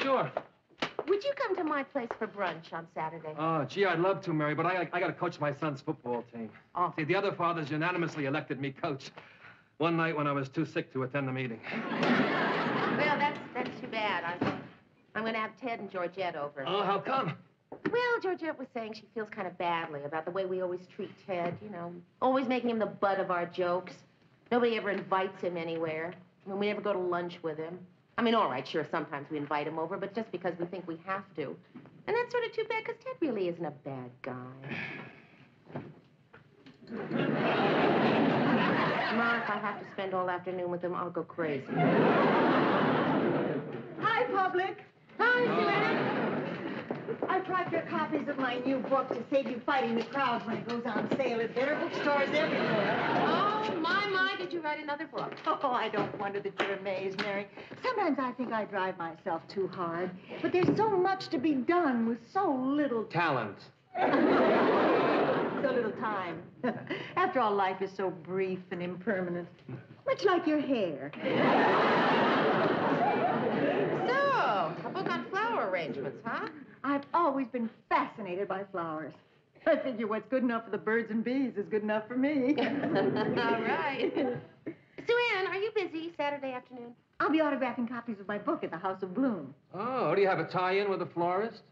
sure. Would you come to my place for brunch on Saturday? Oh, gee, I'd love to, Mary, but I got to coach my son's football team. Oh. See, the other fathers unanimously elected me coach. One night when I was too sick to attend the meeting. Well, that's too bad. I'm going to have Ted and Georgette over. Oh, how come? Well, Georgette was saying she feels kind of badly about the way we always treat Ted, you know. Always making him the butt of our jokes. Nobody ever invites him anywhere. I mean, we never go to lunch with him. I mean, all right, sure, sometimes we invite him over, but just because we think we have to. And that's sort of too bad, because Ted really isn't a bad guy. Ma, if I have to spend all afternoon with him, I'll go crazy. Hi, public. Hi, Suanne. I brought your copies of my new book to save you fighting the crowds when it goes on sale at better bookstores everywhere. Oh, my, did you write another book? Oh, I don't wonder that you're amazed, Mary. Sometimes I think I drive myself too hard. But there's so much to be done with so little Talent. so little time. After all, life is so brief and impermanent. Much like your hair. So, a book on flower arrangements, huh? I've always been fascinated by flowers. I figure what's good enough for the birds and bees is good enough for me. All right. Suanne, are you busy Saturday afternoon? I'll be autographing copies of my book at the House of Bloom. Oh, do you have a tie-in with a florist?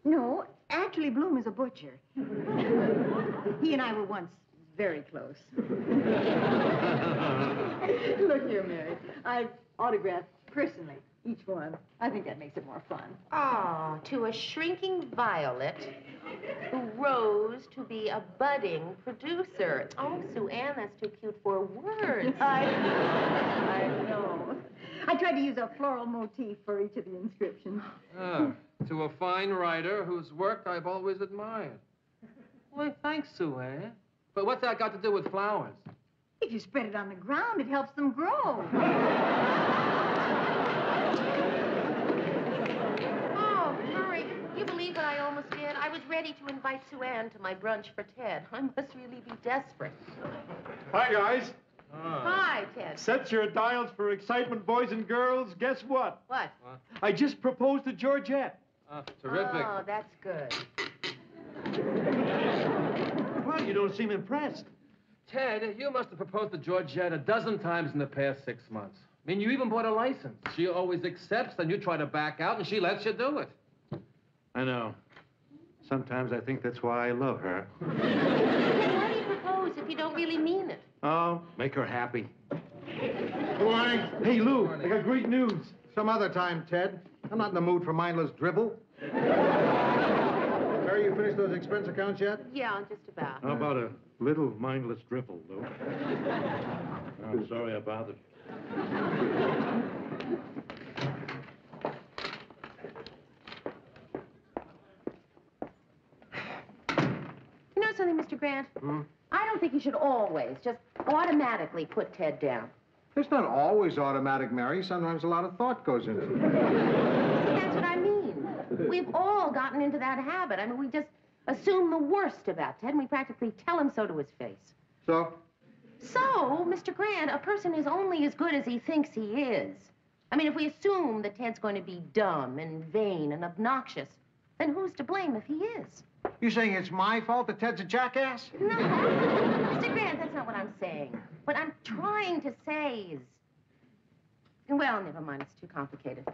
No, actually, Bloom is a butcher. He and I were once very close. Look here, Mary. I've autographed personally each one. I think that makes it more fun. Oh, to a shrinking violet who rose to be a budding producer. Oh, Suanne, that's too cute for words. I know. I tried to use a floral motif for each of the inscriptions. Oh, to a fine writer whose work I've always admired. Well, thanks, Sue, eh? But what's that got to do with flowers? If you spread it on the ground, it helps them grow. Oh, Murray, you believe what I almost did? I was ready to invite Suanne to my brunch for Ted. I must really be desperate. Hi, guys. Hi, Ted. Set your dials for excitement, boys and girls. Guess what? What? I just proposed to Georgette. Oh, terrific. Oh, that's good. Well, you don't seem impressed. Ted, you must have proposed to Georgette a dozen times in the past 6 months. I mean, you even bought a license. She always accepts, then you try to back out, and she lets you do it. I know. Sometimes I think that's why I love her. Then why do you propose if you don't really mean it? Oh, make her happy. Good morning. Hey, Lou, I got great news. Some other time, Ted. I'm not in the mood for mindless dribble. Mary, you finished those expense accounts yet? Yeah, just about. How about a little mindless dribble, Lou? I'm sorry I bothered. You know something, Mr. Grant? I don't think you should always just automatically put Ted down. It's not always automatic, Mary. Sometimes a lot of thought goes into it. That's what I mean. We've all gotten into that habit. I mean, we just assume the worst about Ted, and we practically tell him so to his face. So? So, Mr. Grant, a person is only as good as he thinks he is. I mean, if we assume that Ted's going to be dumb and vain and obnoxious, then who's to blame if he is? You saying it's my fault that Ted's a jackass? No, Mr. Grant, that's not what I'm saying. What I'm trying to say is... Well, never mind, it's too complicated.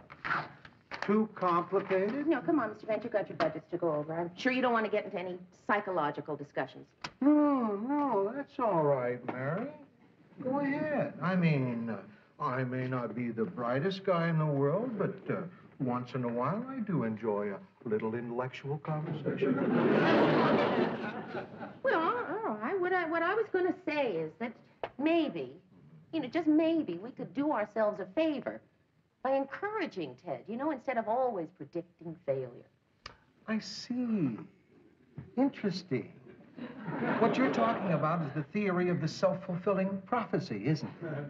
Too complicated? No, come on, Mr. Grant, you've got your budgets to go over. I'm sure you don't want to get into any psychological discussions. No, that's all right, Mary. Go ahead. I mean, I may not be the brightest guy in the world, but once in a while I do enjoy a little intellectual conversation. Well, all right. What I was going to say is that maybe, you know, just maybe we could do ourselves a favor by encouraging Ted, you know, instead of always predicting failure. I see. Interesting. What you're talking about is the theory of the self-fulfilling prophecy, isn't it?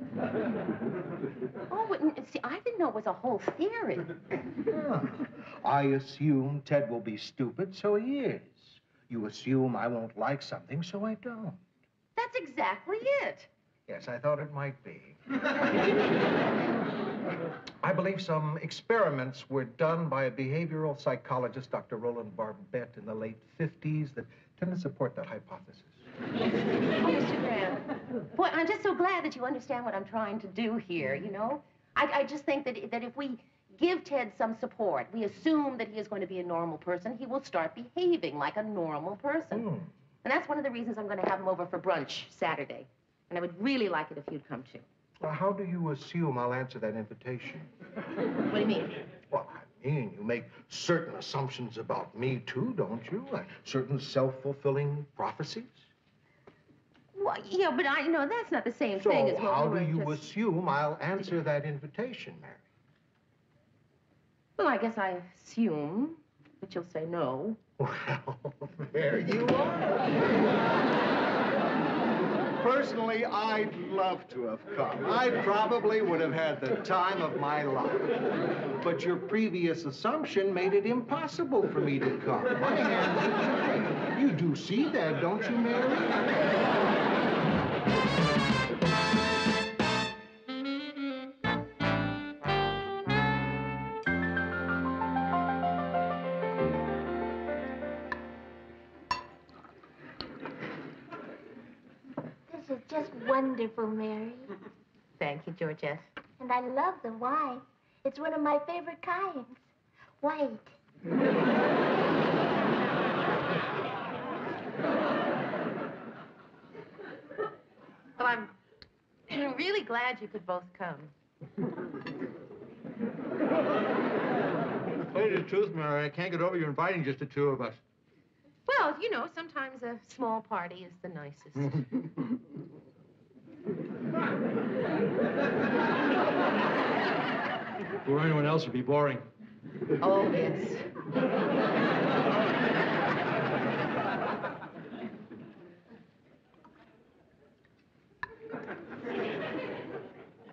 Oh, but see, I didn't know it was a whole theory. I assume Ted will be stupid, so he is. You assume I won't like something, so I don't. That's exactly it. Yes, I thought it might be. I believe some experiments were done by a behavioral psychologist, Dr. Roland Barbette, in the late 50s that tend to support that hypothesis. Oh, Mr. Graham. Boy, I'm just so glad that you understand what I'm trying to do here, you know? I just think that if we give Ted some support, we assume that he is going to be a normal person, he will start behaving like a normal person. And that's one of the reasons I'm going to have him over for brunch Saturday. And I would really like it if you'd come too. Well, how do you assume I'll answer that invitation? What do you mean? Well, I mean, you make certain assumptions about me, too, don't you? Like certain self-fulfilling prophecies? Well, yeah, but that's not the same thing as So what how we do were you just... assume I'll answer that invitation, Mary? Well, I guess I assume that you'll say no. Well, there you are. Personally, I'd love to have come. I probably would have had the time of my life. But your previous assumption made it impossible for me to come. My hands are tied. You do see that, don't you, Mary? This is just wonderful, Mary. Thank you, Georgette. And I love the wine. It's one of my favorite kinds. White. Well, I'm really glad you could both come. To tell you the truth, Mary, I can't get over you inviting just the two of us. Well, sometimes a small party is the nicest. For anyone else, it'd be boring. Oh, yes.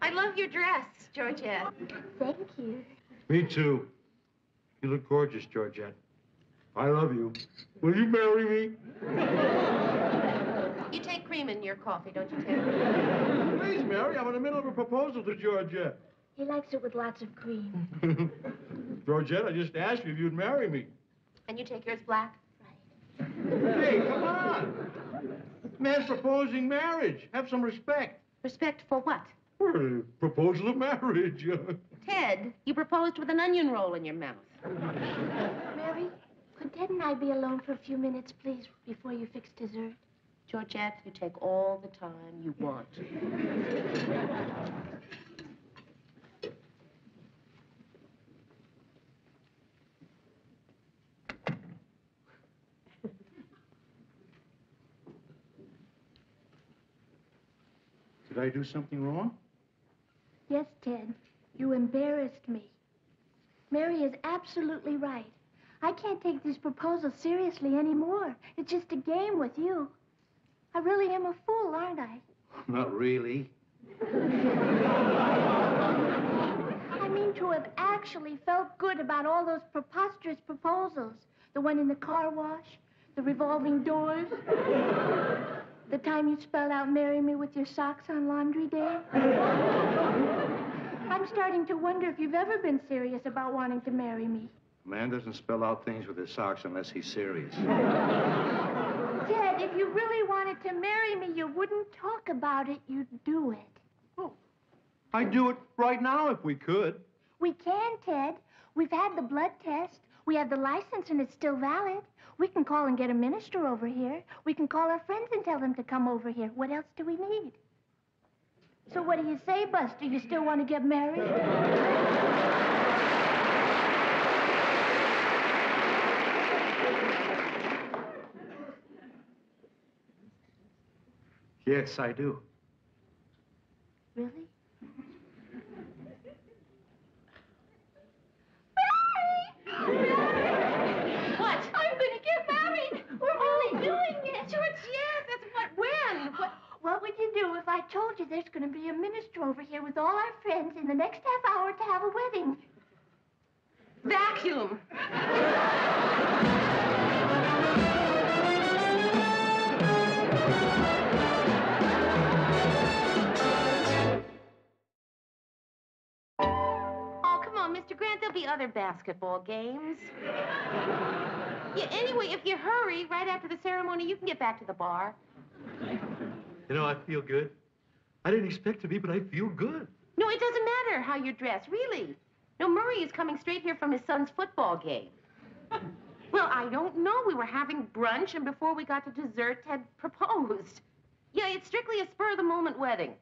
I love your dress, Georgette. Thank you. Me too. You look gorgeous, Georgette. I love you. Will you marry me? You take cream in your coffee, don't you, Ted? Please, Mary, I'm in the middle of a proposal to Georgette. He likes it with lots of cream. Georgette, I just asked you if you'd marry me. And you take yours black? Hey, come on. Man's proposing marriage. Have some respect. Respect for what? Well, proposal of marriage. Ted, you proposed with an onion roll in your mouth. Mary, could Ted and I be alone for a few minutes, please, before you fix dessert? Georgette, you take all the time you want. Did I do something wrong? Yes, Ted. You embarrassed me. Mary is absolutely right. I can't take this proposal seriously anymore. It's just a game with you. I really am a fool, aren't I? Not really. I mean to have actually felt good about all those preposterous proposals. The one in the car wash, the revolving doors, the time you spelled out marry me with your socks on laundry day. I'm starting to wonder if you've ever been serious about wanting to marry me. A man doesn't spell out things with his socks unless he's serious. Ted, if you really wanted to marry me, you wouldn't talk about it, you'd do it. I'd do it right now if we could. We can, Ted. We've had the blood test. We have the license and it's still valid. We can call and get a minister over here. We can call our friends and tell them to come over here. What else do we need? So what do you say, Buster? You still want to get married? Yes, I do. Really? What? I'm going to get married. We're really doing it. Georgette, that's when? What would you do if I told you there's going to be a minister over here with all our friends in the next half hour to have a wedding? Vacuum. there'll be other basketball games. Yeah, anyway, if you hurry, right after the ceremony, you can get back to the bar. You know, I feel good. I didn't expect to be, but I feel good. No, it doesn't matter how you're dressed, really. No, Murray is coming straight here from his son's football game. Well, I don't know. We were having brunch, and before we got to dessert, Ted proposed. Yeah, it's strictly a spur-of-the-moment wedding.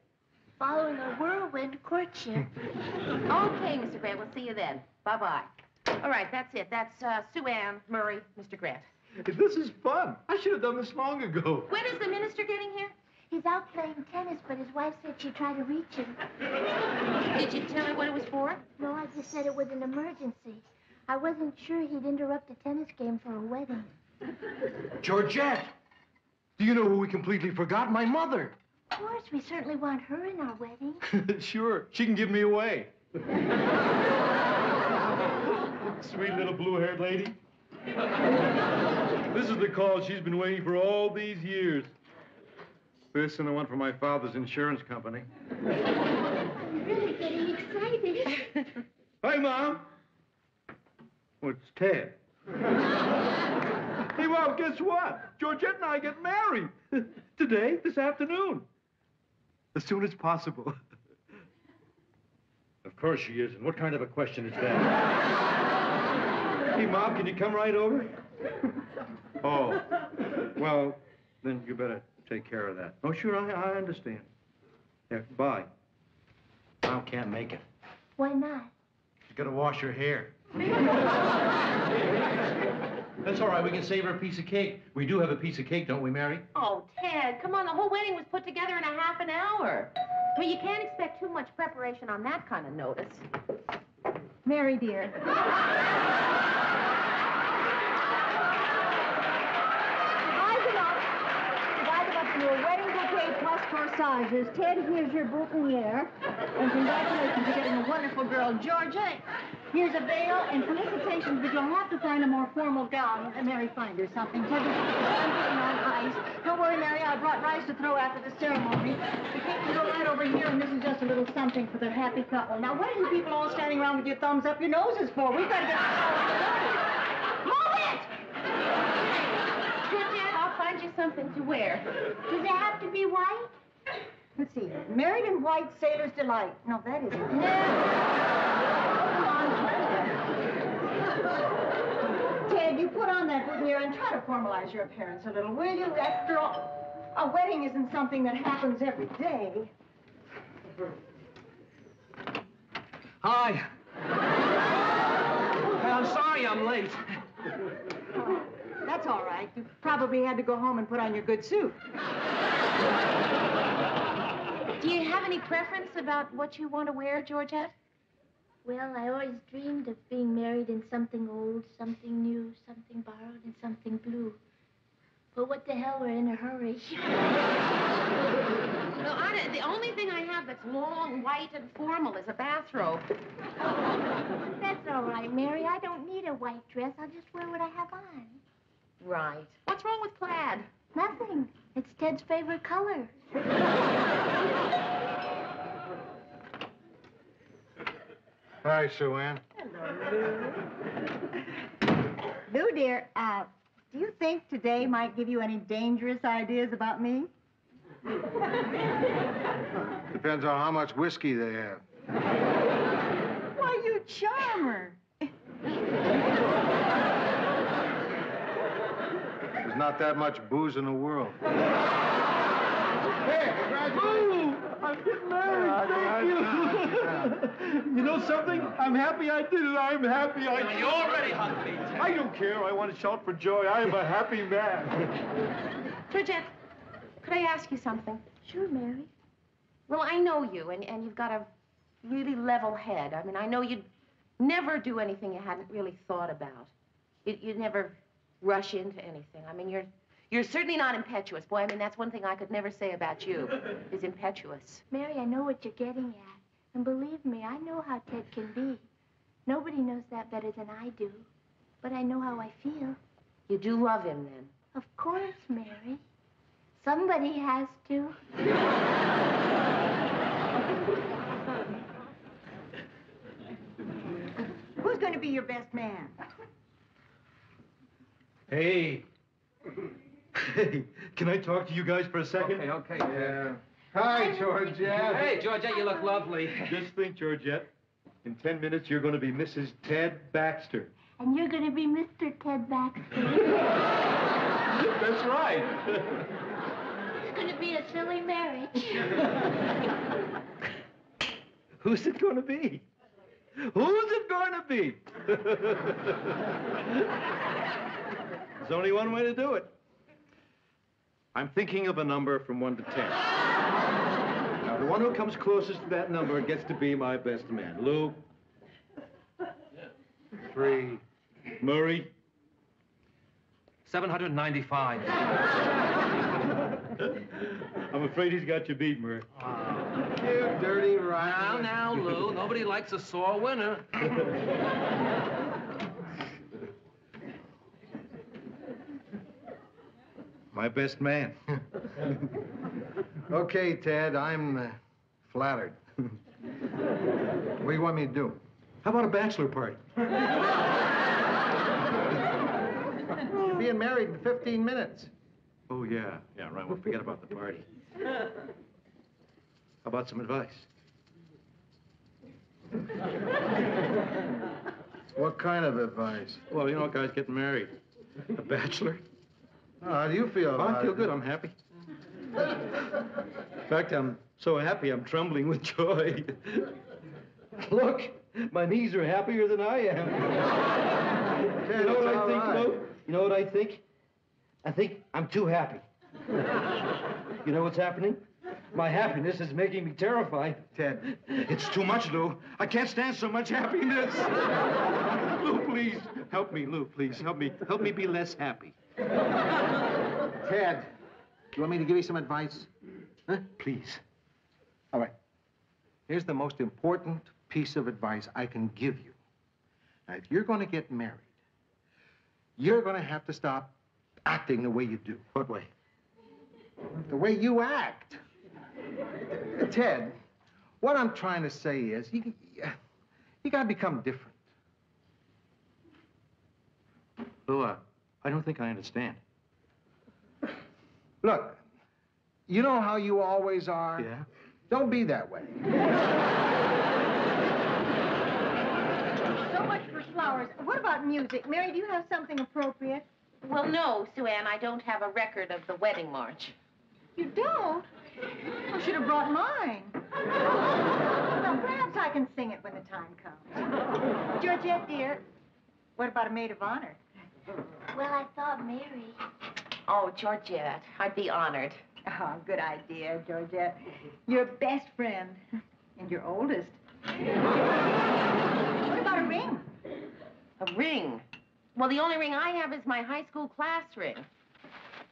Following a whirlwind courtship. Okay, Mr. Grant, we'll see you then. Bye-bye. All right, that's it. That's Sue Ann, Murray, Mr. Grant. This is fun. I should have done this long ago. When is the minister getting here? He's out playing tennis, but his wife said she tried to reach him. Did you tell her what it was for? No, I just said it was an emergency. I wasn't sure he'd interrupt a tennis game for a wedding. Georgette! Do you know who we completely forgot? My mother. Of course, we certainly want her in our wedding. Sure, she can give me away. Sweet little blue-haired lady. This is the call she's been waiting for all these years. This and the one from my father's insurance company. I'm really getting excited. Hi, Mom. Well, it's Ted. Hey, Mom, guess what? Georgette and I get married. Today, this afternoon. As soon as possible. Of course she is. And what kind of a question is that? Hey, Mom, can you come right over? Oh, well, then you better take care of that. Oh, sure, I understand. Yeah, bye. Mom can't make it. Why not? She's got to wash her hair. That's all right. We can save her a piece of cake. We do have a piece of cake, don't we, Mary? Oh, Ted, come on. The whole wedding was put together in a half an hour. I mean, you can't expect too much preparation on that kind of notice. Mary, dear. Divide up into a wedding bouquet plus corsages. Ted, here's your boutonniere. And congratulations, you're getting a wonderful girl, Georgia. Here's a veil and felicitations, but you'll have to find a more formal gown. Mary, find her something. Ted, I'm putting on ice. Don't worry, Mary, I brought rice to throw after the ceremony. The cake can go right over here, and this is just a little something for the happy couple. Now, what are you people all standing around with your thumbs up your noses for? We've got to get this all started. Move it! Georgette, I'll find you something to wear. Does it have to be white? Let's see. Married in white, sailor's delight. No, that isn't. Come on. Ted, you put on that boutonniere and try to formalize your appearance a little, will you? After all, a wedding isn't something that happens every day. Hi. I'm sorry I'm late. Oh, that's all right. You probably had to go home and put on your good suit. Do you have any preference about what you want to wear, Georgette? Well, I always dreamed of being married in something old, something new, something borrowed, and something blue. But what the hell, we're in a hurry. No, Anna, the only thing I have that's long, white, and formal is a bathrobe. That's all right, Mary. I don't need a white dress. I'll just wear what I have on. Right. What's wrong with plaid? Nothing. It's Ted's favorite color. Hi, Sue Ann. Lou, dear, do you think today might give you any dangerous ideas about me? Depends on how much whiskey they have. Why, you charmer. There's not that much booze in the world. Hey, congratulations. I'm getting married. Thank you. You know something? I'm happy I did it. I'm happy I did it. You already hugged me. I don't care. I want to shout for joy. I am a happy man. Georgette, could I ask you something? Sure, Mary. Well, I know you, and you've got a really level head. I mean, I know you'd never do anything you hadn't really thought about. You'd never rush into anything. I mean, you're certainly not impetuous. Boy, I mean, that's one thing I could never say about you, is impetuous. Mary, I know what you're getting at. And believe me, I know how Ted can be. Nobody knows that better than I do. But I know how I feel. You do love him, then? Of course, Mary. Somebody has to. Who's going to be your best man? Hey. Hey, can I talk to you guys for a second? Okay. Yeah. Hi, Georgette. Hey, Georgette, you look lovely. Just think, Georgette. In 10 minutes, you're going to be Mrs. Ted Baxter. And you're going to be Mr. Ted Baxter. That's right. It's going to be a silly marriage. Who's it going to be? Who's it going to be? There's only one way to do it. I'm thinking of a number from 1 to 10. Now, the one who comes closest to that number gets to be my best man. Lou? 3. Murray? 795. I'm afraid he's got you beat, Murray. You dirty rat. Now, Lou, nobody likes a sore winner. My best man. Okay, Ted, I'm flattered. What do you want me to do? How about a bachelor party? You're being married in 15 minutes. Oh, yeah. Yeah, right. Well, forget about the party. How about some advice? What kind of advice? Well, you know, guys getting married. A bachelor. Oh, how do you feel about I feel it? good. I'm happy. In fact, I'm so happy I'm trembling with joy. Look, my knees are happier than I am. Ted, You know what it's I all think, right. Lou? You know what I think? I think I'm too happy. You know what's happening? My happiness is making me terrified. Ted, It's too much, Lou. I can't stand so much happiness. Lou, please. Help me, Lou, please. Help me. Help me be less happy. Ted, you want me to give you some advice? Huh? Please. All right. Here's the most important piece of advice I can give you. Now, if you're going to get married, you're going to have to stop acting the way you do. What way? The way you act. Ted, what I'm trying to say is, you got to become different. Lou, I don't think I understand. Look, you know how you always are? Yeah? Don't be that way. So much for flowers. What about music? Mary, do you have something appropriate? Well, no, Sue Ann, I don't have a record of the wedding march. You don't? I should have brought mine. Well, perhaps I can sing it when the time comes. Georgette, dear, what about a maid of honor? Well, I thought Mary. Oh, Georgette, I'd be honored. Oh, good idea, Georgette. Your best friend and your oldest. What about a ring? A ring? Well, the only ring I have is my high school class ring.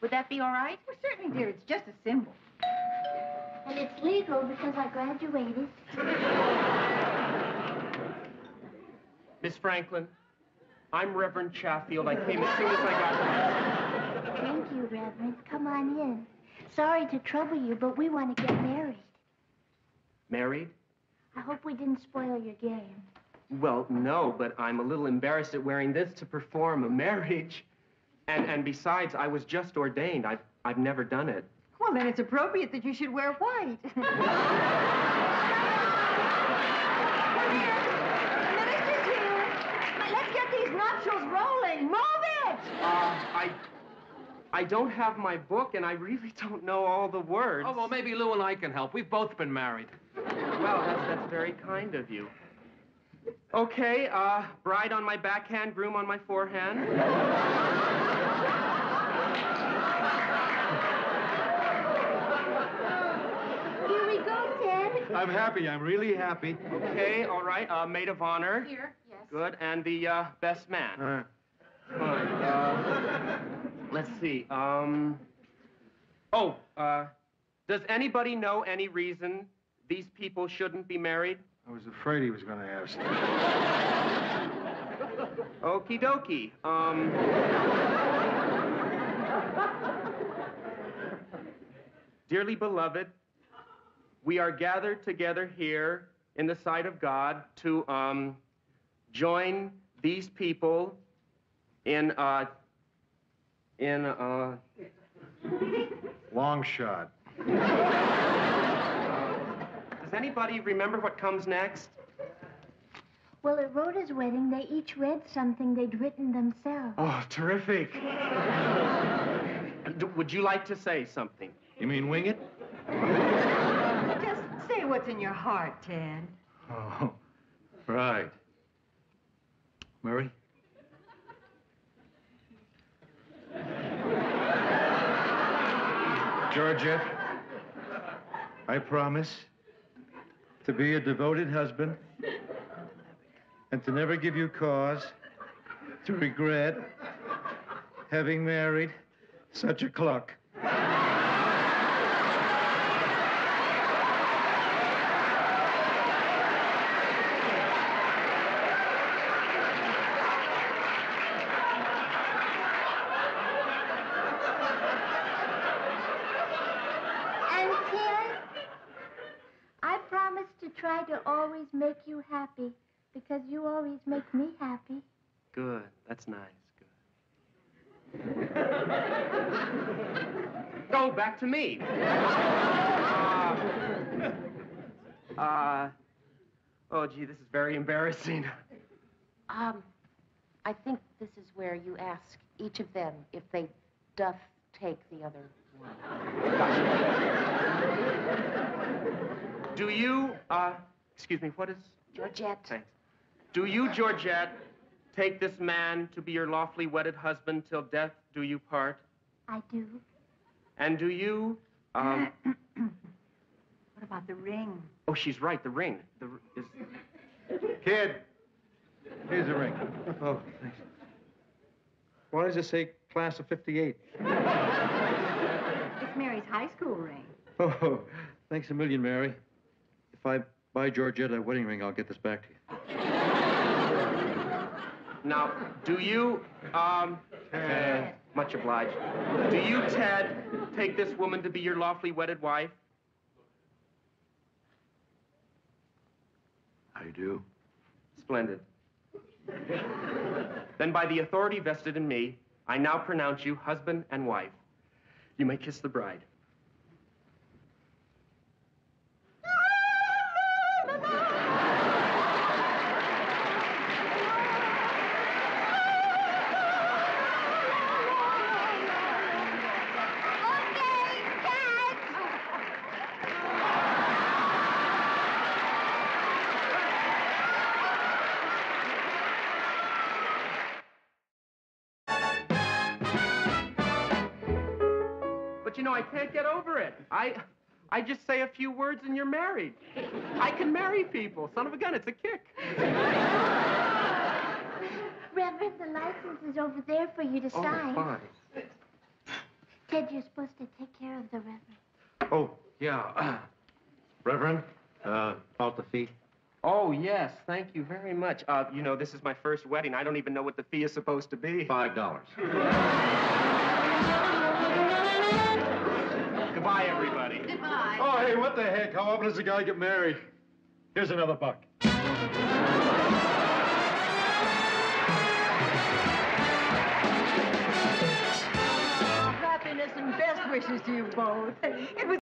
Would that be all right? Well, certainly, dear. It's just a symbol. And it's legal because I graduated. Miss Franklin, I'm Reverend Chatfield. I came as soon as I got here. Thank you, Reverend. Come on in. Sorry to trouble you, but we want to get married. Married? I hope we didn't spoil your game. Well, no, but I'm a little embarrassed at wearing this to perform a marriage. And besides, I was just ordained. I've never done it. Well, then it's appropriate that you should wear white. Minister's here. Let's get these nuptials rolling. Move it! I don't have my book, and I really don't know all the words. Oh, well, maybe Lou and I can help. We've both been married. Well, that's very kind of you. Okay, bride on my backhand, groom on my forehand. Here we go, Ted. I'm happy. I'm really happy. Okay, all right, maid of honor. Here, yes. Good, and the best man. Fine. Let's see. Does anybody know any reason these people shouldn't be married? I was afraid he was going to ask. Okie dokie. Dearly beloved, we are gathered together here in the sight of God to join these people in Long shot. Does anybody remember what comes next? Well, at Rhoda's wedding, they each read something they'd written themselves. Oh, terrific. Would you like to say something? You mean wing it? Just say what's in your heart, Ted. Oh, right. Murray? Georgette, I promise to be a devoted husband and to never give you cause to regret having married such a cluck. And Ted, I promise to try to always make you happy, because you always make me happy. Good. That's nice. Good. Go back to me. Oh, gee, this is very embarrassing. I think this is where you ask each of them if they doth take the other one. Do you, excuse me, what is... Georgette. Thanks. Do you, Georgette, take this man to be your lawfully wedded husband till death do you part? I do. And do you, What about the ring? Oh, she's right, the ring. Kid, here's a ring. Oh, thanks. Why does it say class of 58? It's Mary's high school ring. Oh, thanks a million, Mary. If I buy Georgette a wedding ring, I'll get this back to you. Now, do you, Ted. Much obliged. Do you, Ted, take this woman to be your lawfully wedded wife? I do. Splendid. Then by the authority vested in me, I now pronounce you husband and wife. You may kiss the bride. But you know, I can't get over it. I just say a few words and you're married. I can marry people. Son of a gun, it's a kick. Reverend, the license is over there for you to sign. Oh, fine. Ted, you're supposed to take care of the Reverend. Oh, yeah. Reverend, about the fee. Oh, yes, thank you very much. You know, this is my first wedding. I don't even know what the fee is supposed to be. $5. Goodbye, everybody. Goodbye. Oh, hey, what the heck? How often does a guy get married? Here's another buck. Happiness and best wishes to you both. It was...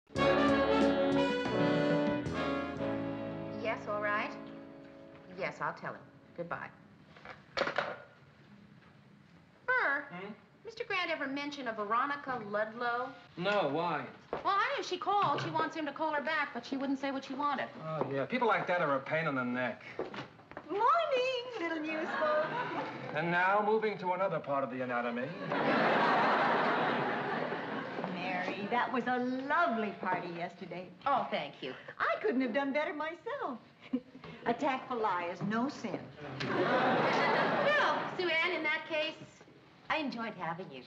Yes, all right. Yes, I'll tell him. Goodbye. Burr, Mr. Grant ever mention a Veronica Ludlow? No, why? Well, I knew she called. She wants him to call her back, but she wouldn't say what she wanted. Oh, yeah. People like that are a pain in the neck. Morning, little newsboy. And now, moving to another part of the anatomy. Mary, that was a lovely party yesterday. Oh, thank you. I couldn't have done better myself. A tactful lie is no sin. Well, Sue Ann, in that case, I enjoyed having you.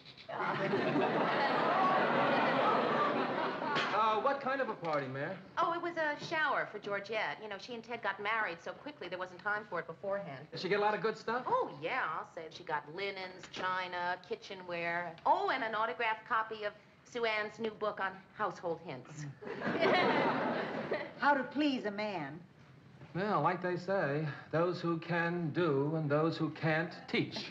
What kind of a party, Mayor? Oh, it was a shower for Georgette. You know, she and Ted got married so quickly there wasn't time for it beforehand. Did she get a lot of good stuff? Oh, yeah, I'll say. She got linens, china, kitchenware. Oh, and an autographed copy of Sue Ann's new book on household hints. How to please a man. Well, like they say, those who can do and those who can't teach.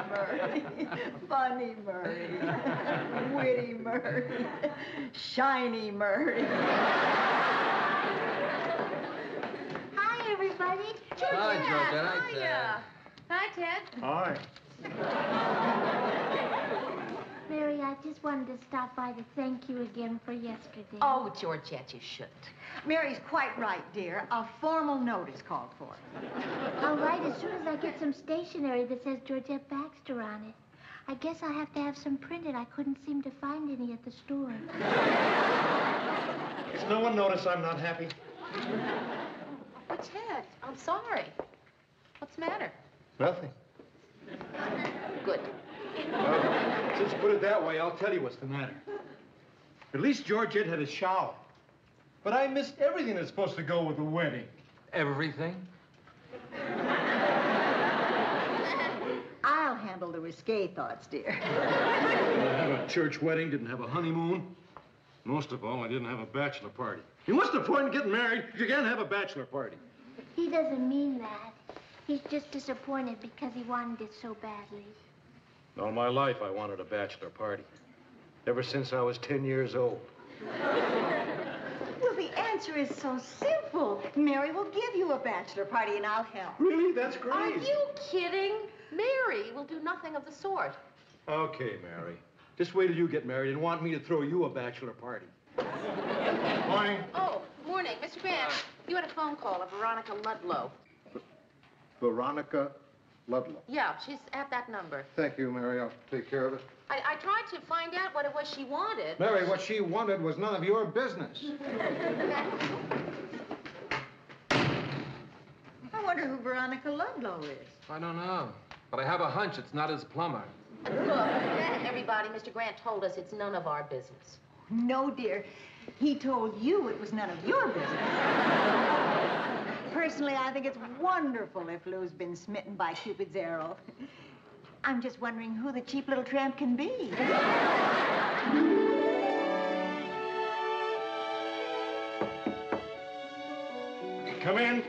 Murray. Funny Murray. Witty Murray. Shiny Murray. Hi, everybody. Hi, Georgette. Hi, Ted. Hiya. Hi, Ted. Hi. Mary, I just wanted to stop by to thank you again for yesterday. Oh, Georgette, you shouldn't. Mary's quite right, dear. A formal note is called for. I'll write as soon as I get some stationery that says Georgette Baxter on it. I guess I'll have to have some printed. I couldn't seem to find any at the store. Does no one notice I'm not happy? Oh, Ted, I'm sorry. What's the matter? Nothing. Good. Well, since you put it that way, I'll tell you what's the matter. At least Georgette had a shower. But I missed everything that's supposed to go with the wedding. Everything? I'll handle the risque thoughts, dear. I had a church wedding, didn't have a honeymoon. Most of all, I didn't have a bachelor party. And what's the point in getting married if you can't have a bachelor party? He doesn't mean that. He's just disappointed because he wanted it so badly. All my life, I wanted a bachelor party. Ever since I was 10 years old. Well, the answer is so simple. Mary will give you a bachelor party, and I'll help. Really? That's great. Are you kidding? Mary will do nothing of the sort. Okay, Mary. Just wait till you get married and want me to throw you a bachelor party. Morning. Oh, morning. Mr. Grant, you had a phone call of Veronica Ludlow. Veronica Ludlow. Yeah, she's at that number. Thank you, Mary. I'll take care of it. I tried to find out what it was she wanted. Mary, what she wanted was none of your business. I wonder who Veronica Ludlow is. I don't know. But I have a hunch it's not his plumber. Look, everybody, Mr. Grant told us it's none of our business. No, dear. He told you it was none of your business. Personally, I think it's wonderful if Lou's been smitten by Cupid's arrow. I'm just wondering who the cheap little tramp can be. Come in.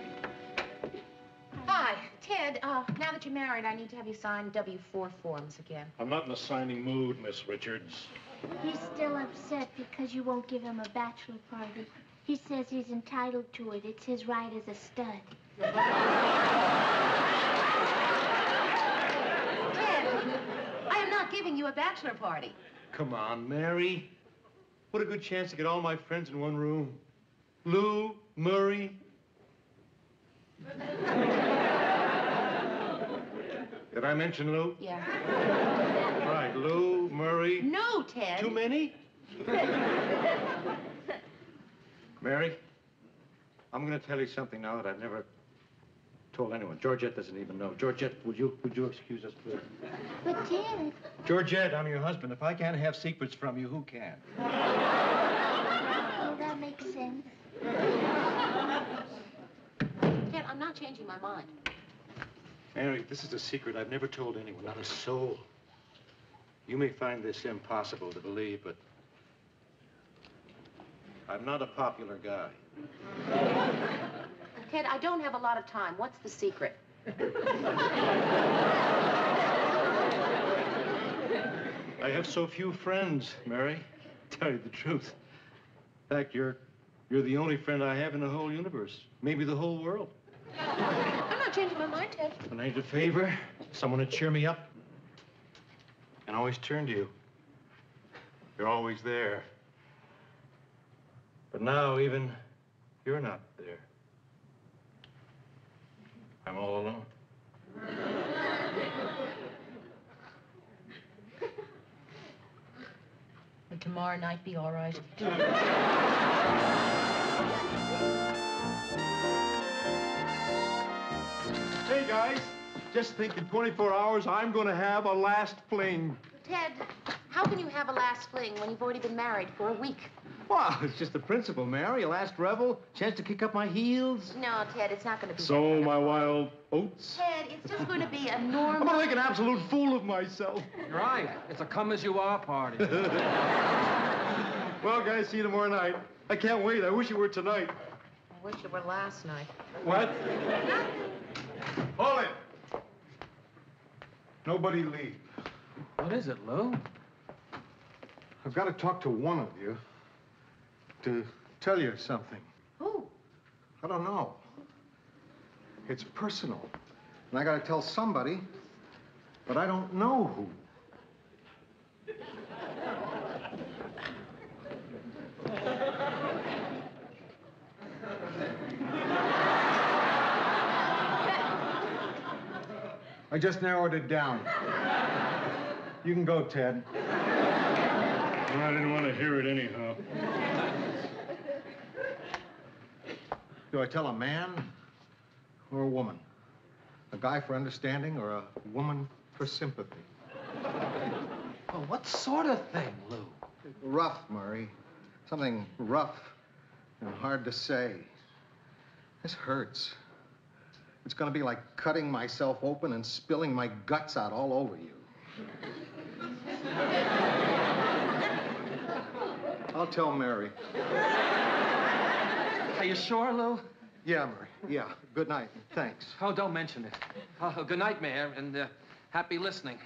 Hi, Ted. Now that you're married, I need to have you sign W-4 forms again. I'm not in a signing mood, Miss Richards. He's still upset because you won't give him a bachelor party. He says he's entitled to it. It's his right as a stud. Ted, I am not giving you a bachelor party. Come on, Mary. What a good chance to get all my friends in one room. Lou, Murray. Did I mention Lou? Yeah. Right, Lou, Murray. No, Ted. Too many? Mary, I'm going to tell you something now that I've never told anyone. Georgette doesn't even know. Georgette, would you excuse us, please? But, Ted... Georgette, I'm your husband. If I can't have secrets from you, who can? Oh, that makes sense. Ted, I'm not changing my mind. Mary, this is a secret I've never told anyone, not a soul. You may find this impossible to believe, but I'm not a popular guy. Ted, I don't have a lot of time. What's the secret? I have so few friends, Mary. Tell you the truth. In fact, you're the only friend I have in the whole universe. Maybe the whole world. I'm not changing my mind, Ted. When I need a favor, someone to cheer me up, and always turn to you. You're always there. But now, even you're not there. I'm all alone. Would tomorrow night be all right? Hey, guys, just think in 24 hours, I'm going to have a last fling. Ted, how can you have a last fling when you've already been married for a week? Well, it's just the principle, Mary. A last revel, chance to kick up my heels. No, Ted, it's not going to be that Sow kind my of- wild oats. Ted, it's just going to be a I'm normal... gonna make an absolute fool of myself. Right. It's a come-as-you-are party. Well, guys, see you tomorrow night. I can't wait. I wish it were tonight. I wish it were last night. What? Hold it. Nobody leave. What is it, Lou? I've got to talk to one of you to tell you something. Who? I don't know. It's personal. And I got to tell somebody, but I don't know who. I just narrowed it down. You can go, Ted. Well, I didn't want to hear it anyhow. Do I tell a man or a woman? A guy for understanding or a woman for sympathy? Well, what sort of thing, Lou? Rough, Murray. Something rough and hard to say. This hurts. It's gonna be like cutting myself open and spilling my guts out all over you. I'll tell Mary. Are you sure, Lou? Yeah, Murray. Yeah. Good night. Thanks. Oh, don't mention it. Oh, good night, Mayor, and happy listening.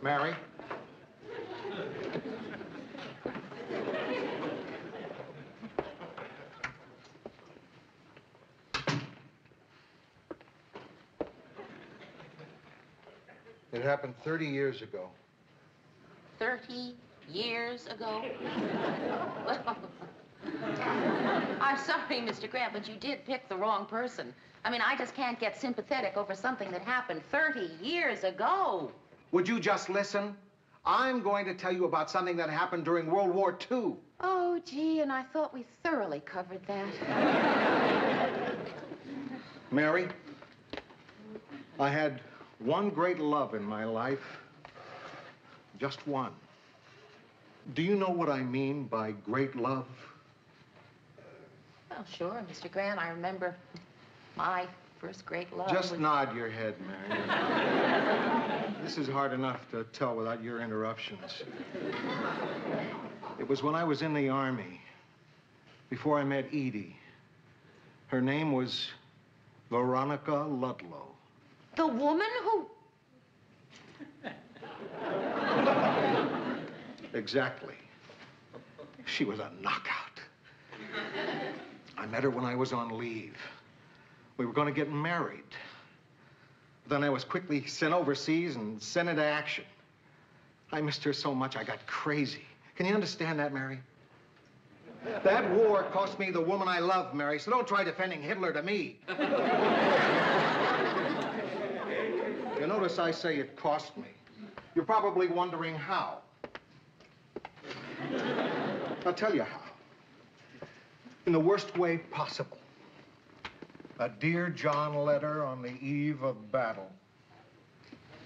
Mary? It happened 30 years ago. 30 years ago? I'm sorry, Mr. Grant, but you did pick the wrong person. I mean, I just can't get sympathetic over something that happened 30 years ago. Would you just listen? I'm going to tell you about something that happened during World War II. Oh, gee, and I thought we thoroughly covered that. Mary, I had one great love in my life. Just one. Do you know what I mean by great love? Well, sure, Mr. Grant, I remember my first great love. Just was... nod your head, Mary. This is hard enough to tell without your interruptions. It was when I was in the Army, before I met Edie. Her name was Veronica Ludlow. The woman who... Exactly. She was a knockout. I met her when I was on leave. We were going to get married. Then I was quickly sent overseas and sent into action. I missed her so much I got crazy. Can you understand that, Mary? That war cost me the woman I love, Mary, so don't try defending Hitler to me. You notice I say it cost me. You're probably wondering how. I'll tell you how. In the worst way possible. A Dear John letter on the eve of battle.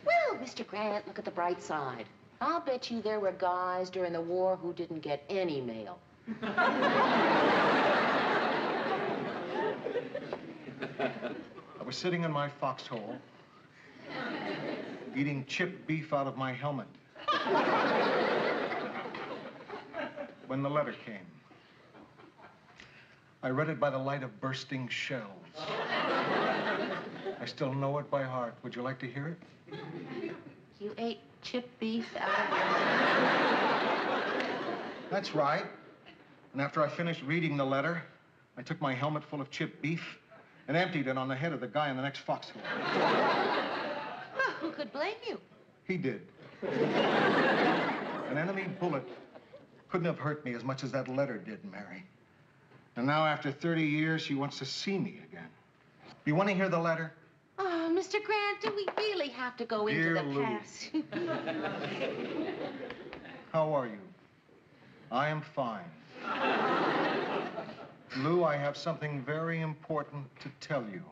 Well, Mr. Grant, look at the bright side. I'll bet you there were guys during the war who didn't get any mail. I was sitting in my foxhole, eating chipped beef out of my helmet, when the letter came. I read it by the light of bursting shells. I still know it by heart. Would you like to hear it? You ate chipped beef out of your... That's right. And after I finished reading the letter, I took my helmet full of chipped beef and emptied it on the head of the guy in the next foxhole. Well, who could blame you? He did. An enemy bullet couldn't have hurt me as much as that letter did, Mary. And now, after 30 years, she wants to see me again. You want to hear the letter? Oh, Mr. Grant, do we really have to go Dear into the Lou. past? How are you? I am fine. Lou, I have something very important to tell you.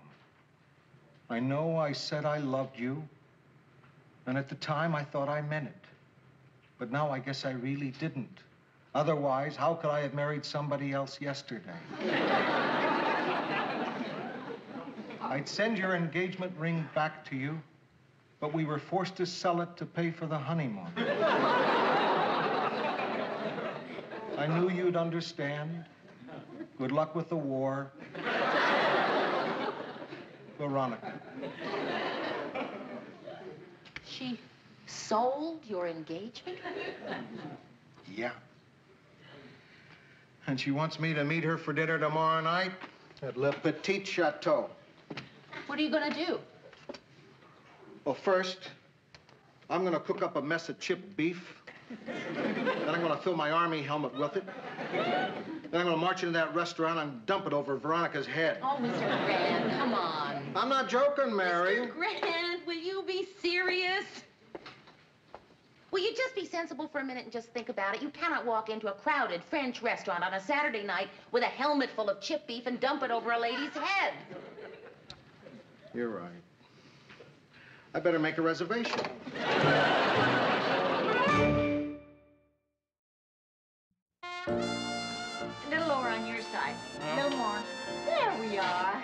I know I said I loved you, and at the time I thought I meant it. But now I guess I really didn't. Otherwise, how could I have married somebody else yesterday? I'd send your engagement ring back to you, but we were forced to sell it to pay for the honeymoon. I knew you'd understand. Good luck with the war. Veronica. She sold your engagement? Yeah. And she wants me to meet her for dinner tomorrow night at Le Petit Chateau. What are you gonna do? Well, first, I'm gonna cook up a mess of chipped beef. Then I'm gonna fill my army helmet with it. Then I'm gonna march into that restaurant and dump it over Veronica's head. Oh, Mr. Grant, come on. I'm not joking, Mary. Mr. Grant, will you be serious? Will you just be sensible for a minute and just think about it? You cannot walk into a crowded French restaurant on a Saturday night with a helmet full of chipped beef and dump it over a lady's head. You're right. I better make a reservation. A little lower on your side. A little more. There we are.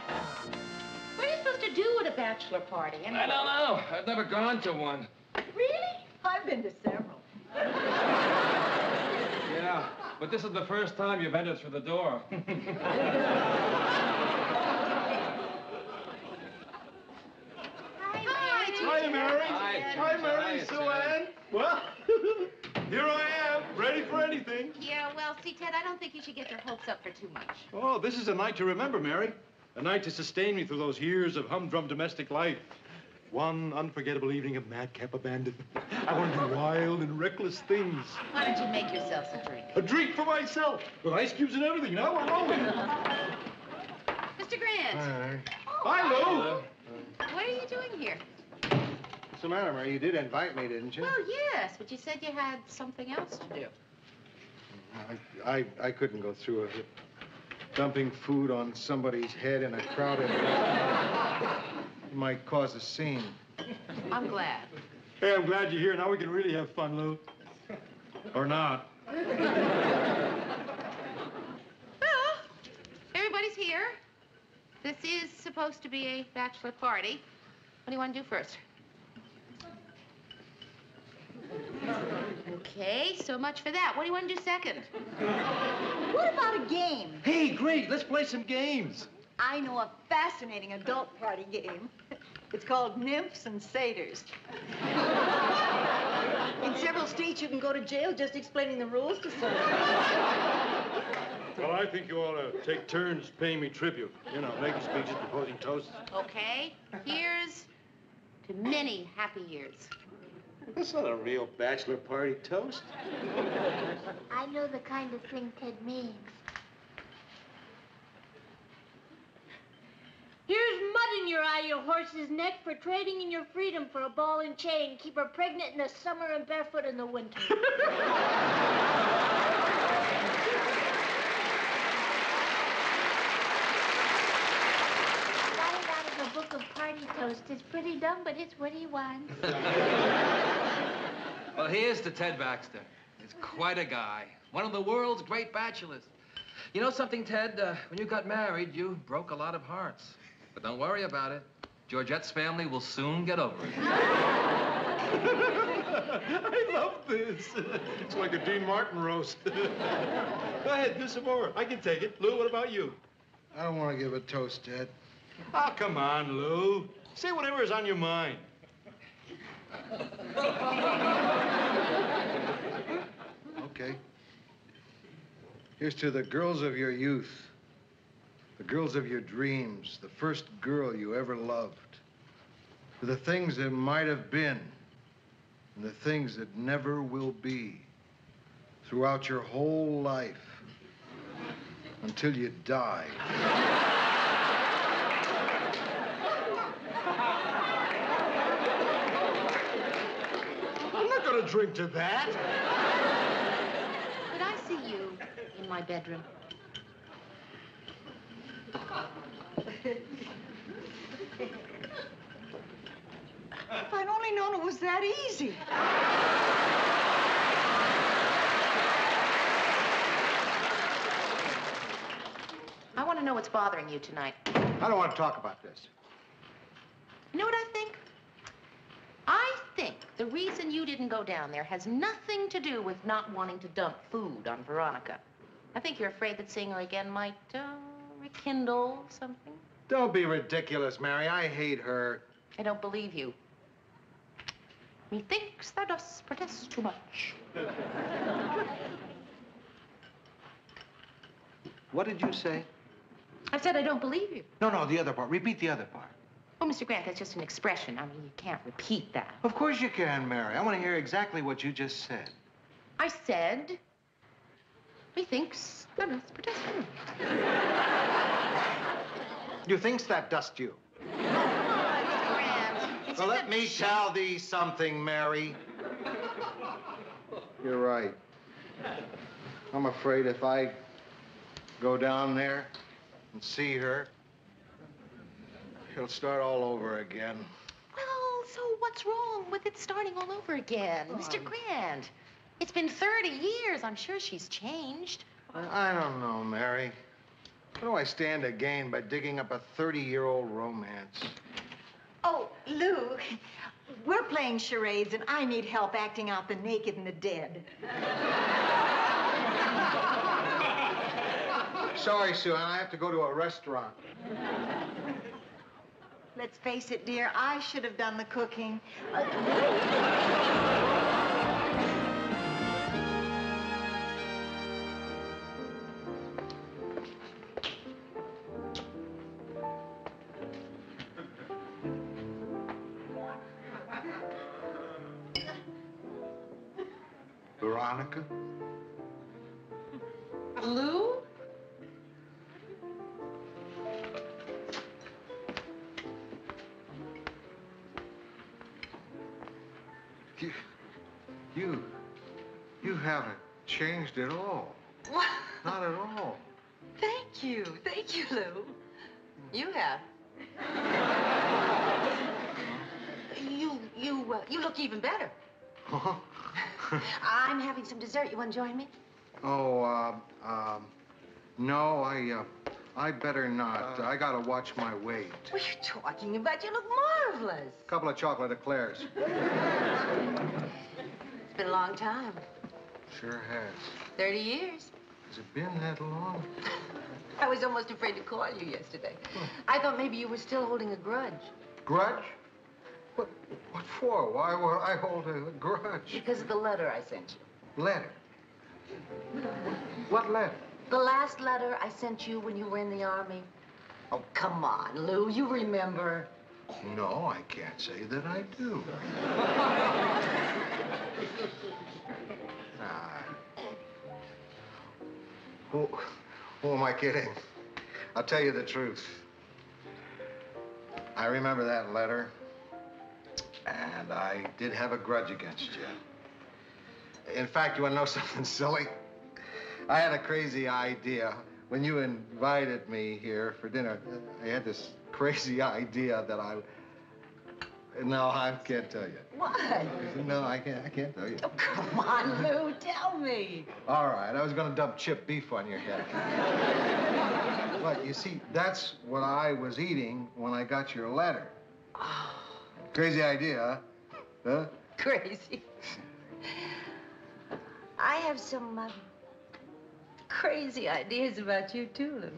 What are you supposed to do at a bachelor party? I don't know. I've never gone to one. Really? I've been to several. Yeah, but this is the first time you've entered through the door. Hi, Mary. Hi, Mary, Sue Ann. Well, here I am, ready for anything. Yeah, well, see, Ted, I don't think you should get your hopes up for too much. Oh, this is a night to remember, Mary. A night to sustain me through those years of humdrum domestic life. One unforgettable evening of madcap abandon. I want to do wild and reckless things. Why don't you make yourselves a drink? A drink for myself, with ice cubes and everything. Now we're rolling. Mr. Grant. Hi, Lou. What are you doing here? What's the matter, Mary? You did invite me, didn't you? Well, yes, but you said you had something else to do. I couldn't go through with it. Dumping food on somebody's head in a crowded restaurant might cause a scene. I'm glad. Hey, I'm glad you're here. Now we can really have fun, Lou. Or not. Well, everybody's here. This is supposed to be a bachelor party. What do you want to do first? Okay, so much for that. What do you want to do second? What about a game? Hey, great. Let's play some games. I know a fascinating adult party game. It's called Nymphs and Satyrs. In several states, you can go to jail just explaining the rules to someone. Well, I think you ought to take turns paying me tribute. You know, making speeches, proposing toasts. Okay, here's to many happy years. That's not a real bachelor party toast. I know the kind of thing Ted means. Here's mud in your eye, your horse's neck, for trading in your freedom for a ball and chain. Keep her pregnant in the summer and barefoot in the winter. Writing out of a book of party toast is pretty dumb, but it's what he wants. Well, here's to Ted Baxter. He's quite a guy. One of the world's great bachelors. You know something, Ted? When you got married, you broke a lot of hearts. But don't worry about it. Georgette's family will soon get over it. I love this. It's like a Dean Martin roast. Go ahead, do some more. I can take it. Lou, what about you? I don't want to give a toast, Ted. Oh, come on, Lou. Say whatever is on your mind. Okay. Here's to the girls of your youth, the girls of your dreams, the first girl you ever loved, to the things that might have been, and the things that never will be, throughout your whole life, until you die. I'm not going to drink to that. Could I see you in my bedroom? If I'd only known it was that easy. want to know what's bothering you tonight. I don't want to talk about this. You know what I think? I think the reason you didn't go down there has nothing to do with not wanting to dump food on Veronica. I think you're afraid that seeing her again might rekindle something. Don't be ridiculous, Mary. I hate her. I don't believe you. Methinks thou dost protest too much. What did you say? I said I don't believe you. No, the other part. Repeat the other part. Oh, Mr. Grant, that's just an expression. I mean, you can't repeat that. Of course you can, Mary. I want to hear exactly what you just said. I said, methinks thou dost protest too much. You thinks that dust you? Mr. Grant, Well, let me tell thee something, Mary. You're right. I'm afraid if I go down there and see her, she'll start all over again. Well, so what's wrong with it starting all over again? Mr. Grant, it's been 30 years. I'm sure she's changed. I don't know, Mary. What do I stand to gain by digging up a 30-year-old romance? Oh, Lou, we're playing charades, and I need help acting out the naked and the dead. Sorry, Sue, I have to go to a restaurant. Let's face it, dear, I should have done the cooking. Veronica? Lou? You haven't changed at all. What? Not at all. Thank you, Lou. You have. You look even better. I'm having some dessert. You want to join me? Oh, no, I better not. I gotta watch my weight. What are you talking about? You look marvelous. A couple of chocolate eclairs. It's been a long time. Sure has. 30 years. Has it been that long? I was almost afraid to call you yesterday. I thought maybe you were still holding a grudge. Grudge? What for? Why would I hold a grudge? Because of the letter I sent you. Letter? What letter? The last letter I sent you when you were in the Army. Oh, come on, Lou. You remember. No, I can't say that I do. Who am I kidding? I'll tell you the truth. I remember that letter, and I did have a grudge against you. In fact, you want to know something silly? I had a crazy idea. When you invited me here for dinner, I had this crazy idea that No, I can't tell you. What? No, I can't tell you. Oh, come on, Lou. Tell me. All right, I was going to dump chip beef on your head. But you see, that's what I was eating when I got your letter. Oh. Crazy idea, huh? Crazy. I have some crazy ideas about you, too, Lou.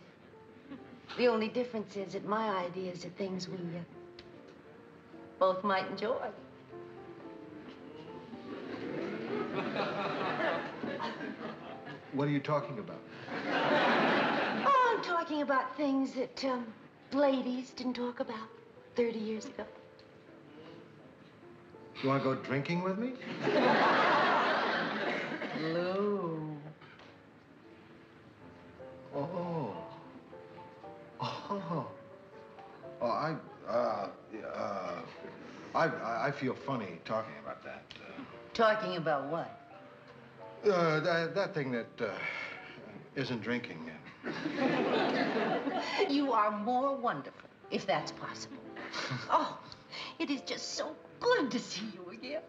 The only difference is that my ideas are things we both might enjoy. What are you talking about? Oh, I'm talking about things that ladies didn't talk about 30 years ago. You want to go drinking with me? Lou. Oh. Oh. Oh, I feel funny talking about that. Talking about what? That thing that isn't drinking. You are more wonderful, if that's possible. Oh, it is just so good to see you again.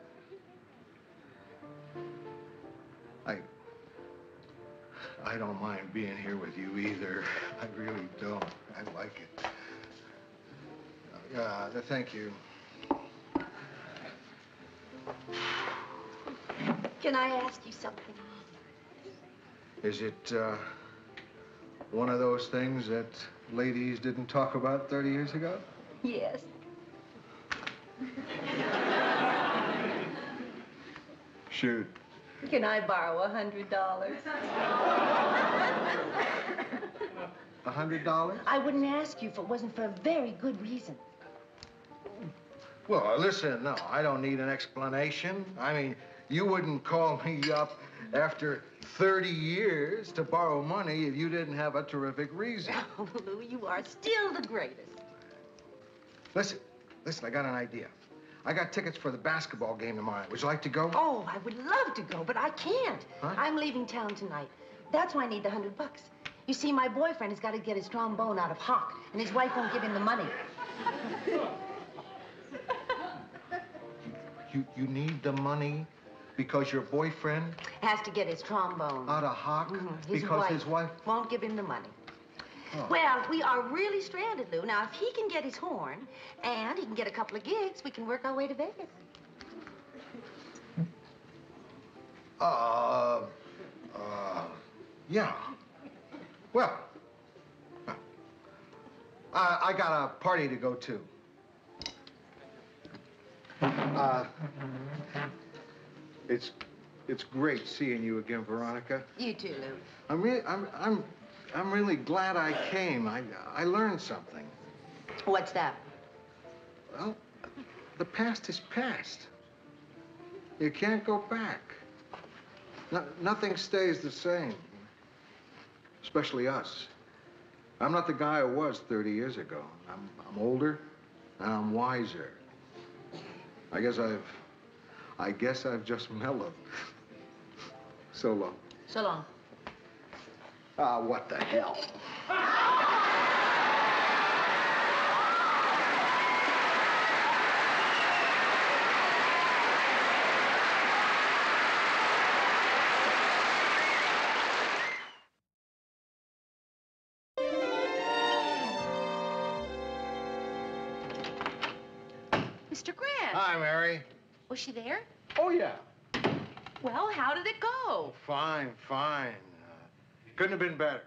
I don't mind being here with you either. I really don't. I like it. Thank you. Can I ask you something? Is it, one of those things that ladies didn't talk about 30 years ago? Yes. Shoot. Can I borrow $100? $100? I wouldn't ask you if it wasn't for a very good reason. Well, listen, no, I don't need an explanation. I mean, you wouldn't call me up after 30 years to borrow money if you didn't have a terrific reason. Oh, Lou, you are still the greatest. Listen, I got an idea. I got tickets for the basketball game tomorrow. Would you like to go? Oh, I would love to go, but I can't. Huh? I'm leaving town tonight. That's why I need the $100. You see, my boyfriend has got to get his trombone out of hock, and his wife won't give him the money. You need the money because your boyfriend Has to get his trombone. out of hock because his wife... won't give him the money. Oh. Well, we are really stranded, Lou. Now, if he can get his horn and he can get a couple of gigs, we can work our way to Vegas. Yeah. Well, I got a party to go to. It's great seeing you again, Veronica. You too, Lou. I'm really glad I came. I learned something. What's that? Well, the past is past. You can't go back. Nothing stays the same. Especially us. I'm not the guy I was 30 years ago. I'm older and I'm wiser. I guess I've just mellowed. So long. So long. What the hell? Mr. Grant. Hi, Mary. Was she there? Oh, yeah. Well, how did it go? Fine. Couldn't have been better.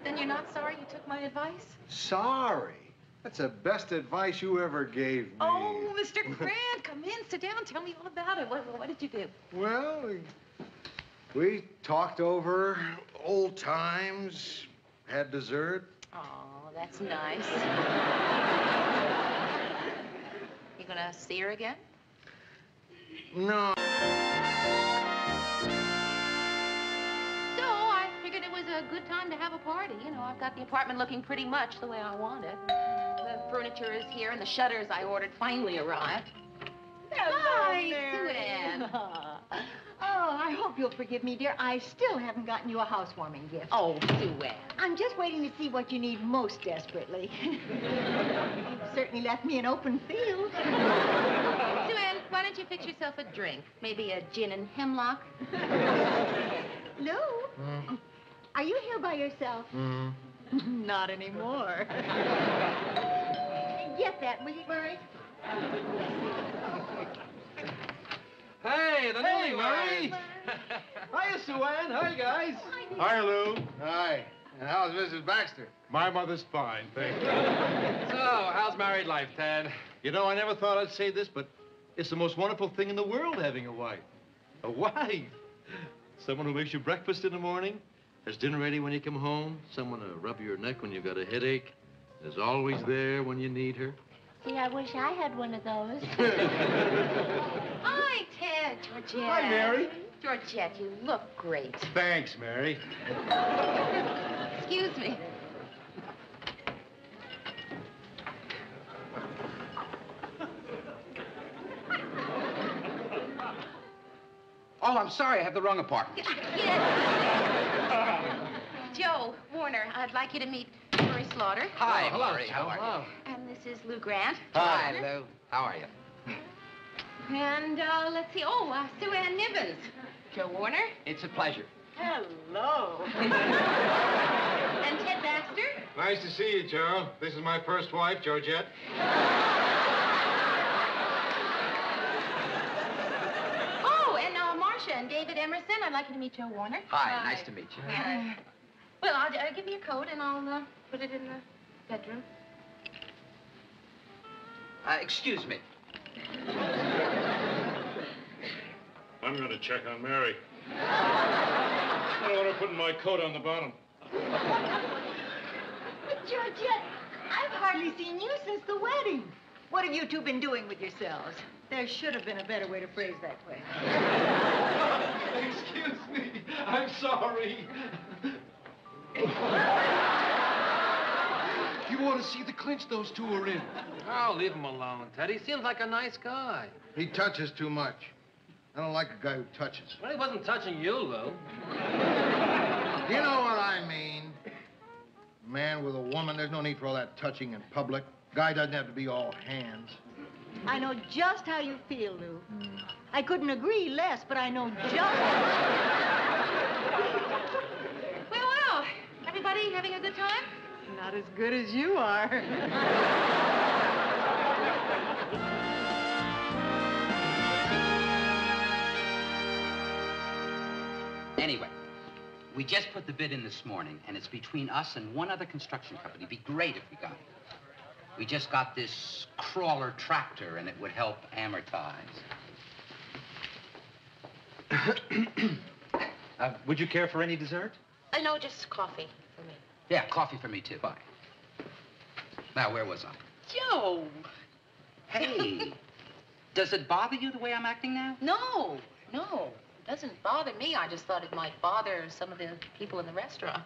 Then you're not sorry you took my advice? Sorry. That's the best advice you ever gave me. Oh, Mr. Grant, come in, sit down, tell me all about it. What did you do? Well, we talked over old times, had dessert. Oh, that's nice. You gonna see her again? No. So I figured it was a good time to have a party. You know, I've got the apartment looking pretty much the way I want it. The furniture is here and the shutters I ordered finally arrived. Hi, Sue Ann. Oh, I hope you'll forgive me, dear. I still haven't gotten you a housewarming gift. Oh, Sue Ann. I'm just waiting to see what you need most desperately. You've certainly left me an open field. Sue Ann, why don't you fix yourself a drink? Maybe a gin and hemlock? Lou, are you here by yourself? Not anymore. Get that, will you, Murray? Hey, the newlyweds. Hiya, Sue Ann. Hi, guys. Hi, Lou. Hi. And how's Mrs. Baxter? My mother's fine, thank you. So, how's married life, Ted? You know, I never thought I'd say this, but it's the most wonderful thing in the world having a wife. A wife. Someone who makes you breakfast in the morning, has dinner ready when you come home, someone to rub your neck when you've got a headache, is always there when you need her. Gee, I wish I had one of those. Hi, Ted, Georgette. Hi, Mary. Georgette, you look great. Thanks, Mary. Excuse me. Oh, I'm sorry. I have the wrong apartment. Joe Warner, I'd like you to meet Murray Slaughter. Hi, hello, Murray. How are hello. And this is Lou Grant. Hi, Lou. How are you? And let's see. Sue Ann Nibbins. Joe Warner. It's a pleasure. Hello. And Ted Baxter? Nice to see you, Joe. This is my first wife, Georgette. Oh, and Marcia and David Emerson. I'd like you to meet Joe Warner. Hi, nice to meet you. Well, I'll give you a coat and I'll put it in the bedroom. Excuse me. I'm going to check on Mary. I don't want her putting my coat on the bottom. But Georgette, I've hardly seen you since the wedding. What have you two been doing with yourselves? There should have been a better way to phrase that question. Excuse me. I'm sorry. You ought to see the clinch those two are in. Oh, leave him alone, Ted. He seems like a nice guy. He touches too much. I don't like a guy who touches. Well, he wasn't touching you, Lou. You know what I mean? Man with a woman, there's no need for all that touching in public. Guy doesn't have to be all hands. I know just how you feel, Lou. I couldn't agree less, but I know just how Well, everybody having a good time? Not as good as you are. Anyway, we just put the bid in this morning, and it's between us and one other construction company. It'd be great if we got it. We just got this crawler tractor, and it would help amortize. Would you care for any dessert? No, just coffee for me. Yeah, coffee for me, too. Fine. Now, where was I? Joe! Hey, does it bother you the way I'm acting now? No. It doesn't bother me. I just thought it might bother some of the people in the restaurant.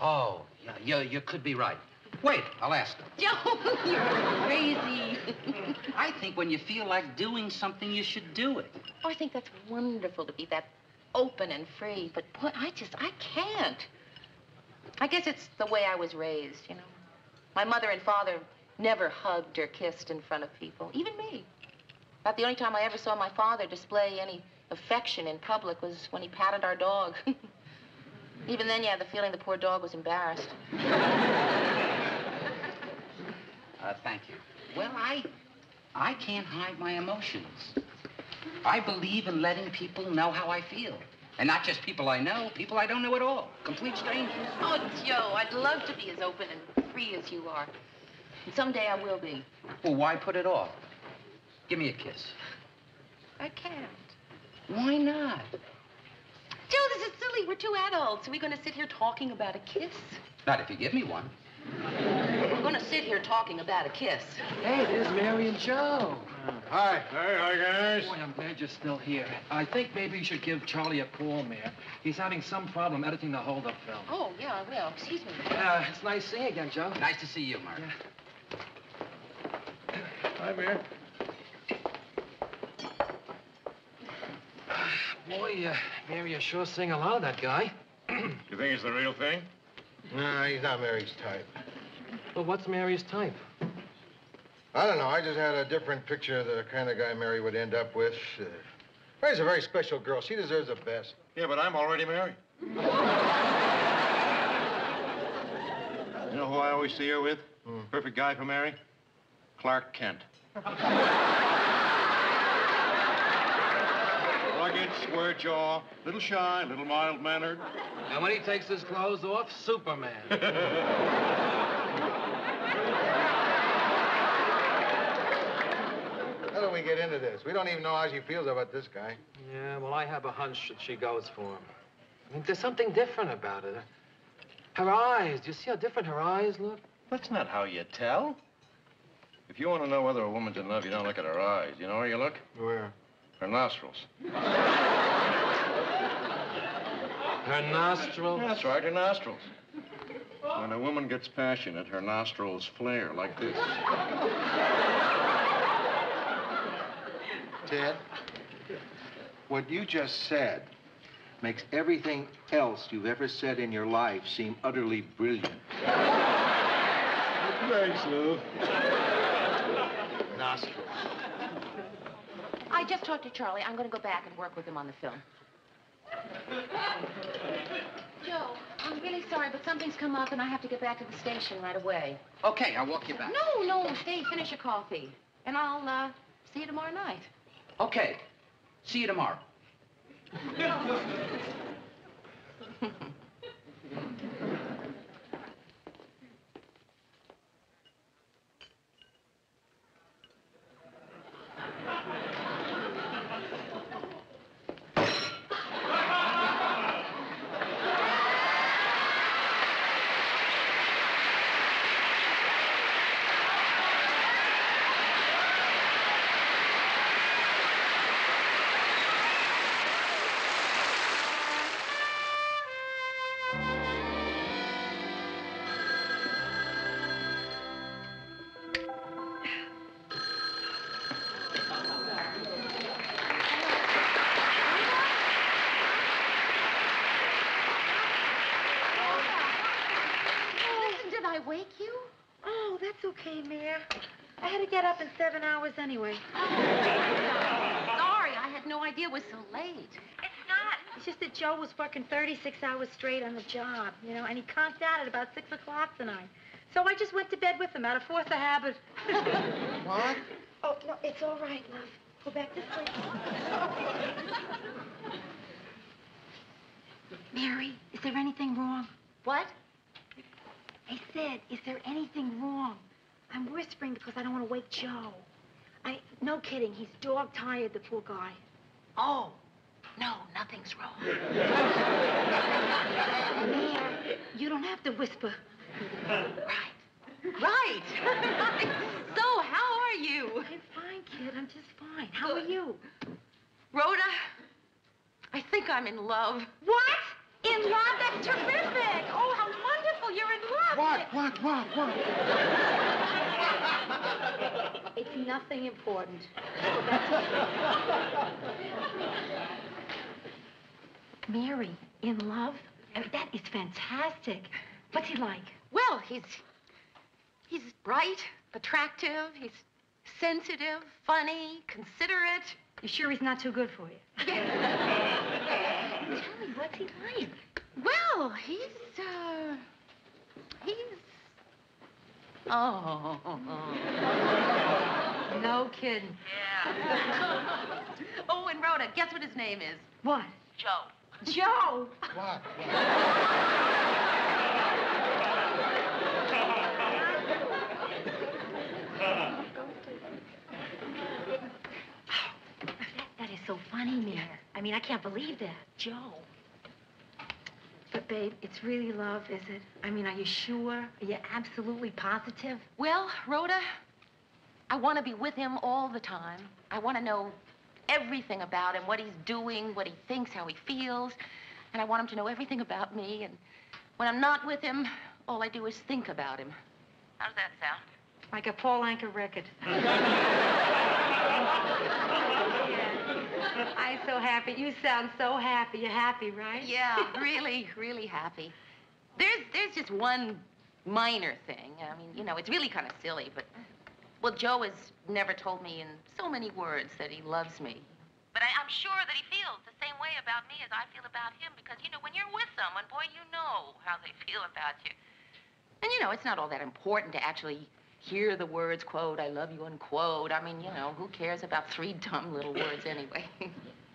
Oh, yeah, you could be right. Wait, I'll ask them. Joe, you're crazy. I think when you feel like doing something, you should do it. Oh, I think that's wonderful to be that open and free, but boy, I can't. I guess it's the way I was raised, you know. My mother and father never hugged or kissed in front of people, even me. About the only time I ever saw my father display any affection in public was when he patted our dog. Even then, you had the feeling the poor dog was embarrassed. Thank you. Well, I can't hide my emotions. I believe in letting people know how I feel. And not just people I know, people I don't know at all. Complete strangers. Oh, Joe, I'd love to be as open and free as you are. And someday I will be. Well, why put it off? Give me a kiss. I can't. Why not? Joe, this is silly. We're two adults. Are we going to sit here talking about a kiss? Not if you give me one. We're going to sit here talking about a kiss. Hey, there's Mary and Joe. Hi. Hey, hi, guys. Boy, I'm glad you're still here. I think maybe you should give Charlie a call, Mayor. He's having some problem editing the hold-up film. Oh, yeah, I will. Excuse me. It's nice seeing you again, Joe. Nice to see you, Mark. Yeah. Hi, Mayor. Boy, Mary, you sure sing a lot of that guy. You think it's the real thing? No, he's not Mary's type. Well, what's Mary's type? I don't know. I just had a different picture of the kind of guy Mary would end up with. Mary's a very special girl. She deserves the best. Yeah, but I'm already married. You know who I always see her with? Perfect guy for Mary? Clark Kent. Rugged, square jaw, little shy, little mild-mannered. And when he takes his clothes off, Superman. How do we get into this? We don't even know how she feels about this guy. Yeah, well, I have a hunch that she goes for him. I mean, there's something different about it. Her eyes. Do you see how different her eyes look? That's not how you tell. If you want to know whether a woman's in love, you don't look at her eyes. You know where you look? Where? Her nostrils. Her nostrils? That's right, her nostrils. When a woman gets passionate, her nostrils flare like this. Ted, what you just said makes everything else you've ever said in your life seem utterly brilliant. Thanks, Lou. Nostrils. I just talked to Charlie. I'm going to go back and work with him on the film. Joe, I'm really sorry, but something's come up and I have to get back to the station right away. Okay, I'll walk you back. No, stay, finish your coffee. And I'll, see you tomorrow night. Okay. See you tomorrow. Did I wake you? Oh, that's okay, Mayor. I had to get up in 7 hours anyway. Sorry, I had no idea it was so late. It's not. It's just that Joe was working 36 hours straight on the job, you know, and he conked out at about 6 o'clock tonight. So I just went to bed with him out of force of habit. What? Oh, no, it's all right, love. Go back to sleep. Mary, is there anything wrong? What? I said, is there anything wrong? I'm whispering because I don't want to wake Joe. No kidding, he's dog-tired, the poor guy. Oh, no, nothing's wrong. Mary, you don't have to whisper. Right. So, how are you? I'm fine, kid, I'm just fine. How are you? Rhoda, I think I'm in love. What? In love? That's terrific! Oh, how wonderful! You're in love! What? It's nothing important. Mary, in love? I mean, that is fantastic. What's he like? Well, he's bright, attractive, he's sensitive, funny, considerate. You sure he's not too good for you? Tell me, what's he like? Well, he's oh. No kidding. Yeah. Oh, and Rhoda, guess what his name is? What? Joe. Joe! What? That is so funny, Mayor. I mean, I can't believe that. Joe. But, babe, it's really love, is it? I mean, are you sure? Are you absolutely positive? Well, Rhoda, I want to be with him all the time. I want to know everything about him, what he's doing, what he thinks, how he feels. And I want him to know everything about me. And when I'm not with him, all I do is think about him. How does that sound? Like a Paul Anka record. I'm so happy. You sound so happy. You're happy, right? Yeah, really, really happy. There's just one minor thing. I mean, you know, it's really kind of silly, but... Well, Joe has never told me in so many words that he loves me. But I'm sure that he feels the same way about me as I feel about him, because, you know, when you're with someone, boy, you know how they feel about you. And, you know, it's not all that important to actually hear the words, quote, I love you, unquote. I mean, you know, who cares about 3 dumb little words anyway?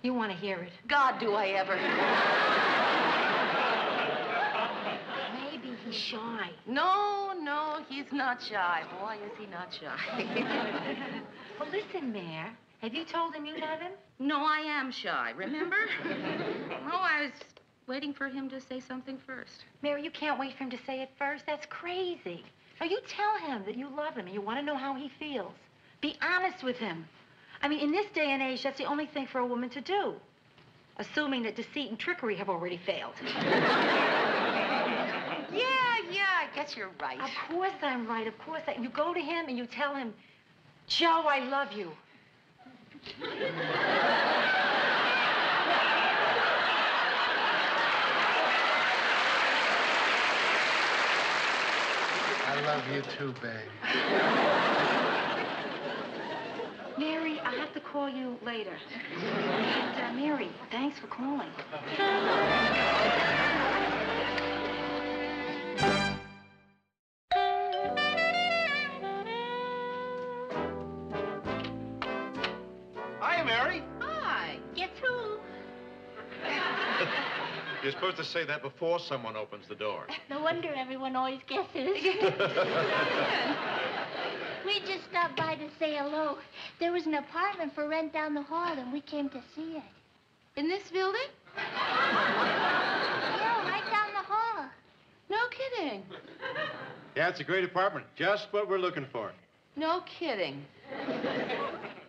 You want to hear it. God, do I ever. Maybe he's shy. No, he's not shy. Boy, is he not shy. Well, listen, Mayor. Have you told him you love him? No, I am shy, remember? Oh, I was waiting for him to say something first. Mary, you can't wait for him to say it first. That's crazy. Now, you tell him that you love him and you want to know how he feels. Be honest with him. I mean, in this day and age, that's the only thing for a woman to do. Assuming that deceit and trickery have already failed. Yeah, I guess you're right. Of course I'm right, of course. You go to him and you tell him, Joe, I love you. I love you too, babe. Mary, I'll have to call you later. And, Mary, thanks for calling. Hi, Mary. Hi. Guess who? You're supposed to say that before someone opens the door. No wonder everyone always guesses. We just stopped by to say hello. There was an apartment for rent down the hall, and we came to see it. In this building? Yeah, right down the hall. No kidding. Yeah, it's a great apartment. Just what we're looking for. No kidding.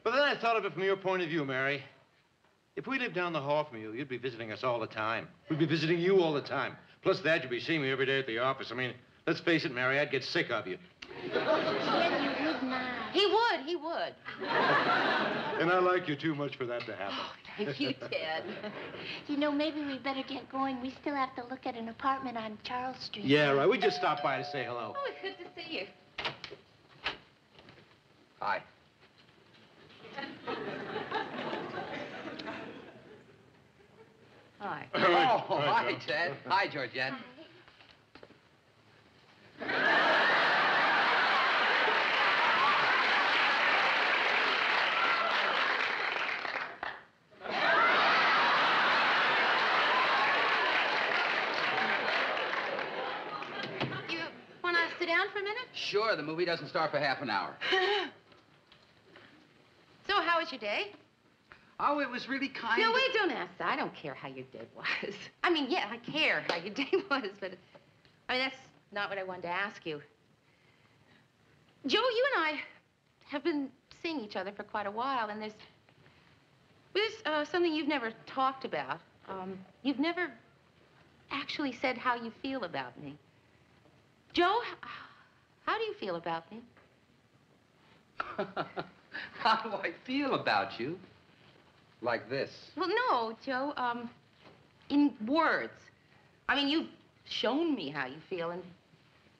But then I thought of it from your point of view, Mary. If we lived down the hall from you, you'd be visiting us all the time. We'd be visiting you all the time. Plus that, you'd be seeing me every day at the office. I mean, let's face it, Mary, I'd get sick of you. Ted, you would not. He would. And I like you too much for that to happen. Oh, thank you, Ted. You know, maybe we better get going. We still have to look at an apartment on Charles Street. Yeah, right. We just stopped by to say hello. Oh, it's good to see you. Hi. Hi. Oh, hi, Ted. Hi, Georgette. You want to sit down for a minute? Sure, the movie doesn't start for half an hour. So, how was your day? Oh, it was really kind No, of... wait, don't ask that. I don't care how your day was. I mean, yeah, I care how your day was, but... I mean, that's not what I wanted to ask you. Joe, you and I have been seeing each other for quite a while, and there's something you've never talked about. You've never actually said how you feel about me. Joe, how do you feel about me? How do I feel about you? Like this. Well, no, Joe, in words. I mean, you've shown me how you feel, and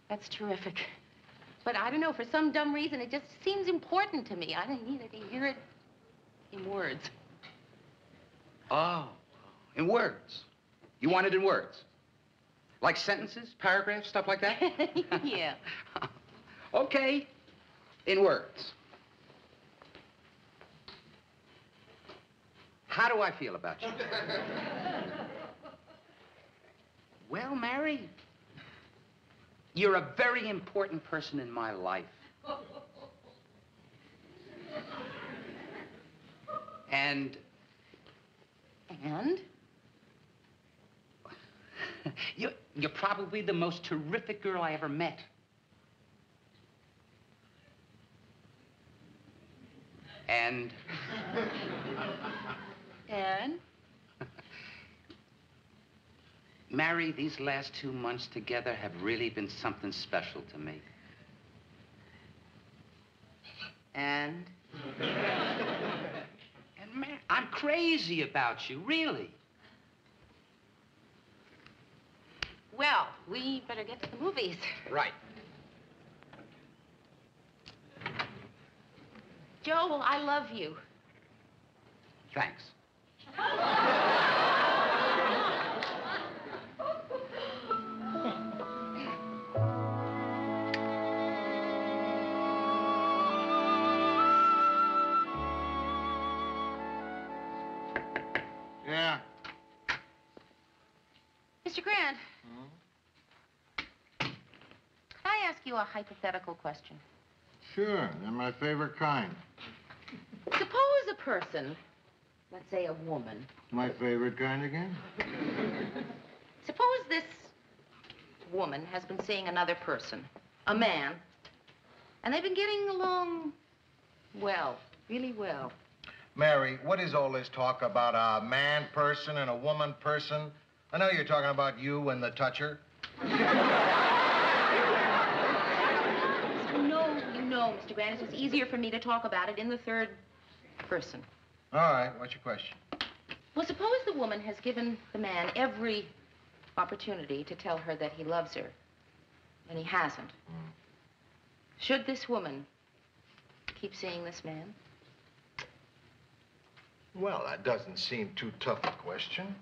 that's terrific. But I don't know, for some dumb reason, it just seems important to me. I needed to hear it in words. Oh, in words. You want it in words? Like sentences, paragraphs, stuff like that? Yeah. Okay, in words. How do I feel about you? Well, Mary, you're a very important person in my life. And? You're probably the most terrific girl I ever met. And? Mary, these last 2 months together have really been something special to me. And, Mary, I'm crazy about you, really. well, we better get to the movies. Right. Joe, I love you. Thanks. Yeah. Mr. Grant. Can I ask you a hypothetical question? Sure, they're my favorite kind. Suppose a person, let's say a woman, My favorite kind again? suppose this woman has been seeing another person, a man, and they've been getting along well, really well. Mary, what is all this talk about a man person and a woman person? I know you're talking about you and the toucher. No, Mr. Grant, it's just easier for me to talk about it in the third person. All right, what's your question? Well, suppose the woman has given the man every opportunity to tell her that he loves her, and he hasn't. Should this woman keep seeing this man? Well, that doesn't seem too tough a question.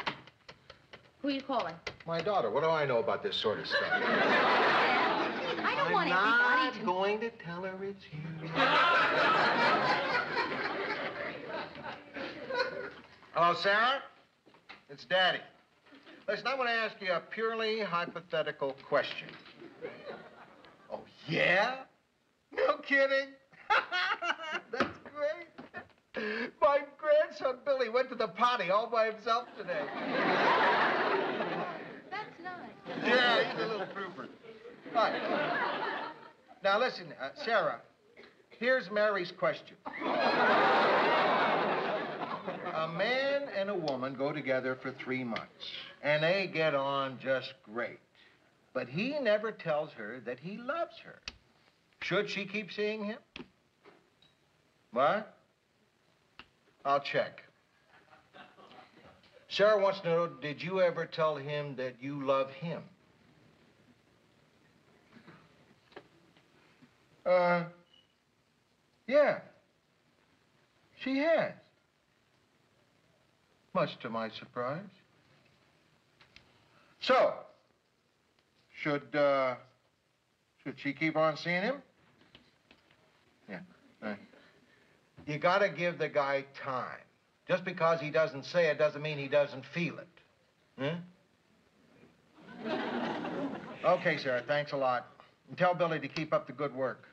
Who are you calling? My daughter, what do I know about this sort of stuff? I don't want everybody to... going to tell her it's you. Hello, Sarah? It's Daddy. Listen, I want to ask you a purely hypothetical question. Oh, yeah? No kidding? That's great. My grandson, Billy, went to the potty all by himself today. That's nice. Yeah, he's a little trooper. All right. Now, listen, Sarah, here's Mary's question. A man and a woman go together for 3 months, and they get on just great. But he never tells her that he loves her. Should she keep seeing him? What? I'll check. Sarah wants to know, did you ever tell him that you love him? Yeah. She has. Much to my surprise. So, should she keep on seeing him? Yeah. You gotta give the guy time. Just because he doesn't say it doesn't mean he doesn't feel it. Huh? Okay, Sarah, thanks a lot. And tell Billy to keep up the good work.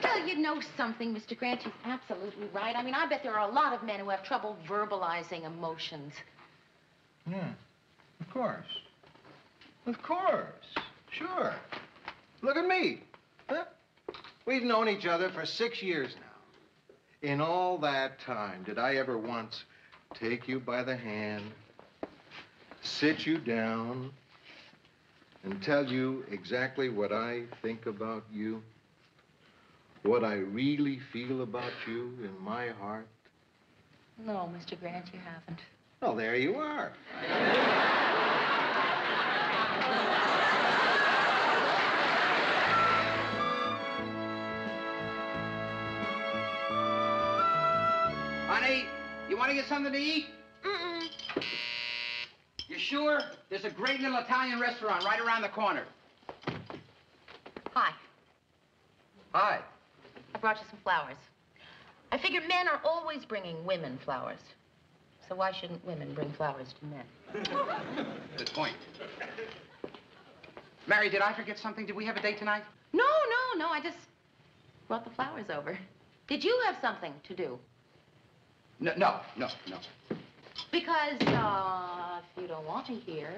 Well, you know something, Mr. Grant. She's absolutely right. I mean, I bet there are a lot of men who have trouble verbalizing emotions. Yeah, of course. Of course. Sure. Look at me. Huh? We've known each other for 6 years now. In all that time, did I ever once take you by the hand, sit you down, and tell you exactly what I think about you? What I really feel about you in my heart? No, Mr. Grant, you haven't. Well, there you are. Honey, you want to get something to eat? Mm-mm. You sure? There's a great little Italian restaurant right around the corner. Hi. Hi. I brought you some flowers. I figure men are always bringing women flowers. So why shouldn't women bring flowers to men? Good point. Mary, did I forget something? Did we have a date tonight? No. I just brought the flowers over. Did you have something to do? No. Because, if you don't want to hear,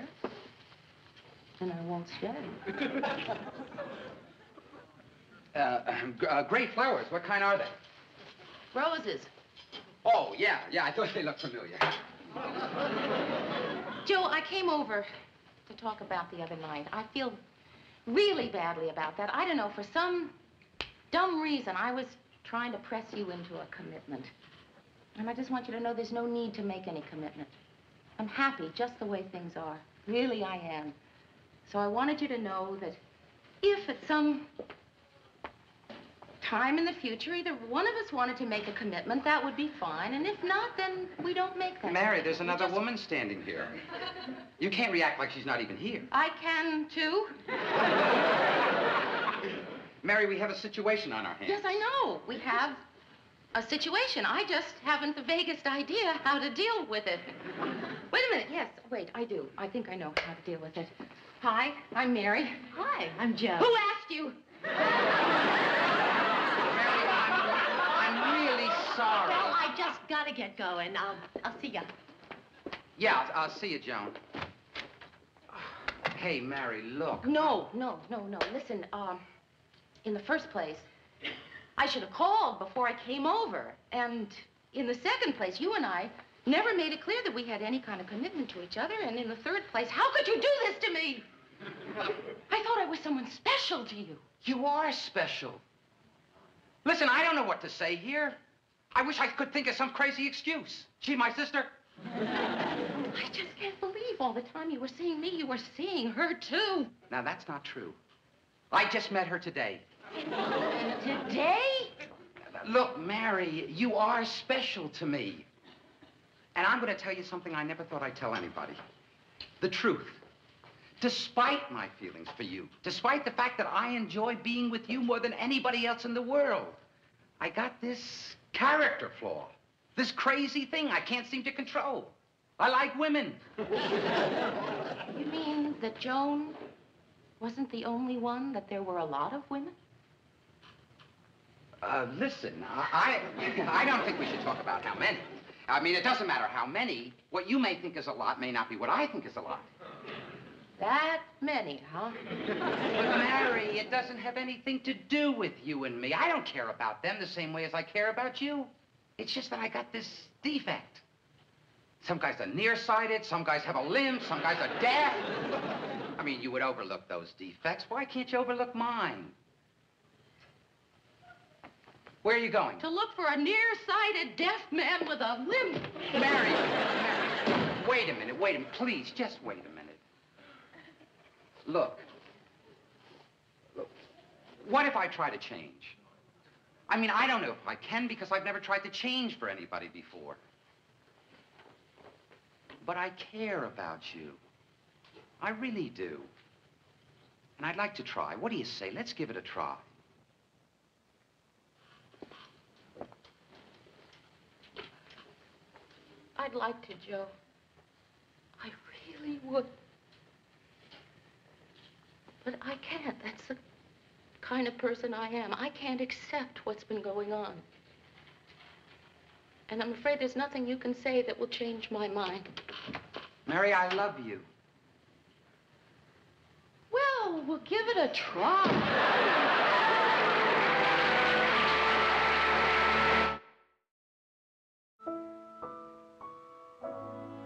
then I won't stay. Great flowers. What kind are they? Roses. Oh, yeah, I thought they looked familiar. Joe, I came over to talk about the other night. I feel really badly about that. I don't know, for some dumb reason, I was trying to press you into a commitment. And I just want you to know there's no need to make any commitment. I'm happy just the way things are. Really, I am. So I wanted you to know that if at some time in the future either one of us wanted to make a commitment, that would be fine. And if not, then we don't make that Mary, commitment. there's another woman standing here. You can't react like she's not even here. I can, too. Mary, we have a situation on our hands. Yes, I know. We have a situation. I just haven't the vaguest idea how to deal with it. Wait a minute. Yes, wait, I do. I think I know how to deal with it. Hi, I'm Mary. Hi, I'm Joe. Who asked you? Mary, I'm really sorry. Well, I just gotta get going. I'll see ya. Yeah, I'll see you, Joan. Hey, Mary, look. No. Listen, in the first place, I should have called before I came over. And in the second place, you and I never made it clear that we had any kind of commitment to each other. And in the third place, how could you do this to me? I thought I was someone special to you. You are special. Listen, I don't know what to say here. I wish I could think of some crazy excuse. She my sister? I just can't believe all the time you were seeing me, you were seeing her, too. Now, that's not true. I just met her today. Today? Look, Mary, you are special to me. And I'm going to tell you something I never thought I'd tell anybody. The truth. Despite my feelings for you, despite the fact that I enjoy being with you more than anybody else in the world, I got this character flaw, this crazy thing I can't seem to control. I like women. You mean that Joan wasn't the only one, that there were a lot of women? Listen, I don't think we should talk about how many. I mean, it doesn't matter how many. What you may think is a lot may not be what I think is a lot. That many, huh? But Mary, it doesn't have anything to do with you and me. I don't care about them the same way as I care about you. It's just that I got this defect. Some guys are nearsighted, some guys have a limb, some guys are deaf. I mean, you would overlook those defects. Why can't you overlook mine? Where are you going? To look for a nearsighted deaf man with a limb. Mary, wait a minute, please, just wait a minute. Look, what if I try to change? I mean, I don't know if I can because I've never tried to change for anybody before. But I care about you. I really do. And I'd like to try. What do you say? Let's give it a try. I'd like to, Joe. I really would. But I can't. That's the kind of person I am. I can't accept what's been going on. And I'm afraid there's nothing you can say that will change my mind. Mary, I love you. Well, we'll give it a try.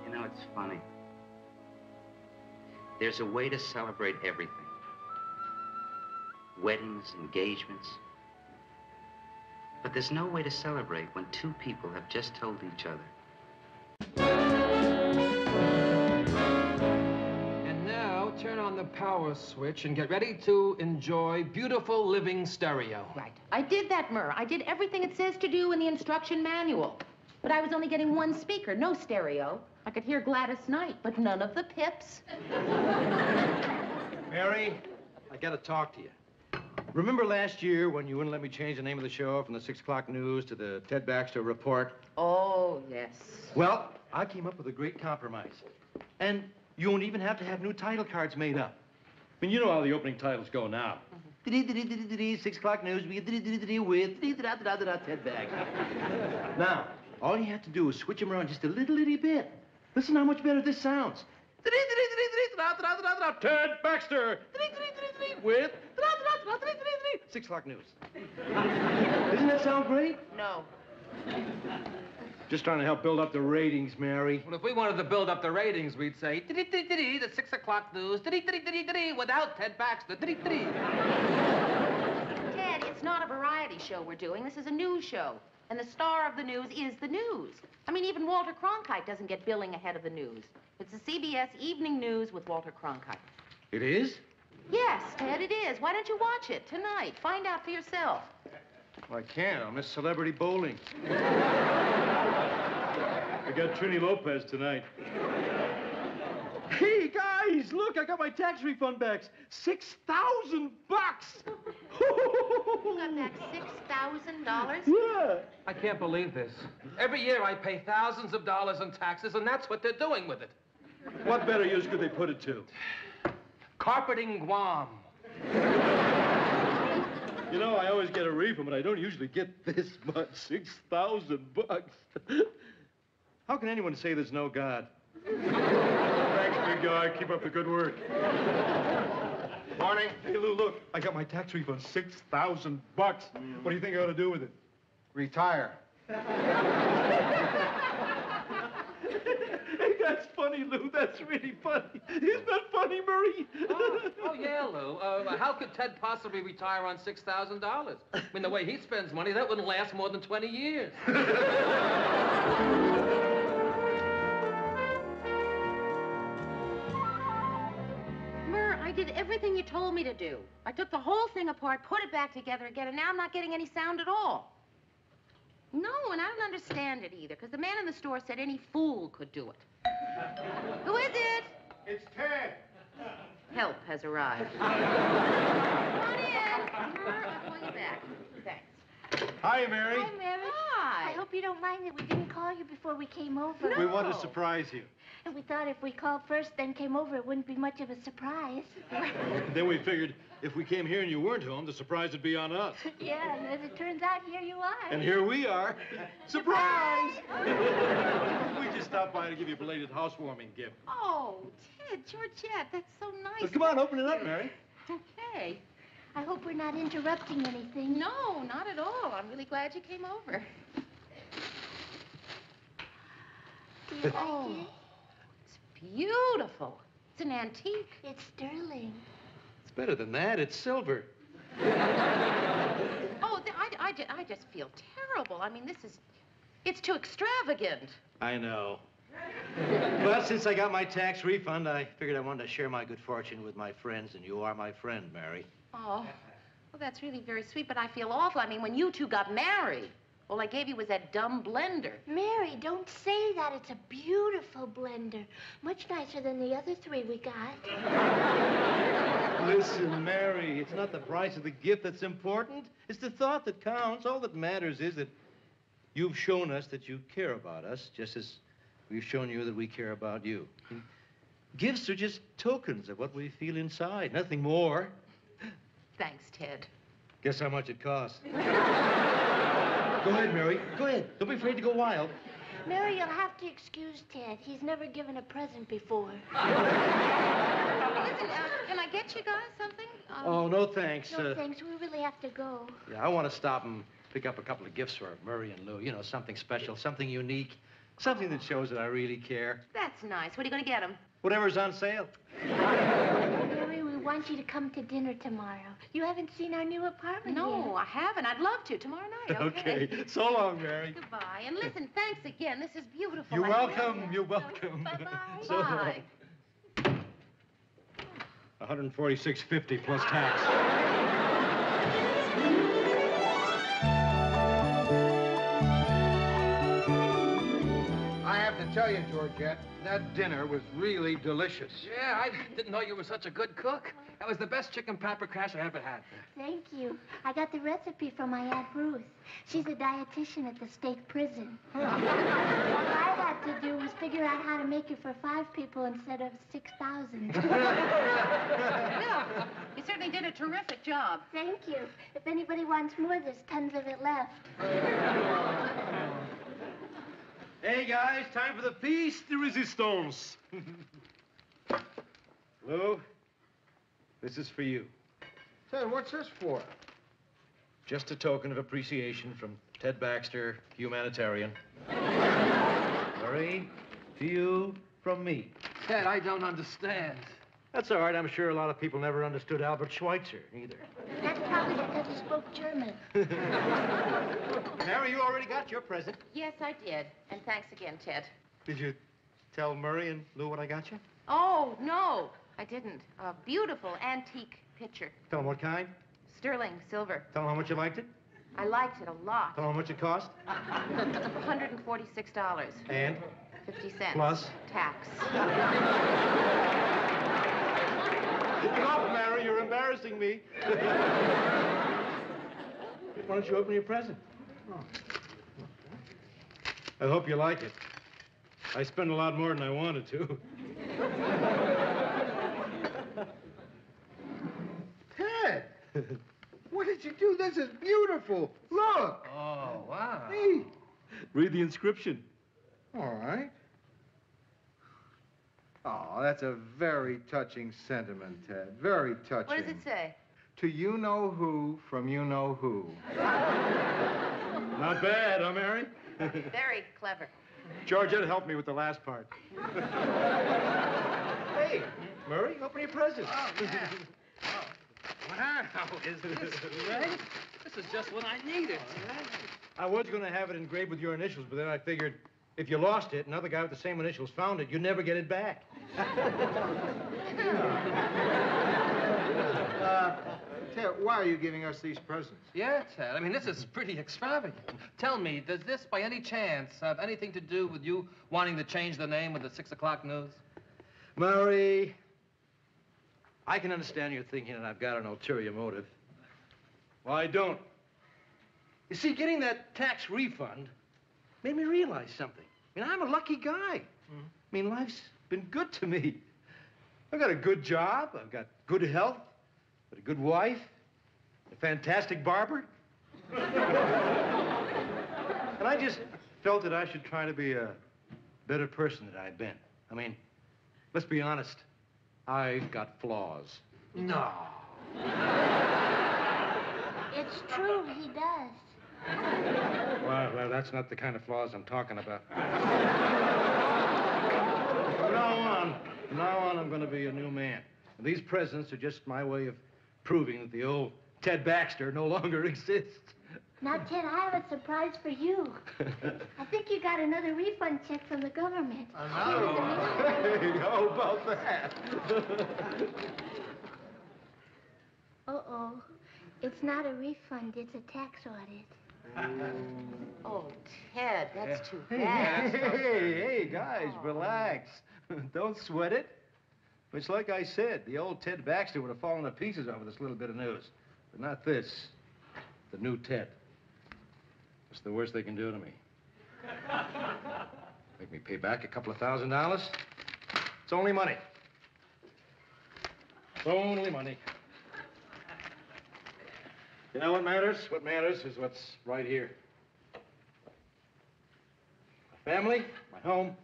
You know, it's funny. There's a way to celebrate everything. Weddings, engagements. But there's no way to celebrate when two people have just told each other. And now, turn on the power switch and get ready to enjoy beautiful living stereo. Right. I did that, Murr. I did everything it says to do in the instruction manual. But I was only getting one speaker, no stereo. I could hear Gladys Knight, but none of the Pips. Mary, I gotta talk to you. Remember last year when you wouldn't let me change the name of the show from the 6 o'clock news to the Ted Baxter Report? Oh, yes. Well, I came up with a great compromise. And you won't even have to have new title cards made up. I mean, you know how the opening titles go now. 6 o'clock news, we get with Ted Baxter. Now, all you have to do is switch them around just a little bit. Listen how much better this sounds. Ted Baxter with 6 o'clock news. Doesn't that sound great? No. Just trying to help build up the ratings, Mary. Well, if we wanted to build up the ratings, we'd say, the 6 o'clock news, without Ted Baxter, Ted, it's not a variety show we're doing. This is a news show. And the star of the news is the news. I mean, even Walter Cronkite doesn't get billing ahead of the news. It's the CBS Evening News with Walter Cronkite. It is? Yes, Ted, it is. Why don't you watch it tonight? Find out for yourself. Well, I can't. I'll miss celebrity bowling. We got Trini Lopez tonight. Hey, guys, look, I got my tax refund back. $6,000. You got back $6,000? Yeah. I can't believe this. Every year I pay thousands of dollars in taxes, and that's what they're doing with it. What better use could they put it to? Carpeting Guam. You know, I always get a refund, but I don't usually get this much. $6,000. How can anyone say there's no God? Thanks, big guy. Keep up the good work. Morning. Hey, Lou, look. I got my tax refund, $6,000. What do you think I ought to do with it? Retire. Hey, that's funny, Lou. That's really funny. Isn't that funny, Murray? Oh, yeah, Lou. How could Ted possibly retire on $6,000? I mean, the way he spends money, that wouldn't last more than 20 years. I did everything you told me to do. I took the whole thing apart, put it back together again, and now I'm not getting any sound at all. understand it either, because the man in the store said any fool could do it. Who is it? It's Ted. Help has arrived. Come on in. I'll call you back. Thanks. Hi, Mary. Hi, Mary. Hi. I hope you don't mind that we didn't call you before we came over. We want to surprise you. And we thought if we called first, then came over, it wouldn't be much of a surprise. Then we figured if we came here and you weren't home, the surprise would be on us. Yeah, and as it turns out, here you are. And here we are. Surprise! We just stopped by to give you a belated housewarming gift. Oh, Ted, Georgette, that's so nice. So come on, open it up, Mary. Okay. I hope we're not interrupting anything. No, not at all. I'm really glad you came over. Do you like it? It's beautiful. It's an antique. It's sterling. It's better than that. It's silver. Oh, I just feel terrible. I mean, it's too extravagant. I know. But since I got my tax refund, I figured I wanted to share my good fortune with my friends, and you are my friend, Mary. Oh, well, that's really very sweet, but I feel awful. I mean, when you two got married, all I gave you was that dumb blender. Mary, don't say that. It's a beautiful blender. Much nicer than the other 3 we got. Listen, Mary, it's not the price of the gift that's important. It's the thought that counts. All that matters is that you've shown us that you care about us, just as we've shown you that we care about you. And gifts are just tokens of what we feel inside, nothing more. Thanks, Ted. Guess how much it costs. Go ahead, Mary. Go ahead. Don't be afraid to go wild. Mary, you'll have to excuse Ted. He's never given a present before. Listen, can I get you guys something? Oh, no thanks. No, thanks. We really have to go. Yeah, I want to stop and pick up a couple of gifts for Murray and Lou. You know, something special, something unique, something that shows that I really care. That's nice. What are you going to get them? Whatever's on sale. Mary, we want you to come to dinner tomorrow. You haven't seen our new apartment yet. No, I haven't. I'd love to. Tomorrow night, okay? Okay. So long, Mary. Goodbye. And listen, thanks again. This is beautiful. You're I welcome. love it. You're welcome. Bye-bye. So Bye. $146.50 plus tax. I have to tell you, Georgette, that dinner was really delicious. Yeah, I didn't know you were such a good cook. That was the best chicken paprikash I ever had. Thank you. I got the recipe from my Aunt Ruth. She's a dietitian at the state prison. All I had to do was figure out how to make it for 5 people instead of 6,000. Yeah, you certainly did a terrific job. Thank you. If anybody wants more, there's tons of it left. Hey, guys, time for the piece de resistance. Lou, this is for you. Ted, what's this for? Just a token of appreciation from Ted Baxter, humanitarian. Murray, to you from me. Ted, I don't understand. That's all right. I'm sure a lot of people never understood Albert Schweitzer either. That's probably because he spoke German. Mary, you already got your present. Yes, I did. And thanks again, Ted. Did you tell Murray and Lou what I got you? Oh, no, I didn't. A beautiful antique picture. Tell them what kind? Sterling silver. Tell them how much you liked it? I liked it a lot. Tell them how much it cost? $146. And? 50 cents. Plus? Tax. Enough, Mary. You're embarrassing me. Why don't you open your present? I hope you like it. I spent a lot more than I wanted to. Ted! What did you do? This is beautiful. Look! Oh, wow. Hey! Read the inscription. All right. Oh, that's a very touching sentiment, Ted. Very touching. What does it say? To you-know-who from you-know-who. Not bad, huh, Mary? Very clever. Georgette helped me with the last part. Hey, Murray, open your present. Oh, yeah. Wow, is this great? This is just what I needed. I was going to have it engraved with your initials, but then I figured if you lost it, another guy with the same initials found it, you'd never get it back. Ted, why are you giving us these presents? Yeah, Ted. I mean, this is pretty extravagant. Tell me, does this by any chance have anything to do with you wanting to change the name of the 6 o'clock news? Murray, I can understand you're thinking that I've got an ulterior motive. Well, I don't. You see, getting that tax refund made me realize something. I mean, I'm a lucky guy. I mean, life's been good to me. I've got a good job. I've got good health. I've got a good wife. A fantastic barber. And I just felt that I should try to be a better person than I've been. I mean, let's be honest. I've got flaws. No. It's true, he does. Well, that's not the kind of flaws I'm talking about. From now on, I'm going to be a new man. And these presents are just my way of proving that the old Ted Baxter no longer exists. Now, Ted, I have a surprise for you. I think you got another refund check from the government. Hey, how about that? Uh-oh. It's not a refund, it's a tax audit. Oh, Ted, that's too Hey, bad. hey, guys, relax. Don't sweat it. It's like I said, the old Ted Baxter would have fallen to pieces over this little bit of news. But not this. The new Ted. What's the worst they can do to me? Make me pay back a couple of $1,000? It's only money. It's only money. You know what matters? What matters is what's right here. My family, my home,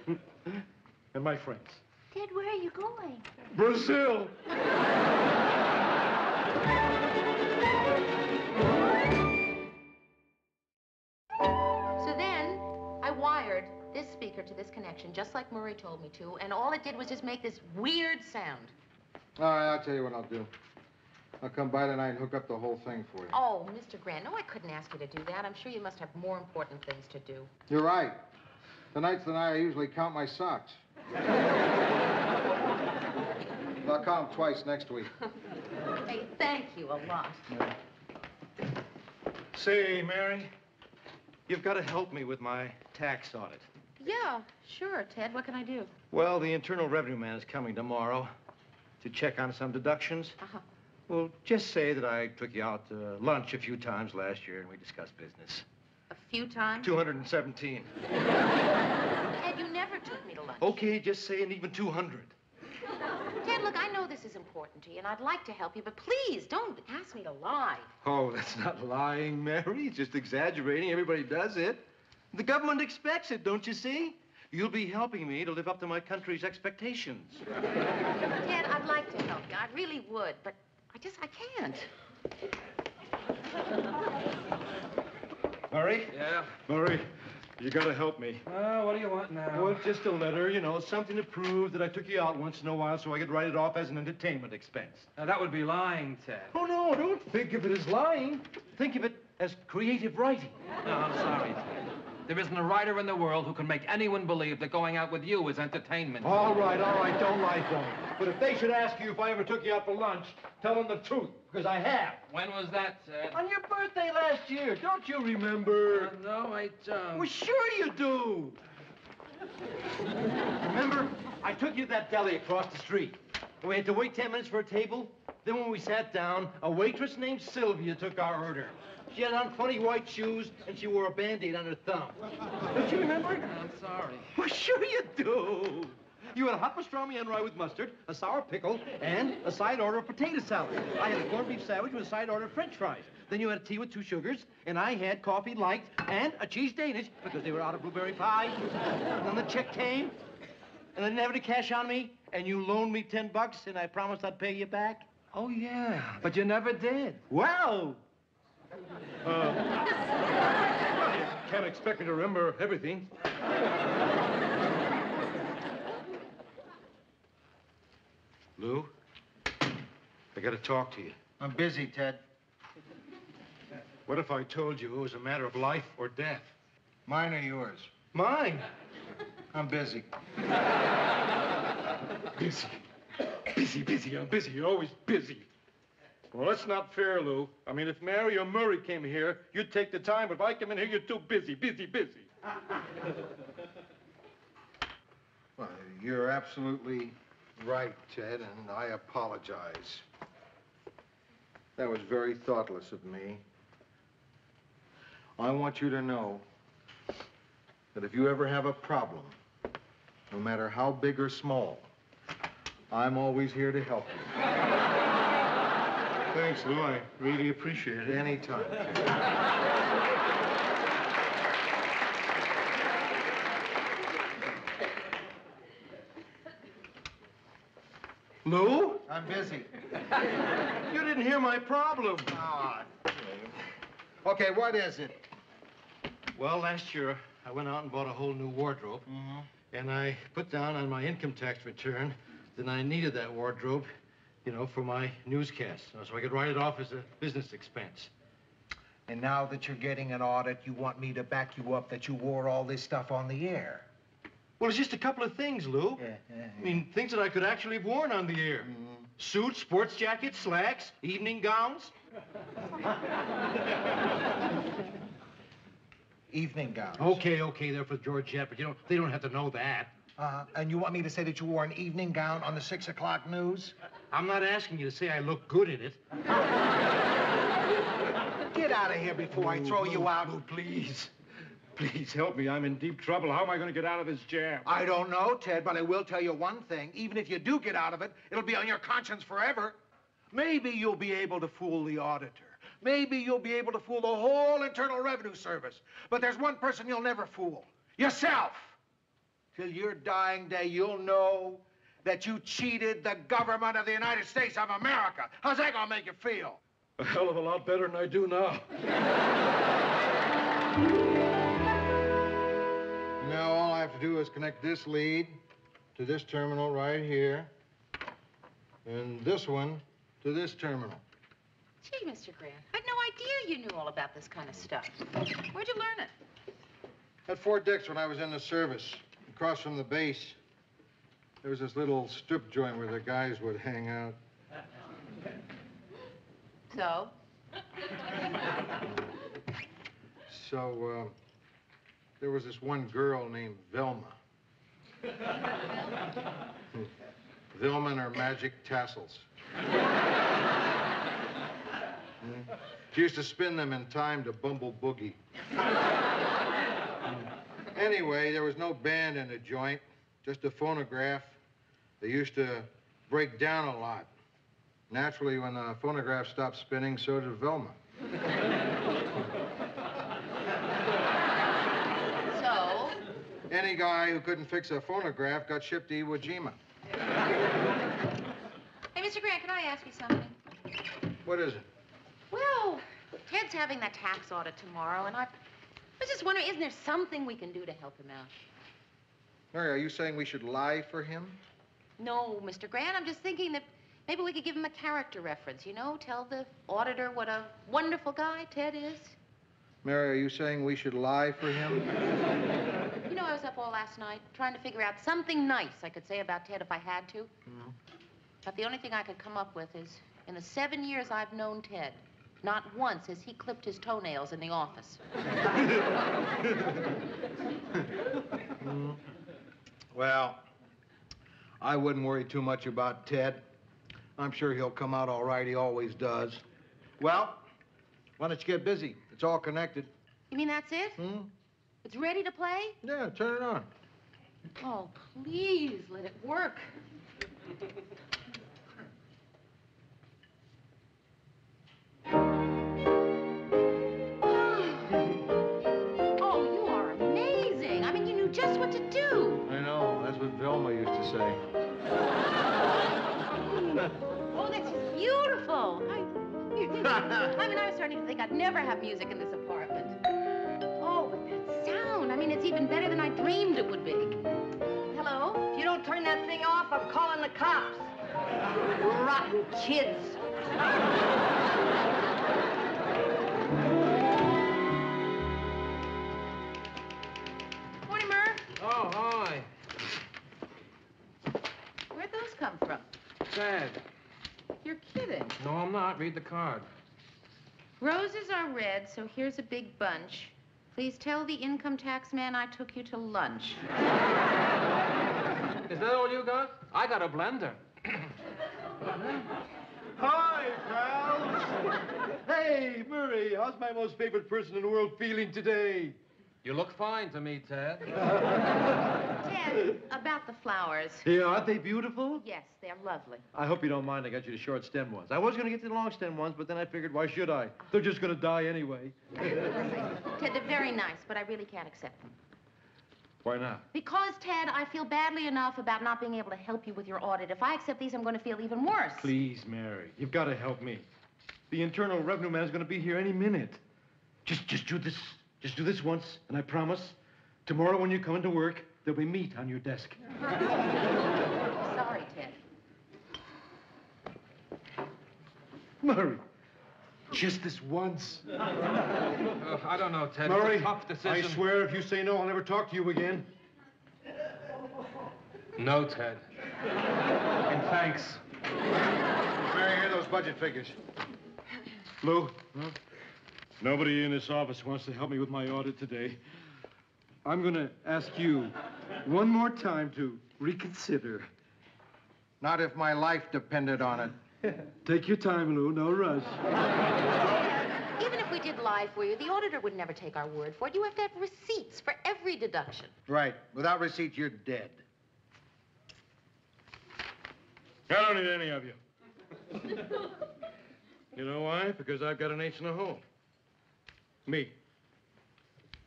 and my friends. Ted, where are you going? Brazil! So then, I wired this speaker to this connection, just like Murray told me to, and all it did was just make this weird sound. All right, I'll tell you what I'll do. I'll come by tonight and hook up the whole thing for you. Oh, Mr. Grant, no, I couldn't ask you to do that. I'm sure you must have more important things to do. You're right. Tonight's the night I usually count my socks. I'll count them twice next week. Hey, thank you a lot. Say, Mary, you've got to help me with my tax audit. Yeah, sure, Ted. What can I do? Well, the Internal Revenue man is coming tomorrow to check on some deductions. Uh-huh. Well, just say that I took you out to lunch a few times last year and we discussed business. A few times? 217. Ted, you never took me to lunch. Okay, just say an even 200. Ted, look, I know this is important to you, and I'd like to help you, but please, don't ask me to lie. Oh, that's not lying, Mary. It's just exaggerating. Everybody does it. The government expects it, don't you see? You'll be helping me to live up to my country's expectations. Ted, I'd like to help you. I really would, but I can't. Murray? Yeah? Murray, you gotta help me. What do you want now? Well, just a letter, you know, something to prove that I took you out once in a while so I could write it off as an entertainment expense. Now, that would be lying, Ted. Oh, no, don't think of it as lying. Think of it as creative writing. No, I'm sorry, Ted. There isn't a writer in the world who can make anyone believe that going out with you is entertainment. All right, don't lie for me. But if they should ask you if I ever took you out for lunch, tell them the truth, because I have. When was that, Ted? On your birthday last year. Don't you remember? No, I don't. Well, sure you do. Remember, I took you to that deli across the street. We had to wait 10 minutes for a table. Then when we sat down, a waitress named Sylvia took our order. She had on funny white shoes, and she wore a Band-Aid on her thumb. Don't you remember? I'm sorry. Well, sure you do. You had a hot pastrami on rye with mustard, a sour pickle, and a side order of potato salad. I had a corned beef sandwich with a side order of French fries. Then you had a tea with 2 sugars, and I had coffee light and a cheese Danish because they were out of blueberry pie. And then the check came, and I didn't have any cash on me, and you loaned me $10, and I promised I'd pay you back. Oh, yeah, but you never did. Wow. Can't expect me to remember everything. Lou, I gotta talk to you. I'm busy, Ted. What if I told you it was a matter of life or death? Mine or yours? Mine. I'm busy. Busy. Busy, I'm busy. You're always busy. Well, that's not fair, Lou. I mean, if Mary or Murray came here, you'd take the time. But if I come in here, you're too busy. Well, you're absolutely right, Ted, and I apologize. That was very thoughtless of me. I want you to know that if you ever have a problem, no matter how big or small, I'm always here to help you. Thanks, Lou. I really appreciate it. Anytime, Ted. Lou? I'm busy. You didn't hear my problem. Ah. Okay, what is it? Well, last year, I went out and bought a whole new wardrobe. Mm-hmm. And I put down on my income tax return that I needed that wardrobe, you know, for my newscast, so I could write it off as a business expense. And now that you're getting an audit, you want me to back you up that you wore all this stuff on the air? Well, it's just a couple of things, Lou. Yeah. I mean, things that I could actually have worn on the air. Mm-hmm. Suits, sports jackets, slacks, evening gowns. Evening gowns. Okay, they're for Georgette, but they don't have to know that. And you want me to say that you wore an evening gown on the 6 o'clock news? I'm not asking you to say I look good in it. Get out of here before I throw you out. Lou, please. Please help me. I'm in deep trouble. How am I going to get out of this jam? I don't know, Ted, but I will tell you one thing. Even if you do get out of it, it'll be on your conscience forever. Maybe you'll be able to fool the auditor. Maybe you'll be able to fool the whole Internal Revenue Service. But there's one person you'll never fool. Yourself. Till your dying day, you'll know that you cheated the government of the United States of America. How's that gonna make you feel? A hell of a lot better than I do now. Now all I have to do is connect this lead to this terminal right here, and this one to this terminal. Gee, Mr. Grant, I had no idea you knew all about this kind of stuff. Where'd you learn it? At Fort Dix, when I was in the service, across from the base, there was this little strip joint where the guys would hang out. So? So, there was this one girl named Velma. Velma and her magic tassels. She used to spin them in time to Bumble Boogie. Anyway, there was no band in the joint, just a phonograph. They used to break down a lot. Naturally, when the phonograph stopped spinning, so did Velma. So? Any guy who couldn't fix a phonograph got shipped to Iwo Jima. Hey, Mr. Grant, can I ask you something? What is it? Well, Ted's having that tax audit tomorrow, and I was just wondering, isn't there something we can do to help him out? Mary, are you saying we should lie for him? No, Mr. Grant, I'm just thinking that maybe we could give him a character reference, you know? Tell the auditor what a wonderful guy Ted is. Mary, are you saying we should lie for him? You know, I was up all last night trying to figure out something nice I could say about Ted if I had to. Mm-hmm. But the only thing I could come up with is, in the 7 years I've known Ted, not once has he clipped his toenails in the office. Well, I wouldn't worry too much about Ted. I'm sure he'll come out all right. He always does. Well, why don't you get busy? It's all connected. You mean that's it? It's ready to play? Yeah, turn it on. Oh, please, let it work. Oh, you are amazing. I mean, you knew just what to do. I know. That's what Velma used to say. Oh, that's just beautiful. I mean, I was starting to think I'd never have music in this apartment. Oh, but that sound. I mean, it's even better than I dreamed it would be. Hello? If you don't turn that thing off, I'm calling the cops. Rotten kids. Morning, Murr. Oh, hi. Where'd those come from? Ted. you're kidding. No, I'm not. Read the card. Roses are red, so here's a big bunch. Please tell the income tax man I took you to lunch. Is that all you got? I got a blender. Hi, pals. Hey, Murray, how's my most favorite person in the world feeling today? You look fine to me, Ted. Ted, about the flowers. Yeah, aren't they beautiful? Yes, they're lovely. I hope you don't mind I got you the short stem ones. I was going to get you the long stem ones, but then I figured, why should I? They're just going to die anyway. Ted, they're very nice, but I really can't accept them. Why not? Because, Ted, I feel badly enough about not being able to help you with your audit. If I accept these, I'm going to feel even worse. Please, Mary, you've got to help me. The Internal Revenue man is going to be here any minute. Just do this. Just do this once, and I promise, tomorrow when you come into work, there'll be meat on your desk. Sorry, Ted. Murray, just this once. I don't know, Ted. Murray, it's a tough decision. I swear if you say no, I'll never talk to you again. No, Ted. And thanks. Mary, here are those budget figures. Lou? Huh? Nobody in this office wants to help me with my audit today. I'm going to ask you one more time to reconsider. Not if my life depended on it. Take your time, Lou. No rush. Even if we did lie for you, the auditor would never take our word for it. You have to have receipts for every deduction. Right. Without receipts, you're dead. I don't need any of you. You know why? Because I've got an ace in the hole. Me.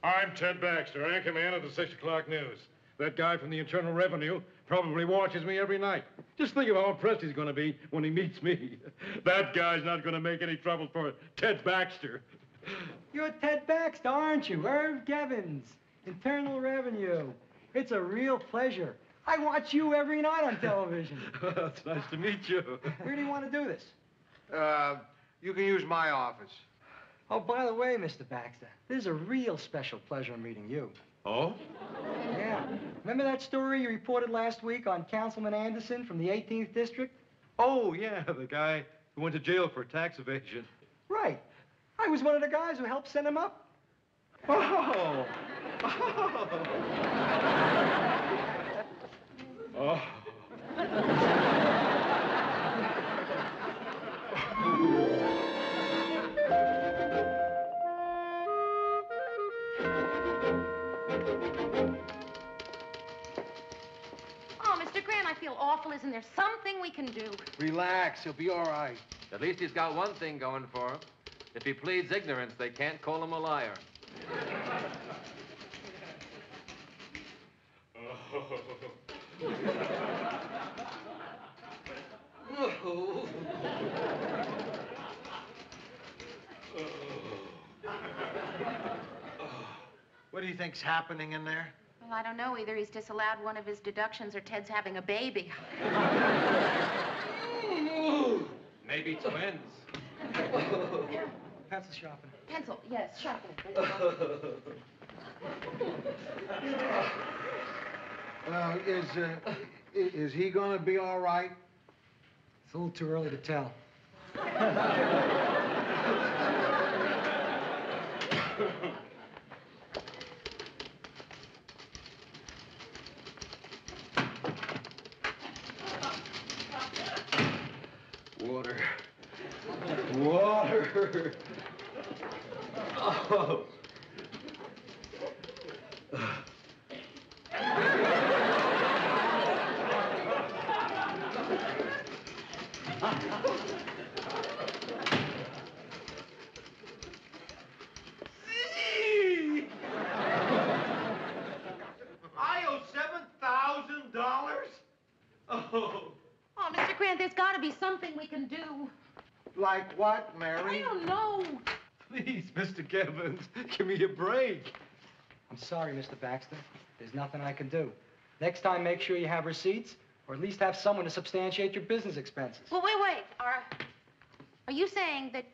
I'm Ted Baxter, anchorman of the 6 o'clock news. That guy from the Internal Revenue probably watches me every night. Just think of how impressed he's going to be when he meets me. That guy's not going to make any trouble for Ted Baxter. You're Ted Baxter, aren't you? Irv Gevins, Internal Revenue. It's a real pleasure. I watch you every night on television. Well, it's nice to meet you. Where do you want to do this? You can use my office. Oh, by the way, Mr. Baxter, this is a real special pleasure meeting you. Oh? Yeah. Remember that story you reported last week on Councilman Anderson from the 18th District? Oh, yeah, the guy who went to jail for tax evasion. Right. I was one of the guys who helped send him up. Oh! Oh. Oh, Mr. Grant, I feel awful. Isn't there something we can do? Relax. He'll be all right. At least he's got one thing going for him. If he pleads ignorance, they can't call him a liar. What do you think's happening in there? Well, I don't know. Either he's disallowed one of his deductions or Ted's having a baby. Maybe twins. Pencil sharpener. Pencil, yes, sharpen it. Is he going to be all right? It's a little too early to tell. Water. Water. Oh. I owe $7,000? Oh. Oh, Mr. Grant, there's got to be something we can do. Like what, Mary? I don't know. Please, Mr. Gevins, give me a break. I'm sorry, Mr. Baxter. There's nothing I can do. Next time, make sure you have receipts, or at least have someone to substantiate your business expenses. Well, wait. Are you saying that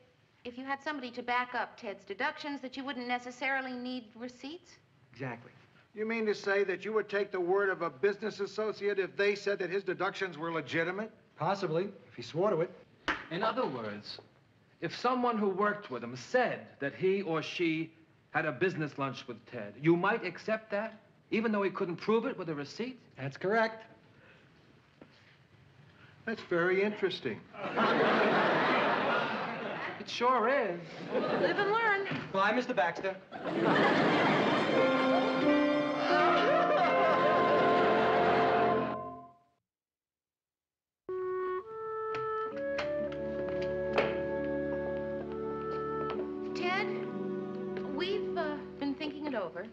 if you had somebody to back up Ted's deductions, that you wouldn't necessarily need receipts? Exactly. You mean to say that you would take the word of a business associate if they said that his deductions were legitimate? Possibly, if he swore to it. In other words, if someone who worked with him said that he or she had a business lunch with Ted, you might accept that, even though he couldn't prove it with a receipt? That's correct. That's very interesting. It sure is. Live and learn. Bye, Mr. Baxter. Ted, we've been thinking it over,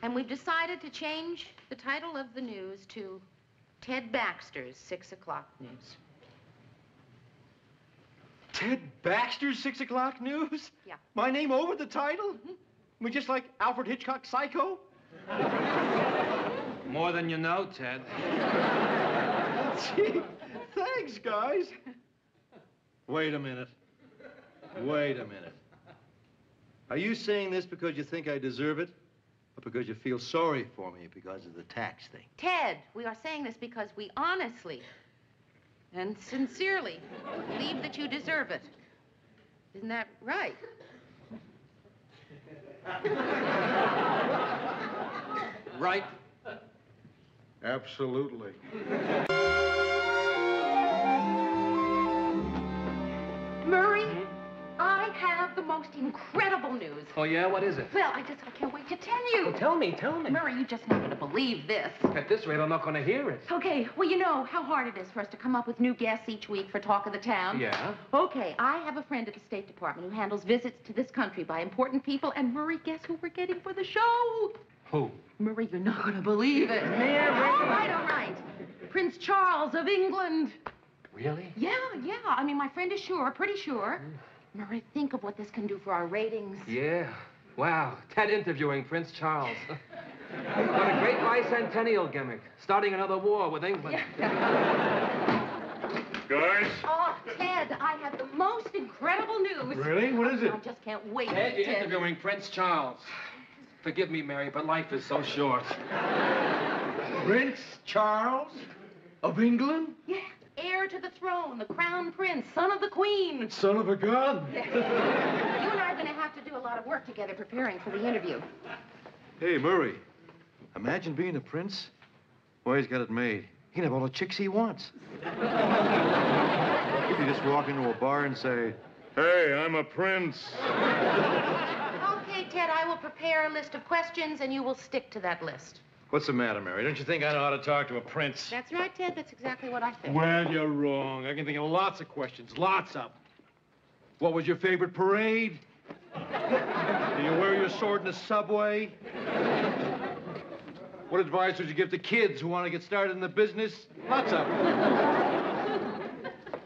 and we've decided to change the title of the news to Ted Baxter's 6 o'clock news. Ted Baxter's 6 o'clock news? Yeah. My name over the title? I mean, just like Alfred Hitchcock's Psycho? More than you know, Ted. Gee, thanks, guys. Wait a minute. Wait a minute. Are you saying this because you think I deserve it? Or because you feel sorry for me because of the tax thing? Ted, we are saying this because we honestly and sincerely believe that you deserve it. Isn't that right? Right? Absolutely. Murray, I have the most incredible news. Oh, yeah? What is it? Well, I can't wait to tell you. Well, tell me, tell me. Murray, you're just not going to believe this. At this rate, I'm not going to hear it. Okay, well, you know how hard it is for us to come up with new guests each week for Talk of the Town. Yeah? Okay, I have a friend at the State Department who handles visits to this country by important people, and Murray, guess who we're getting for the show? Who? Murray, you're not going to believe it. All right. Prince Charles of England. Really? Yeah. I mean, my friend is sure, pretty sure. Murray, think of what this can do for our ratings. Yeah. Wow. Ted interviewing Prince Charles. What a great bicentennial gimmick. Starting another war with England. Guys? Oh, Ted, I have the most incredible news. Really? What is it? I just can't wait. Ted, you're interviewing Prince Charles. Forgive me, Mary, but life is so short. Prince Charles of England? Yeah, heir to the throne, the crown prince, son of the queen. Son of a gun. You and I are going to have to do a lot of work together preparing for the interview. Hey, Murray, imagine being a prince. Boy, he's got it made. He can have all the chicks he wants. You just walk into a bar and say, Hey, I'm a prince. Okay, Ted, I will prepare a list of questions, and you will stick to that list. what's the matter, Mary? Don't you think I know how to talk to a prince? That's right, Ted. That's exactly what I think. Well, you're wrong. I can think of lots of questions. Lots of them. What was your favorite parade? Do you wear your sword in the subway? What advice would you give to kids who want to get started in the business? Lots of them.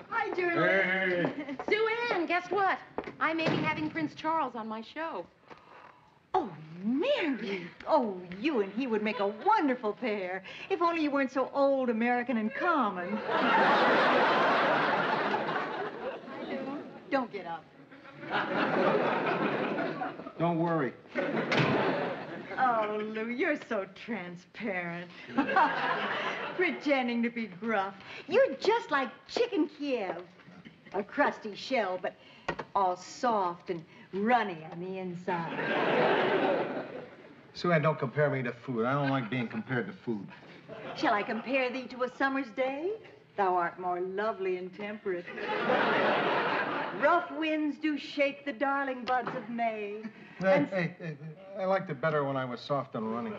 Hi, Julie. Hey. Sue Ann, guess what? I may be having Prince Charles on my show. Oh, Mary. Oh, you and he would make a wonderful pair. If only you weren't so old, American, and common. Don't get up. Don't worry. Oh, Lou, you're so transparent. Pretending to be gruff. You're just like Chicken Kiev. A crusty shell, but all soft and runny on the inside. Sue Ann, don't compare me to food. I don't like being compared to food. Shall I compare thee to a summer's day? Thou art more lovely and temperate. Rough winds do shake the darling buds of May. Hey, I liked it better when I was soft and running.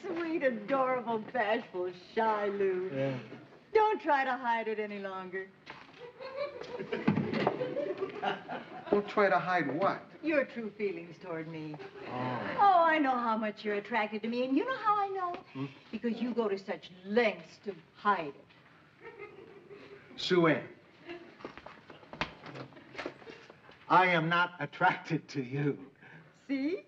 Sweet, adorable, bashful, shy Lou. Yeah. Don't try to hide it any longer. Don't try to hide what? Your true feelings toward me. Oh. Oh, I know how much you're attracted to me, and you know how I know? Because you go to such lengths to hide it. Sue Ann, I am not attracted to you. See?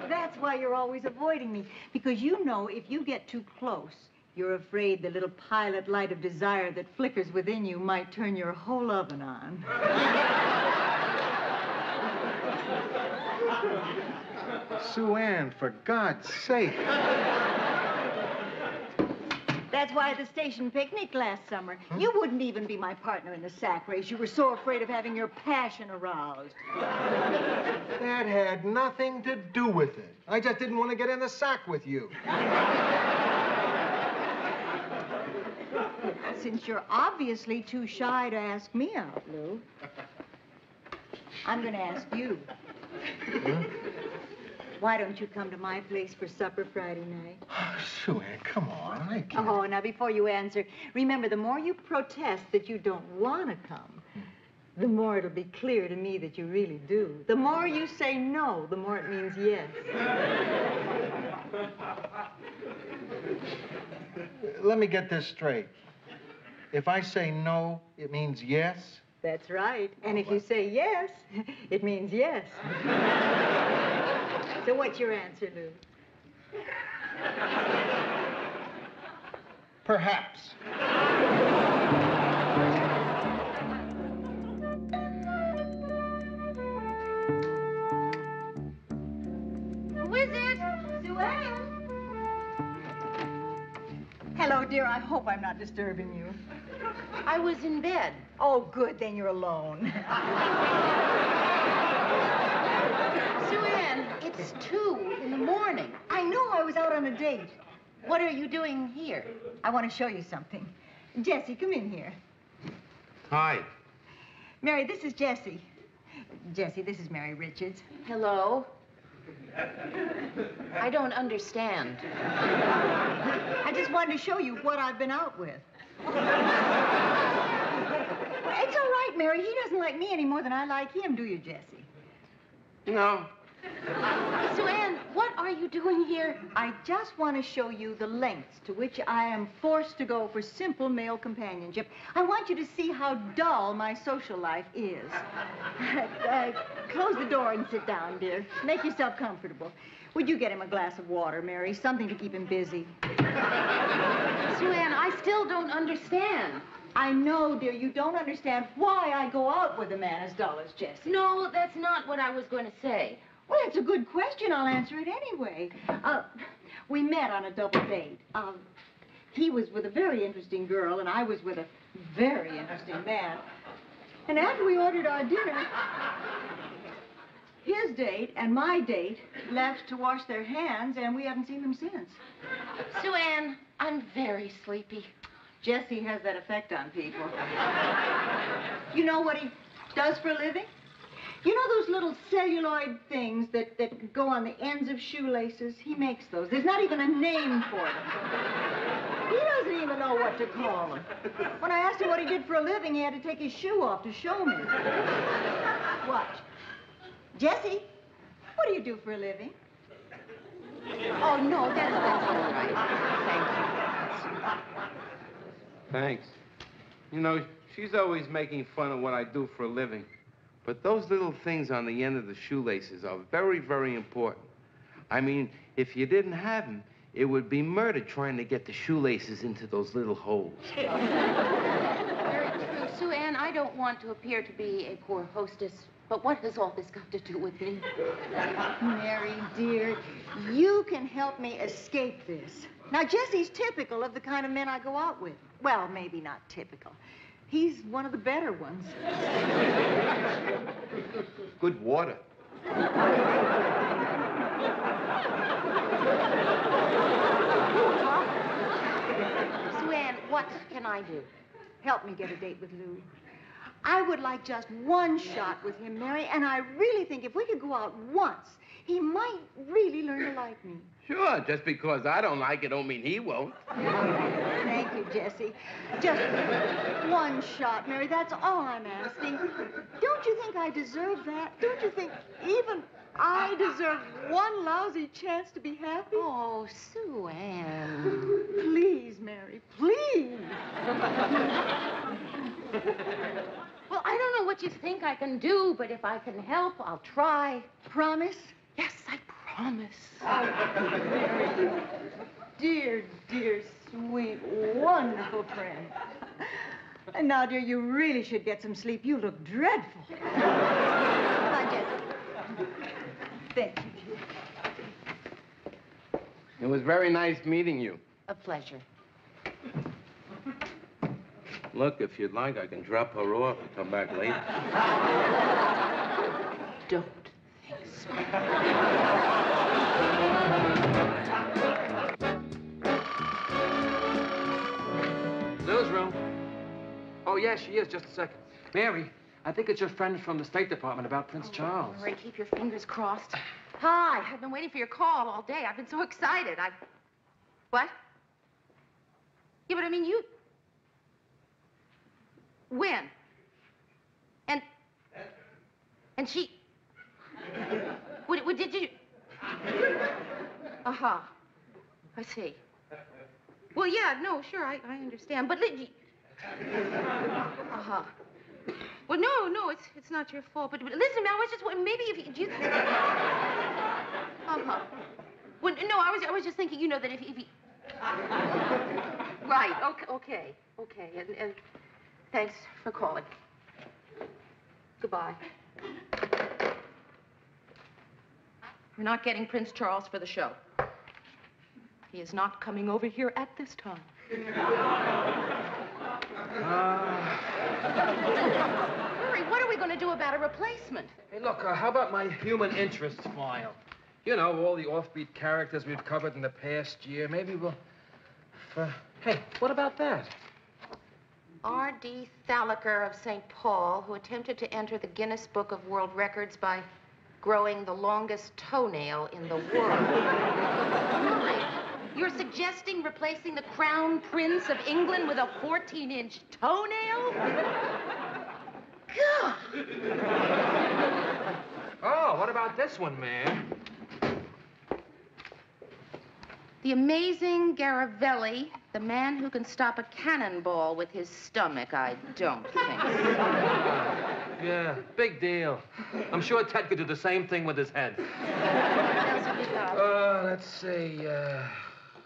That's why you're always avoiding me. Because you know if you get too close, you're afraid the little pilot light of desire that flickers within you might turn your whole oven on. Sue Ann, for God's sake. That's why at the station picnic last summer, you wouldn't even be my partner in the sack race. You were so afraid of having your passion aroused. That had nothing to do with it. I just didn't want to get in the sack with you. Since you're obviously too shy to ask me out, Lou, I'm going to ask you. Huh? Why don't you come to my place for supper Friday night? Oh, Sue Ann, come on. I can't. Oh, now before you answer, remember, the more you protest that you don't want to come, the more it'll be clear to me that you really do. The more you say no, the more it means yes. Let me get this straight. If I say no, it means yes? That's right. And if you say yes, it means yes. So what's your answer, Lou? Perhaps. Who is it? Sue Ann. Hello, dear. I hope I'm not disturbing you. I was in bed. Oh, good. Then you're alone. Sue Ann, it's 2 in the morning. I know. I was out on a date. What are you doing here? I want to show you something. Jessie, come in here. Hi. Mary, this is Jessie. Jessie, this is Mary Richards. Hello? I don't understand. I just wanted to show you what I've been out with. Well, it's all right, Mary. He doesn't like me any more than I like him, do you, Jessie? No. Sue Ann, what are you doing here? I just want to show you the lengths to which I am forced to go for simple male companionship. I want you to see how dull my social life is. Close the door and sit down, dear. Make yourself comfortable. Would you get him a glass of water, Mary? Something to keep him busy. Sue Ann, I still don't understand. I know, dear, you don't understand why I go out with a man as dull as Jessie. No, that's not what I was going to say. Well, it's a good question. I'll answer it anyway. We met on a double date. He was with a very interesting girl, and I was with a very interesting man. And after we ordered our dinner, his date and my date left to wash their hands, and we haven't seen them since. Sue Ann, I'm very sleepy. Jessie has that effect on people. You know what he does for a living? You know those little celluloid things that go on the ends of shoelaces? He makes those. There's not even a name for them. He doesn't even know what to call them. When I asked him what he did for a living, he had to take his shoe off to show me. Watch. Jessie, what do you do for a living? Oh, no, that's all right. Thanks. You know, she's always making fun of what I do for a living. But those little things on the end of the shoelaces are very, very important. I mean, if you didn't have them, it would be murder trying to get the shoelaces into those little holes. Very true. Sue Ann, I don't want to appear to be a poor hostess, but what has all this got to do with me? Mary, dear, you can help me escape this. Now, Jessie's typical of the kind of men I go out with. Well, maybe not typical. He's one of the better ones. Good water. Sue Ann, what can I do? Help me get a date with Lou. I would like just one shot with him, Mary, and I really think if we could go out once, he might really learn to like me. Sure, just because I don't like it don't mean he won't. Thank you, Jessie. Just one shot, Mary. That's all I'm asking. Don't you think I deserve that? Don't you think even I deserve one lousy chance to be happy? Oh, Sue Ann. Please, Mary, please. Well, I don't know what you think I can do, but if I can help, I'll try. Promise? Yes, I promise. Oh, Mary, dear, dear, sweet, wonderful friend. And now, dear, you really should get some sleep. You look dreadful. Bye, Jessie. Thank you. It was very nice meeting you. A pleasure. Look, if you'd like, I can drop her off and come back later. Don't think so. Newsroom. Oh, yeah, she is. Just a second. Mary, I think it's your friend from the State Department about Prince Charles. Murray, keep your fingers crossed. Hi, I've been waiting for your call all day. I've been so excited. What? Yeah, but I mean, you... When? And she... What did you... Uh-huh. I see. Well, yeah, no, sure, I understand. But... Uh-huh. Well, no, it's not your fault. But listen, man, I was just... Maybe if you... Uh-huh. Well, no, I was just thinking, you know, that if you... Right, okay. And thanks for calling. Goodbye. We're not getting Prince Charles for the show. He is not coming over here at this time. Murray, what are we going to do about a replacement? Hey, look, how about my human interest file? You know, all the offbeat characters we've covered in the past year. Maybe we'll... Hey, what about that? R.D. Thalacker of St. Paul, who attempted to enter the Guinness Book of World Records by growing the longest toenail in the world. Murray, you're suggesting replacing the Crown Prince of England with a 14-inch toenail? God! Oh, what about this one, man? The amazing Garavelli, the man who can stop a cannonball with his stomach, I don't think so. Yeah, big deal. I'm sure Ted could do the same thing with his head. What else have you got? Let's see,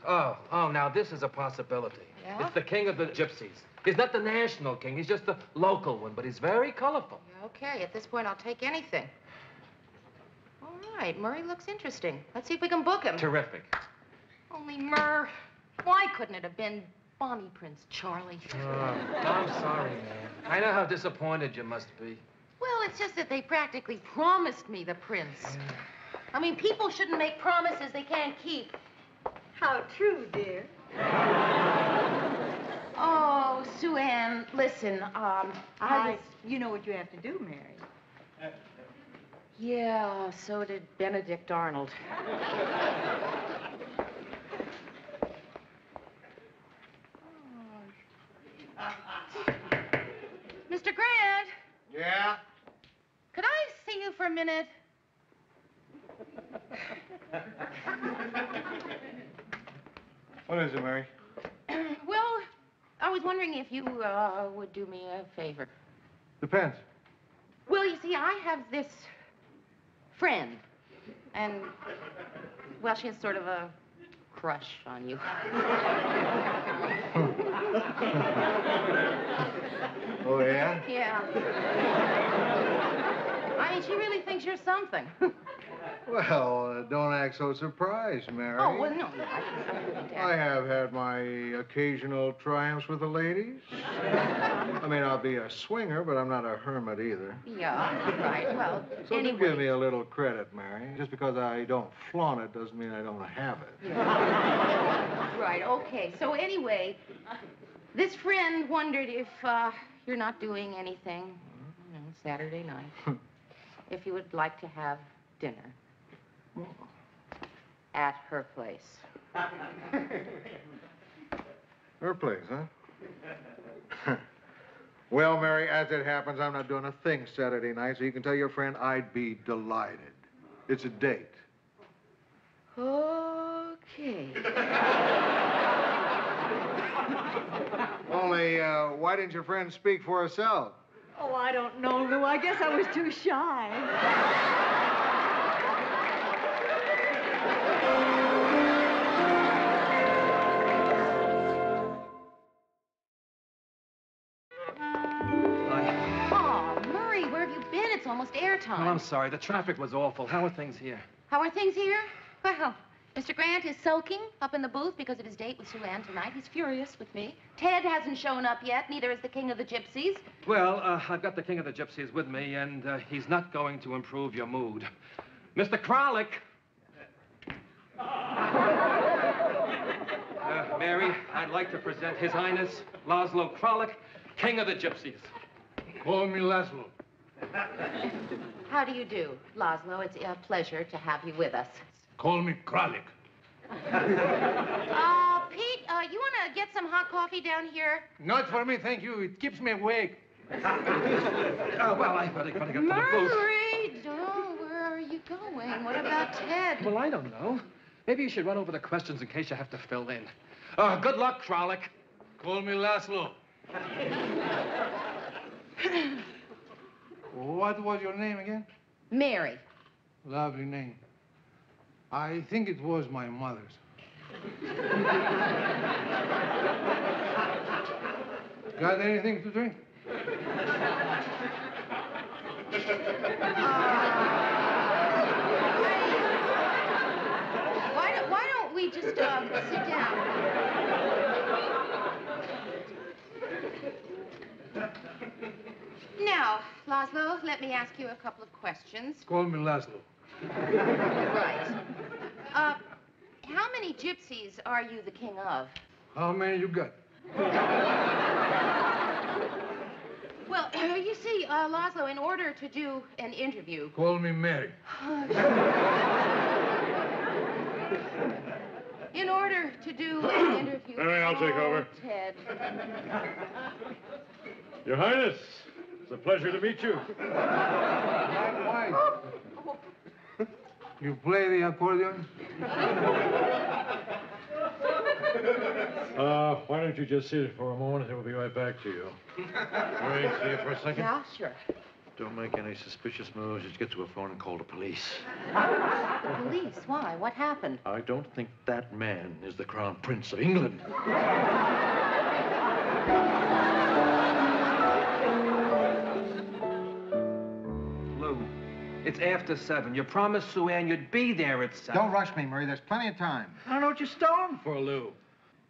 Oh, now this is a possibility. Yeah? It's the king of the gypsies. He's not the national king, he's just the local one, but he's very colorful. Okay, at this point, I'll take anything. All right, Murray looks interesting. Let's see if we can book him. Terrific. Only Murr, why couldn't it have been Bonnie Prince Charlie? I'm sorry, man. I know how disappointed you must be. Well, it's just that they practically promised me the prince. I mean, people shouldn't make promises they can't keep. How true, dear. Oh, Sue Ann, listen, You know what you have to do, Mary. Yeah, so did Benedict Arnold. Mr. Grant. Yeah? Could I see you for a minute? What is it, Mary? Well, I was wondering if you would do me a favor. Depends. Well, you see, I have this friend, and, well, she has sort of a crush on you. Oh, yeah? Yeah. I mean, she really thinks you're something. Well, don't act so surprised, Mary. Oh, well, no, I really I have had my occasional triumphs with the ladies. I may not be a swinger, but I'm not a hermit either. Yeah, right. Well, So anyway. do give me a little credit, Mary. Just because I don't flaunt it doesn't mean I don't have it. Yeah. Right, okay. So anyway, this friend wondered if you're not doing anything, Saturday night, if you would like to have dinner at her place. Her place, huh? Well, Mary, as it happens, I'm not doing a thing Saturday night, so you can tell your friend I'd be delighted. It's a date. Okay. Only, why didn't your friend speak for herself? Oh, I don't know, Lou. I guess I was too shy. It's almost airtime. Oh, I'm sorry. The traffic was awful. How are things here? How are things here? Well, Mr. Grant is sulking up in the booth because of his date with Sue Ann tonight. He's furious with me. Ted hasn't shown up yet, neither is the King of the Gypsies. Well, I've got the King of the Gypsies with me, and he's not going to improve your mood. Mr. Kralik. Mary, I'd like to present His Highness Laszlo Kralik, King of the Gypsies. Call me Laszlo. How do you do, Laszlo? It's a pleasure to have you with us. Call me Kralik. Pete, you want to get some hot coffee down here? Not for me, thank you. It keeps me awake. Well, I better get to the booth. Murray, where are you going? What about Ted? Well, I don't know. Maybe you should run over the questions in case you have to fill in. Good luck, Kralik. Call me Laszlo. What was your name again? Mary. Lovely name. I think it was my mother's. Got anything to drink? Why don't we just sit down? Now, Laszlo, let me ask you a couple of questions. Call me Laszlo. Right. How many gypsies are you the king of? How many you got? Well, you see, Laszlo, in order to do an interview... Call me Mary. In order to do an interview... Mary, I'll take over. Ted. Your Highness, it's a pleasure to meet you. My wife. You play the accordion? Why don't you just sit for a moment and we'll be right back to you. Wait, see you for a second? Yeah, sure. Don't make any suspicious moves. Just get to a phone and call the police. Police? Why? What happened? I don't think that man is the Crown Prince of England. Lou, it's after 7. You promised Sue Ann you'd be there at 7. Don't rush me, Murray. There's plenty of time. I don't know what you're stalling for, Lou.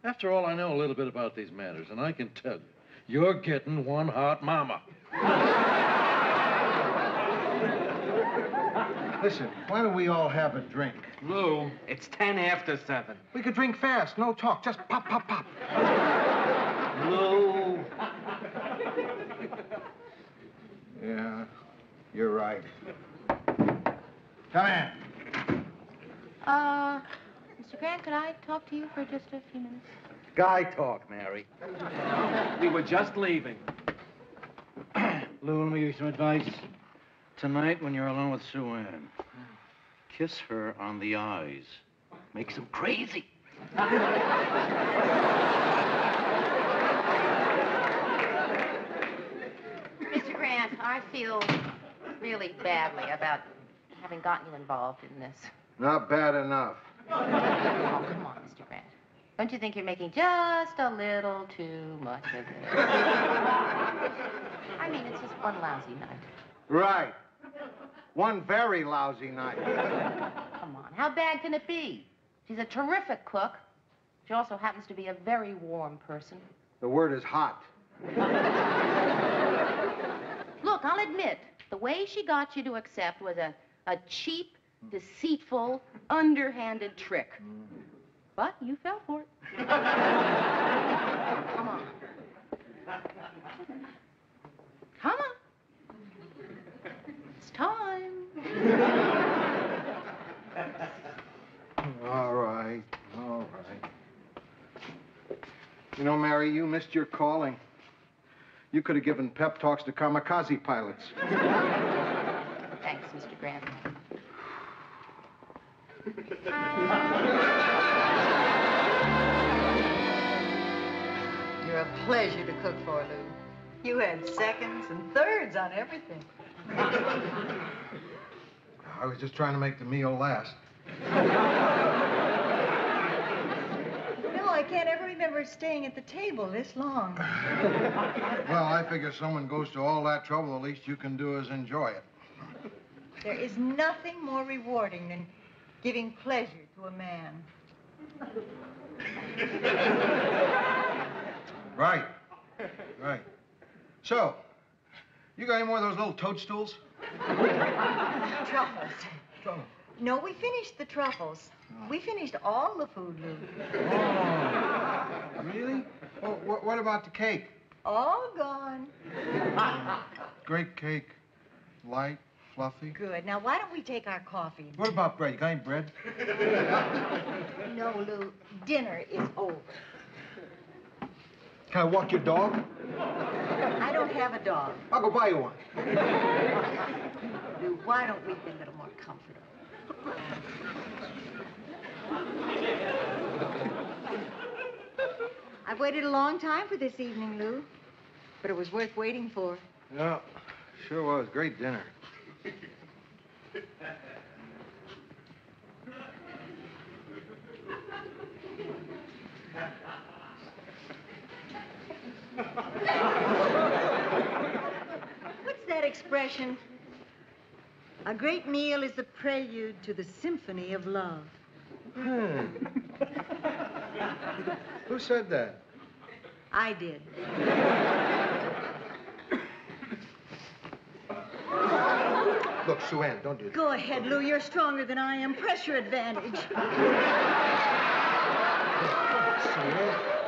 After all, I know a little bit about these matters, and I can tell you, you're getting one hot mama. Listen, why don't we all have a drink? Lou, it's 10 after 7. We could drink fast, no talk, just pop, pop, pop. Lou. Yeah, you're right. Come in. Mr. Grant, could I talk to you for just a few minutes? Guy talk, Mary. We were just leaving. Lou, let me give you some advice. Tonight, when you're alone with Sue Ann, kiss her on the eyes. Makes them crazy. Mr. Grant, I feel really badly about having gotten you involved in this. Not bad enough. Oh, come on, Mr. Grant. Don't you think you're making just a little too much of it? I mean, it's just one lousy night. Right. One very lousy night. Come on, how bad can it be? She's a terrific cook. She also happens to be a very warm person. The word is hot. Look, I'll admit, the way she got you to accept was a cheap, deceitful, underhanded trick. But you fell for it. Come on. Come on. It's time. All right, all right. You know, Mary, you missed your calling. You could have given pep talks to kamikaze pilots. Thanks, Mr. Grant. You're a pleasure to cook for, Lou. You had seconds and thirds on everything. I was just trying to make the meal last. No, I can't ever remember staying at the table this long. Well, I figure someone goes to all that trouble, the least you can do is enjoy it. There is nothing more rewarding than giving pleasure to a man. Right. Right. So, you got any more of those little toadstools? Truffles. No, we finished the truffles. We finished all the food, Lou. Oh, really? Oh, what about the cake? All gone. Great cake. Light, fluffy. Good. Now, why don't we take our coffee? What about bread? You got any bread? No, Lou. Dinner is over. Can I walk your dog? I don't have a dog. I'll go buy you one. Lou, why don't we be a little more comfortable? I've waited a long time for this evening, Lou. But it was worth waiting for. Yeah, sure was. Great dinner. What's that expression? A great meal is the prelude to the symphony of love. Who said that? I did. Look, Sue Ann, don't do that. Go ahead, Lou. You're stronger than I am. Press your advantage.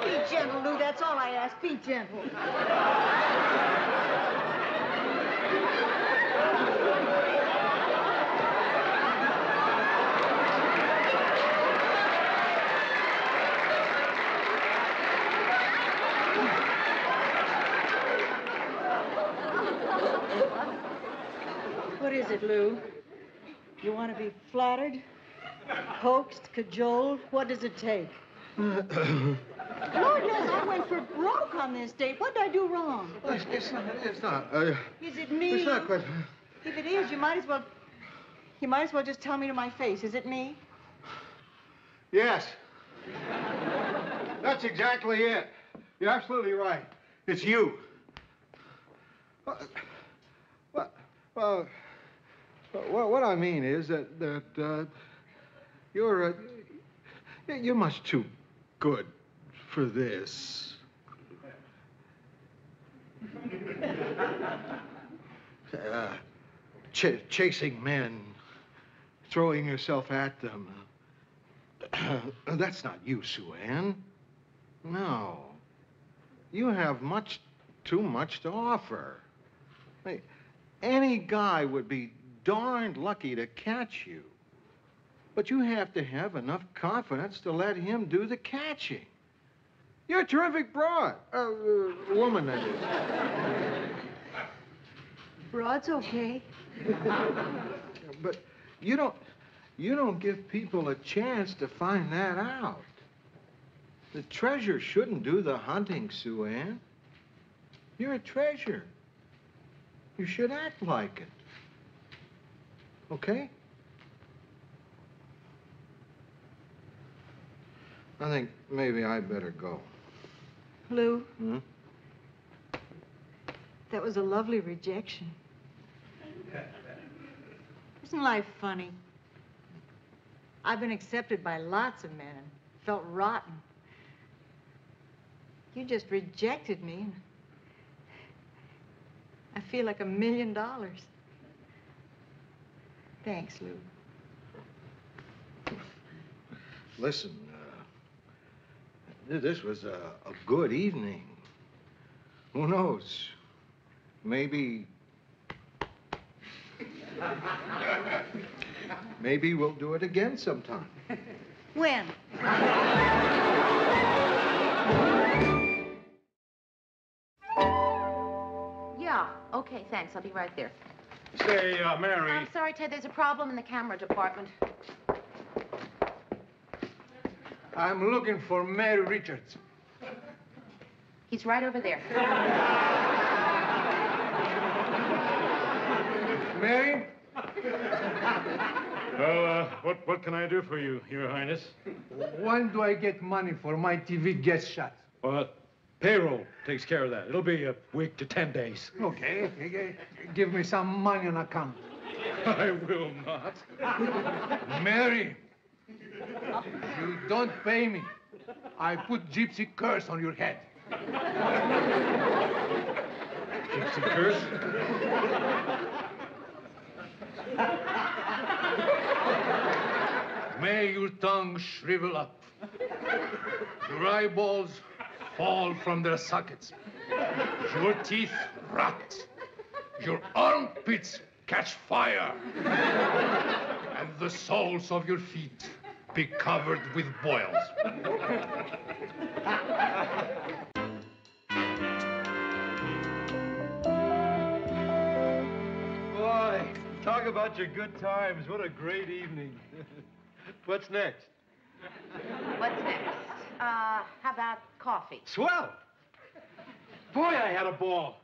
Be gentle, Lou. That's all I ask. Be gentle. What is it, Lou? You want to be flattered? Coaxed? Cajoled? What does it take? Lord knows I went for broke on this date. What did I do wrong? Well, it's not. Is it me? It's not quite. If it is, you might as well just tell me to my face. Is it me? Yes. That's exactly it. You're absolutely right. It's you. What I mean is that you're much too good for this. Chasing men, throwing yourself at them. That's not you, Sue Ann. No. You have too much to offer. Hey, any guy would be darned lucky to catch you. But you have to have enough confidence to let him do the catching. You're a terrific broad. Woman, that is. Broad's okay. But you don't give people a chance to find that out. The treasure shouldn't do the hunting, Sue Ann. You're a treasure. You should act like it. Okay? I think maybe I better go. Lou? Hmm? That was a lovely rejection. Isn't life funny? I've been accepted by lots of men and felt rotten. You just rejected me. And I feel like $1 million. Thanks, Lou. Listen, this was a good evening. Who knows? Maybe we'll do it again sometime. When? Yeah, okay, thanks. I'll be right there. Say, Mary. I'm sorry, Ted. There's a problem in the camera department. I'm looking for Mary Richards. He's right over there. Mary? Well, what can I do for you, Your Highness? When do I get money for my TV guest shot? Well, payroll takes care of that. It'll be a week to 10 days. Okay. Give me some money on account. I will not. Mary, you don't pay me. I put gypsy curse on your head. Gypsy curse? May your tongue shrivel up. Your eyeballs fall from their sockets. Your teeth rot. Your armpits catch fire. And the soles of your feet be covered with boils. Boy, talk about your good times. What a great evening. What's next? What's next? How about coffee? Swell! Boy, I had a ball.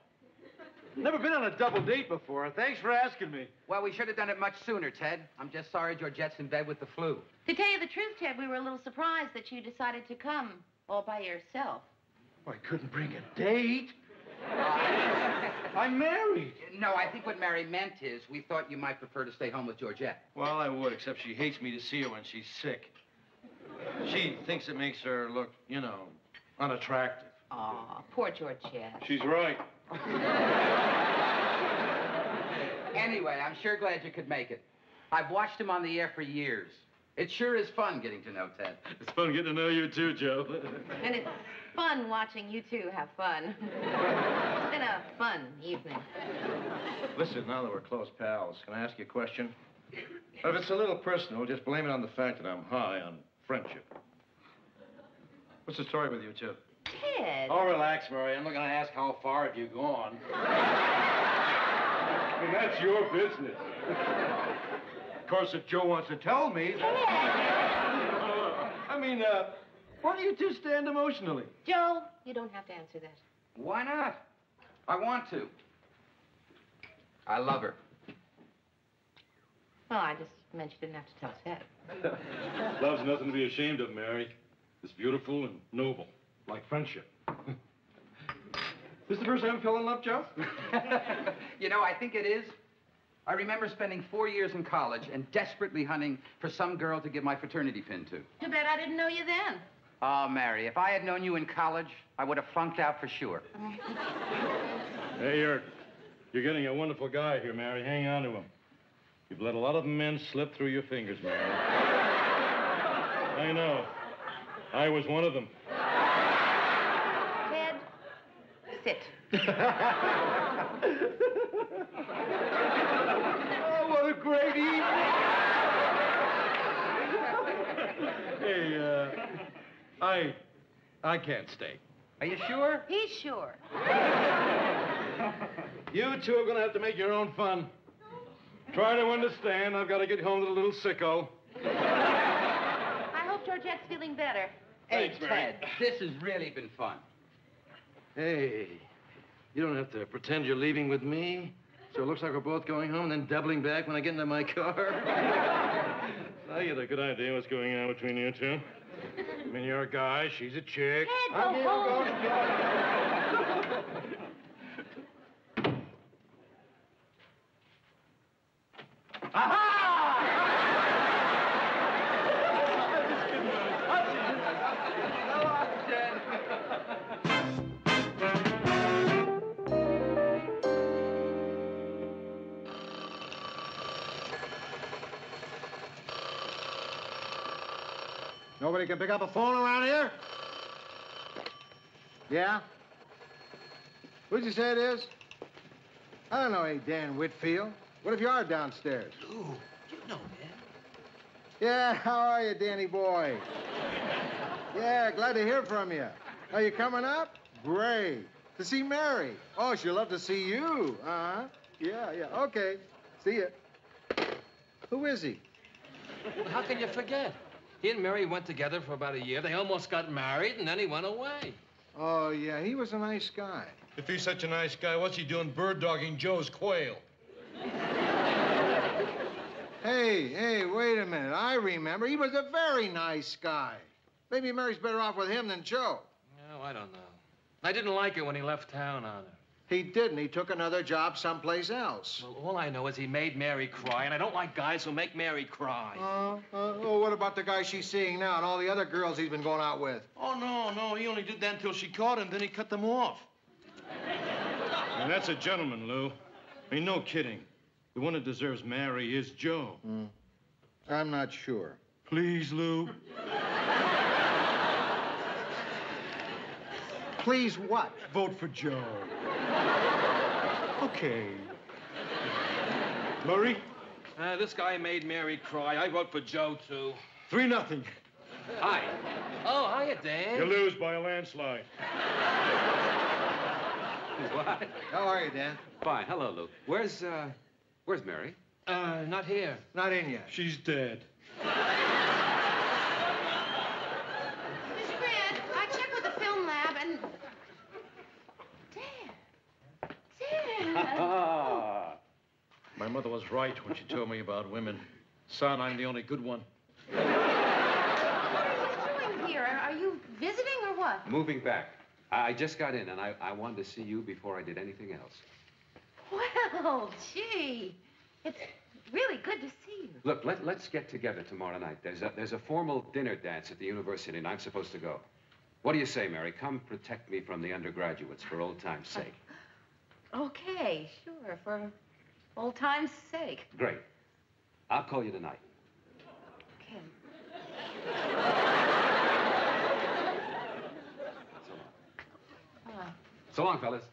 Never been on a double date before. Thanks for asking me. Well, we should have done it much sooner, Ted. I'm just sorry Georgette's in bed with the flu. To tell you the truth, Ted, we were a little surprised that you decided to come all by yourself. I couldn't bring a date. I'm married. No, I think what Mary meant is we thought you might prefer to stay home with Georgette. Well, I would, except she hates me to see her when she's sick. She thinks it makes her look, you know, unattractive. Aw, poor Georgette. She's right. Anyway, I'm sure glad you could make it. I've watched him on the air for years. It sure is fun getting to know Ted. It's fun getting to know you, too, Joe. And it's fun watching you two have fun. It's been a fun evening. Listen, now that we're close pals, can I ask you a question? If it's a little personal, just blame it on the fact that I'm high on friendship. What's the story with you two? Ted. Oh, relax, Murray. I'm not going to ask how far have you gone. I mean, that's your business. Of course, if Joe wants to tell me... why do you two stand emotionally? Joe, you don't have to answer that. Why not? I want to. I love her. Well, I just meant you didn't have to tell Ted. Love's nothing to be ashamed of, Mary. It's beautiful and noble, like friendship. This the first time you fell in love, Joe? You know, I think it is. I remember spending 4 years in college and desperately hunting for some girl to give my fraternity pin to. Too bad I didn't know you then. Oh, Mary, if I had known you in college, I would have flunked out for sure. Hey, you're getting a wonderful guy here, Mary. Hang on to him. You've let a lot of men slip through your fingers, Mary. I know. I was one of them. Ted, sit. Oh, what a great evening! Hey, I can't stay. Are you sure? He's sure. You two are going to have to make your own fun. Try to understand. I've got to get home to the little sicko. I hope Georgette's feeling better. Hey, Thanks, Mary. Ted, this has really been fun. Hey, you don't have to pretend you're leaving with me. So it looks like we're both going home and then doubling back when I get into my car. I get a good idea what's going on between you two. I mean, you're a guy, she's a chick. Ted, go home. Nobody can pick up a phone around here? Yeah? Who'd you say it is? I don't know any Dan Whitfield. What if you are downstairs? Lou, you know him. Yeah, how are you, Danny boy? Yeah, glad to hear from you. Are you coming up? Great. To see Mary. Oh, she'll love to see you. Uh-huh. Yeah. Okay. See ya. Who is he? Well, how can you forget? He and Mary went together for about a year. They almost got married, and then he went away. Oh, yeah, he was a nice guy. If he's such a nice guy, what's he doing bird-dogging Joe's quail? Hey, wait a minute. I remember. He was a very nice guy. Maybe Mary's better off with him than Joe. No, I don't know. I didn't like it when he left town on her. He didn't. He took another job someplace else. Well, all I know is he made Mary cry, and I don't like guys who make Mary cry. Oh, what about the guy she's seeing now and all the other girls he's been going out with? Oh, no, he only did that until she caught him, then he cut them off. And that's a gentleman, Lou. I mean, no kidding. The one that deserves Mary is Joe. I'm not sure. Please, Lou. Please what? Vote for Joe. Okay. Murray? This guy made Mary cry. I vote for Joe, too. 3-0. Hi. Oh, hiya, Dan. You lose by a landslide. What? How are you, Dan? Fine. Hello, Lou. Where's Mary? Not here. Not in yet. She's dead. Miss Fred, I checked with the film lab and... Dan! My mother was right when she told me about women. Son, I'm the only good one. What are you doing here? Are you visiting or what? Moving back. I just got in, and I wanted to see you before I did anything else. Well, gee, it's really good to see you. Look, let's get together tomorrow night. There's a formal dinner dance at the university, and I'm supposed to go. What do you say, Mary? Come protect me from the undergraduates for old time's sake. Okay, sure, for old time's sake. Great. I'll call you tonight. Okay. So long, fellas.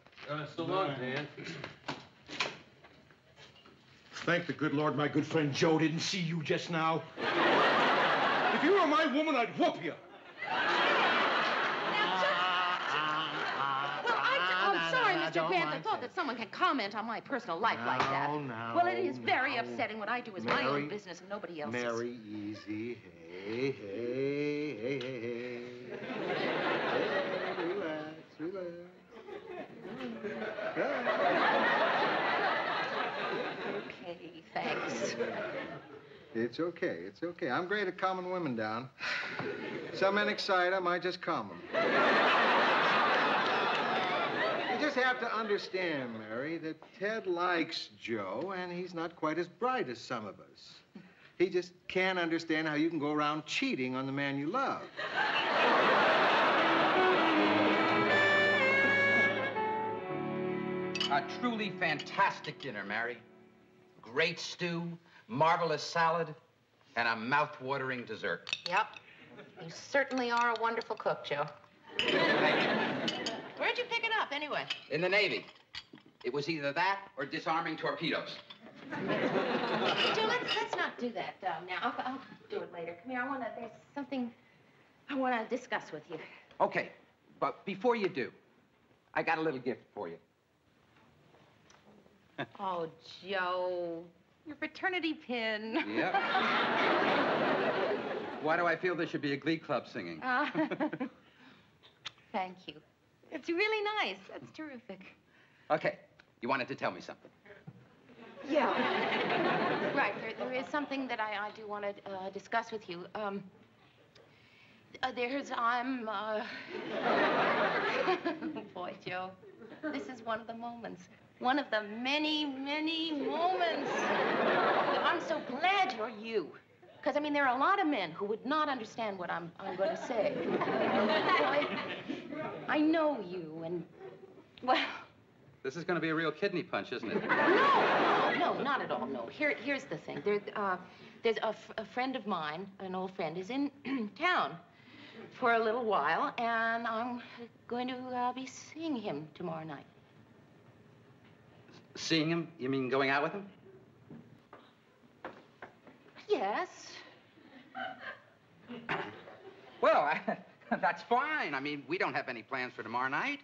So long, Dan. Thank the good Lord my good friend Joe didn't see you just now. If you were my woman, I'd whoop you. I'm sorry, Mr. Grant. I thought that someone can comment on my personal life like that. Well, it is very upsetting. What I do is my own business and nobody else's. Mary, easy. Hey, hey, hey, hey, hey. Hey, relax. Okay, thanks. It's okay. I'm great at calming women down. Some men excite them, I just calm them. You just have to understand, Mary, that Ted likes Joe, and he's not quite as bright as some of us. He just can't understand how you can go around cheating on the man you love. A truly fantastic dinner, Mary. Great stew, marvelous salad, and a mouth-watering dessert. Yep. You certainly are a wonderful cook, Joe. Thank you. Where'd you pick it up, anyway? In the Navy. It was either that or disarming torpedoes. Joe, let's not do that now. I'll do it later. Come here. There's something I want to discuss with you. Okay, but before you do, I got a little gift for you. Oh, Joe, your fraternity pin. Yep. Why do I feel there should be a glee club singing? Thank you. It's really nice. That's terrific. Okay, you wanted to tell me something. Yeah. Right, there is something that I do want to discuss with you. Boy, Joe, this is one of the moments. One of the many, many moments. I'm so glad you're you. Because, I mean, there are a lot of men who would not understand what I'm going to say. Well, I know you, and, well... This is going to be a real kidney punch, isn't it? No, not at all, no. Here's the thing. There's a friend of mine, an old friend, is in town for a little while, and I'm going to be seeing him tomorrow night. Seeing him? You mean going out with him? Yes. Well, that's fine. I mean, we don't have any plans for tomorrow night.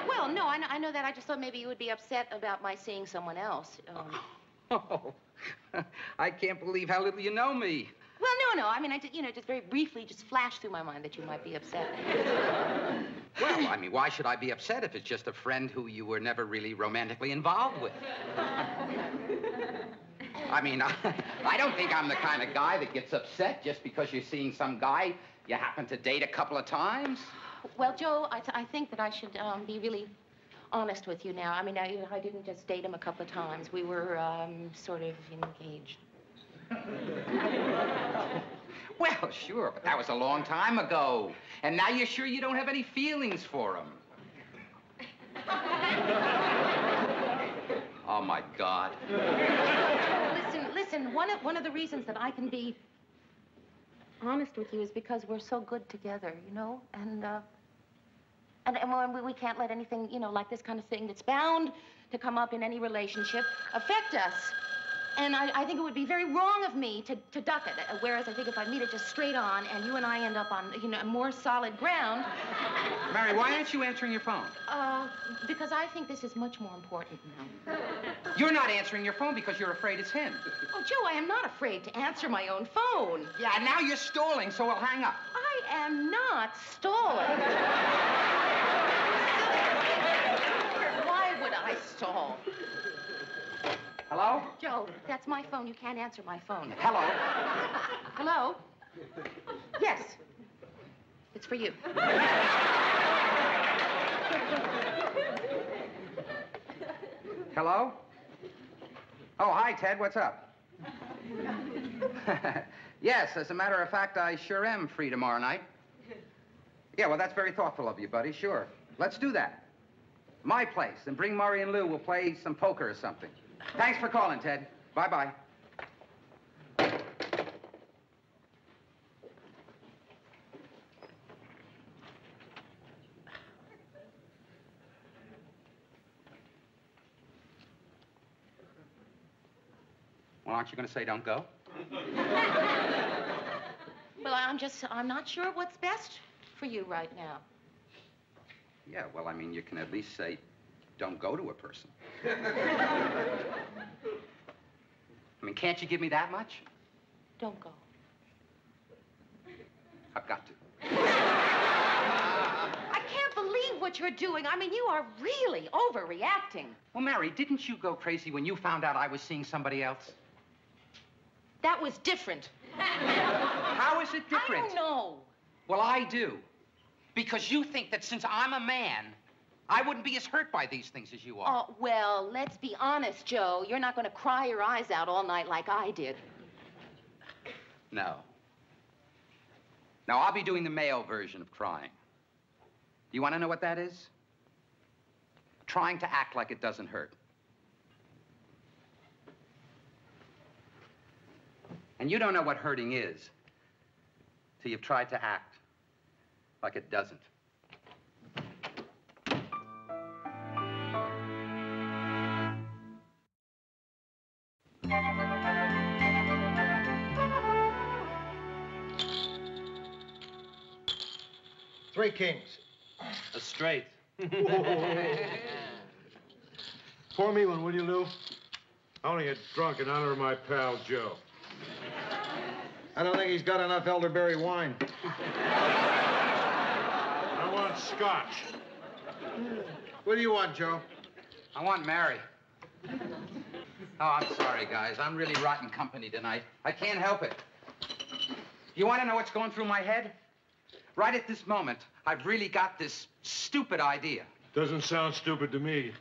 Well, no, I know that. I just thought maybe you would be upset about my seeing someone else. Oh, I can't believe how little you know me. Well, no. I mean, just very briefly just flashed through my mind that you might be upset. Well, I mean, why should I be upset if it's just a friend who you were never really romantically involved with? I mean, I don't think I'm the kind of guy that gets upset just because you're seeing some guy you happen to date a couple of times. Well, Joe, I think that I should be really honest with you now. I mean, I didn't just date him a couple of times. We were sort of engaged. Well, sure, but that was a long time ago. And now you're sure you don't have any feelings for him. Oh, my God. Listen, one of the reasons that I can be honest with you is because we're so good together, you know? And we can't let anything, you know, like this kind of thing that's bound to come up in any relationship affect us. And I think it would be very wrong of me to duck it, whereas I think if I meet it just straight on and you and I end up on, you know, more solid ground... Mary, why aren't you answering your phone? Because I think this is much more important now. You're not answering your phone because you're afraid it's him. Oh, Joe, I am not afraid to answer my own phone. Yeah, now you're stalling, so we'll hang up. I am not stalling. Why would I stall? Hello? Joe, that's my phone. You can't answer my phone. Hello? Hello? Yes. It's for you. Hello? Oh, hi, Ted. What's up? Yes, as a matter of fact, I sure am free tomorrow night. Yeah, well, that's very thoughtful of you, buddy. Sure. Let's do that. My place. And bring Murray and Lou. We'll play some poker or something. Thanks for calling, Ted. Bye-bye. Well, aren't you going to say don't go? Well, I'm not sure what's best for you right now. Yeah, well, I mean, you can at least say don't go to a person. I mean, can't you give me that much? Don't go. I've got to. I can't believe what you're doing. I mean, you are really overreacting. Well, Mary, didn't you go crazy when you found out I was seeing somebody else? That was different. How is it different? I don't know. Well, I do. Because you think that since I'm a man, I wouldn't be as hurt by these things as you are. Oh, well, let's be honest, Joe. You're not going to cry your eyes out all night like I did. No. No, I'll be doing the male version of crying. Do you want to know what that is? Trying to act like it doesn't hurt. And you don't know what hurting is till you've tried to act like it doesn't. Three kings. A straight. Pour me one, will you, Lou? Only a drunk in honor of my pal, Joe. I don't think he's got enough elderberry wine. I want scotch. What do you want, Joe? I want Mary. Oh, I'm sorry, guys. I'm really rotten company tonight. I can't help it. You want to know what's going through my head? Right at this moment, I've really got this stupid idea. Doesn't sound stupid to me.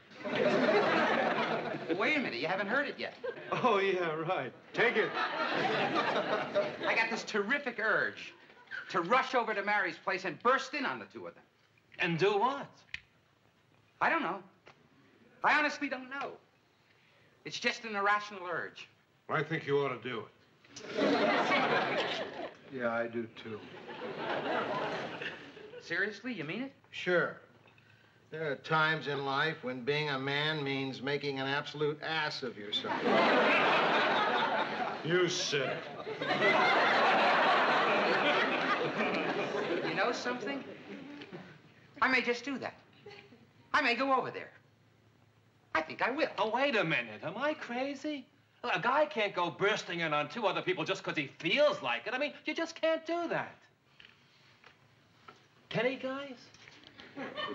Wait a minute, you haven't heard it yet. Oh, yeah, right. Take it. I got this terrific urge to rush over to Mary's place and burst in on the two of them. And do what? I don't know. I honestly don't know. It's just an irrational urge. I think you ought to do it. Yeah, I do, too. Seriously, you mean it? Sure. There are times in life when being a man means making an absolute ass of yourself. You said it. You know something? I may just do that. I may go over there. I think I will. Oh, wait a minute. Am I crazy? A guy can't go bursting in on two other people just because he feels like it. I mean, you just can't do that. Can he, guys?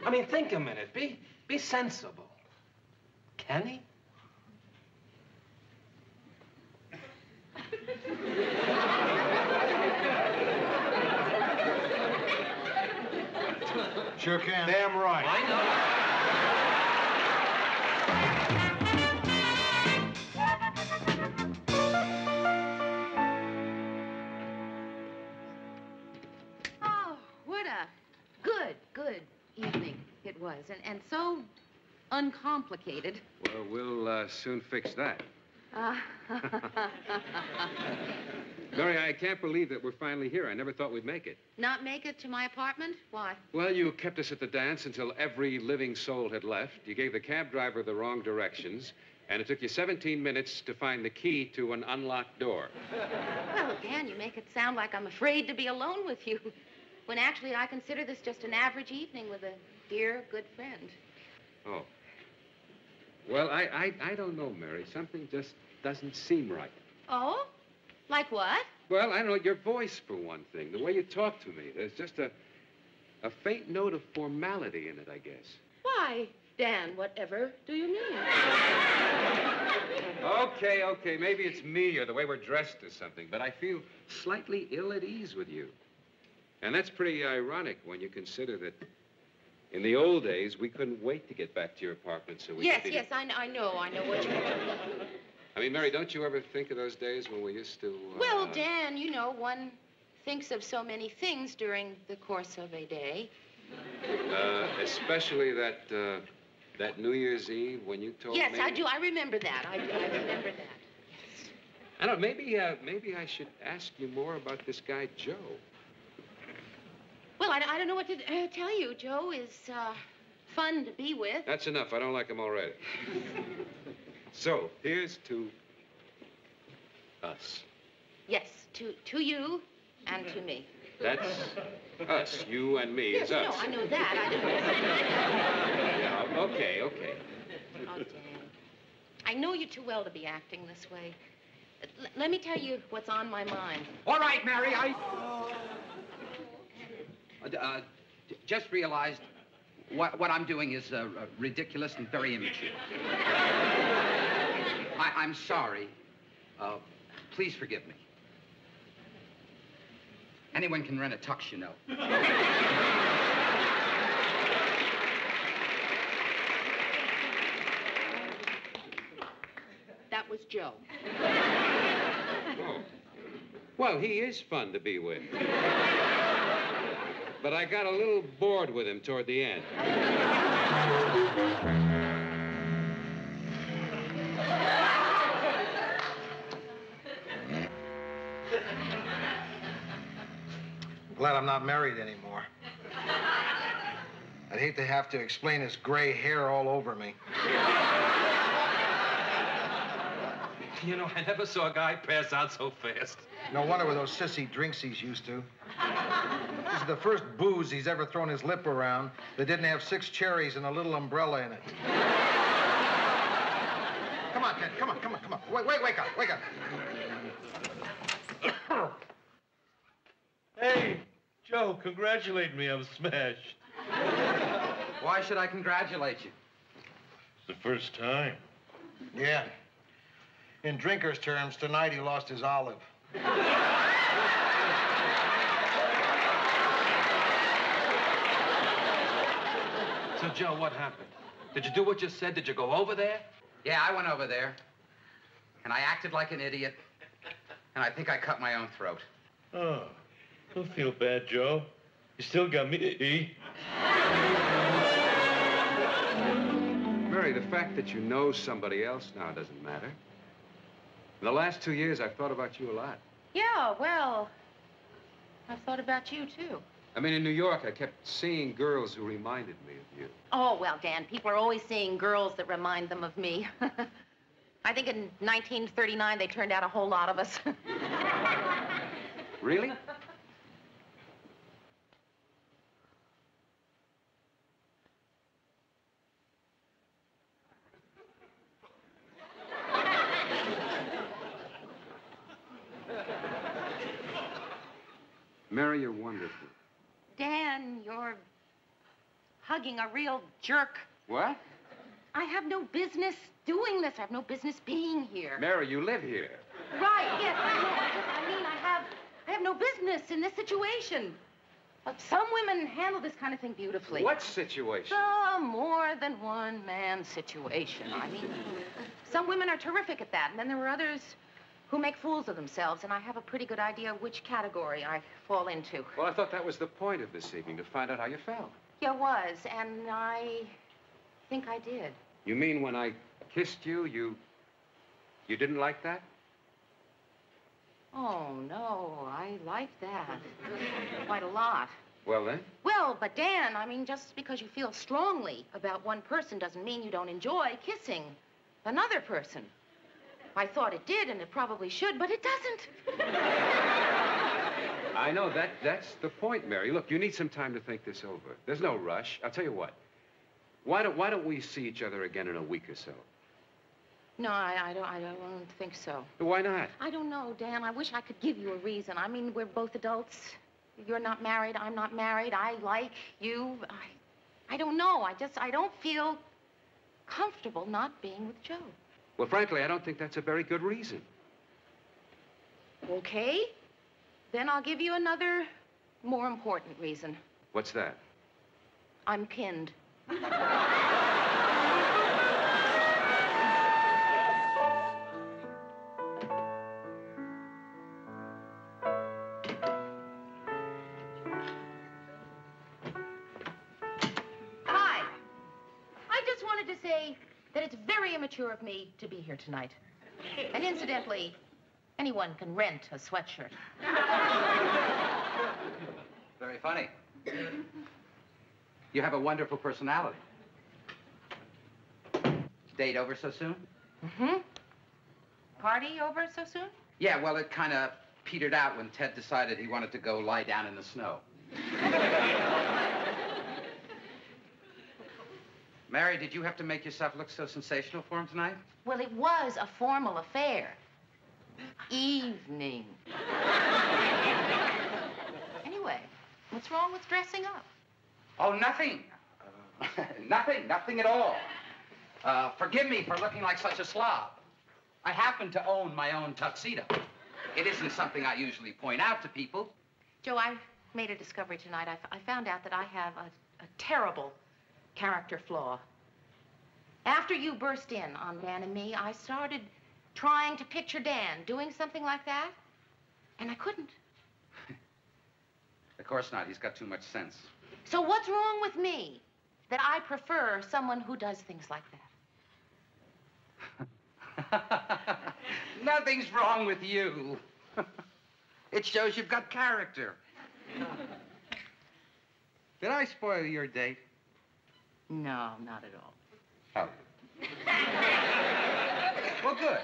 I mean, think a minute. Be sensible. Can he? Sure can. Damn right. Oh, what a good evening it was. And so uncomplicated. Well, we'll soon fix that. Mary, I can't believe that we're finally here. I never thought we'd make it. Not make it to my apartment? Why? Well, you kept us at the dance until every living soul had left. You gave the cab driver the wrong directions, and it took you 17 minutes to find the key to an unlocked door. Well, Dan, you make it sound like I'm afraid to be alone with you, when actually I consider this just an average evening with a dear, good friend. Oh. Well, I don't know, Mary. Something just doesn't seem right. Oh? Like what? Well, I don't know. Your voice, for one thing. The way you talk to me. There's just a faint note of formality in it, I guess. Why, Dan, whatever do you mean? Okay. Maybe it's me or the way we're dressed or something, but I feel slightly ill at ease with you. And that's pretty ironic when you consider that in the old days, we couldn't wait to get back to your apartment so we Yes, could... yes, I know what you mean. I mean, Mary, don't you ever think of those days when we used to... Well, Dan, you know, one thinks of so many things during the course of a day. Especially that New Year's Eve when you told me... Yes, I do. I remember that. I remember that. Yes. I don't know, maybe I should ask you more about this guy, Joe. Well, I don't know what to tell you. Joe is fun to be with. That's enough. I don't like him already. So, here's to us. Yes, to you and to me. That's us. You and me is us. No, I know that. Yeah, okay. Oh, Dan. I know you too well to be acting this way. Let me tell you what's on my mind. All right, Mary, just realized what I'm doing is ridiculous and very immature. I'm sorry. Please forgive me. Anyone can rent a tux, you know. That was Joe. Oh. Well, he is fun to be with. But I got a little bored with him toward the end. Glad I'm not married anymore. I'd hate to have to explain his gray hair all over me. You know, I never saw a guy pass out so fast. No wonder with those sissy drinks he's used to. This is the first booze he's ever thrown his lip around that didn't have 6 cherries and a little umbrella in it. Come on, Ted. Come on. Wake up. Hey, Joe, congratulate me. I'm smashed. Why should I congratulate you? It's the first time. Yeah. In drinker's terms, tonight he lost his olive. So, Joe, what happened? Did you do what you said? Did you go over there? Yeah, I went over there, and I acted like an idiot, and I think I cut my own throat. Oh, don't feel bad, Joe. You still got me. Mary, the fact that you know somebody else now doesn't matter. In the last 2 years, I've thought about you a lot. Yeah, well, I've thought about you, too. I mean, in New York, I kept seeing girls who reminded me of you. Oh, well, Dan, people are always seeing girls that remind them of me. I think in 1939, they turned out a whole lot of us. Really? Mary, you're wonderful. Dan, you're hugging a real jerk. What? I have no business doing this. I have no business being here. Mary, you live here. Right, yes, I know. I mean, I have no business in this situation. Some women handle this kind of thing beautifully. What situation? The more than one man situation. I mean, some women are terrific at that, and then there are others who make fools of themselves, and I have a pretty good idea which category I fall into. Well, I thought that was the point of this evening, to find out how you felt. Yeah, it was, and I think I did. You mean when I kissed you, you didn't like that? Oh, no, I liked that. Quite a lot. Well, then? Well, but Dan, I mean, just because you feel strongly about one person doesn't mean you don't enjoy kissing another person. I thought it did, and it probably should, but it doesn't. I know, that's the point, Mary. Look, you need some time to think this over. There's no rush. I'll tell you what. Why don't we see each other again in a week or so? No, I don't think so. Why not? I don't know, Dan. I wish I could give you a reason. I mean, we're both adults. You're not married. I'm not married. I like you. I don't know. I don't feel comfortable not being with Joe. Well, frankly, I don't think that's a very good reason. Okay. Then I'll give you another more important reason. What's that? I'm pinned. That it's very immature of me to be here tonight. And incidentally, anyone can rent a sweatshirt. Very funny. You have a wonderful personality. Date over so soon? Mm-hmm. Party over so soon? Yeah, well, it kind of petered out when Ted decided he wanted to go lie down in the snow. Mary, did you have to make yourself look so sensational for him tonight? Well, it was a formal affair. Evening. Anyway, what's wrong with dressing up? Oh, nothing. Nothing at all. Forgive me for looking like such a slob. I happen to own my own tuxedo. It isn't something I usually point out to people. Joe, I made a discovery tonight. I found out that I have a terrible character flaw. After you burst in on Dan and me, I started trying to picture Dan doing something like that, and I couldn't. Of course not. He's got too much sense. So what's wrong with me that I prefer someone who does things like that? Nothing's wrong with you. It shows you've got character. Did I spoil your date? No, not at all. Oh. Well, good.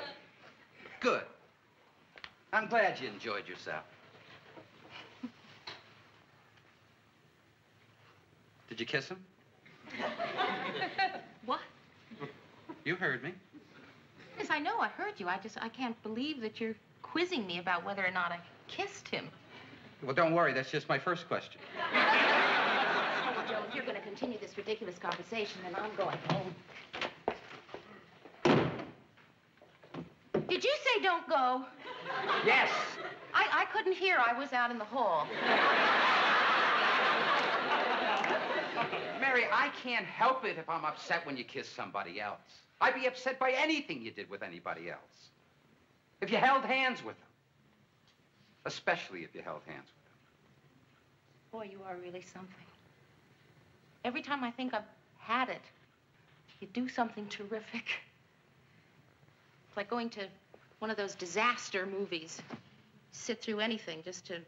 Good. I'm glad you enjoyed yourself. Did you kiss him? What? You heard me. Yes, I know. I heard you. I can't believe that you're quizzing me about whether or not I kissed him. Well, don't worry. That's just my first question. Oh, Joe, if you're going to continue this ridiculous conversation, then I'm going home. Did you say don't go? Yes. I couldn't hear. I was out in the hall. Mary, I can't help it if I'm upset when you kiss somebody else. I'd be upset by anything you did with anybody else. If you held hands with them. Especially if you held hands with them. Boy, you are really something. Every time I think I've had it, you do something terrific. It's like going to one of those disaster movies. Sit through anything just to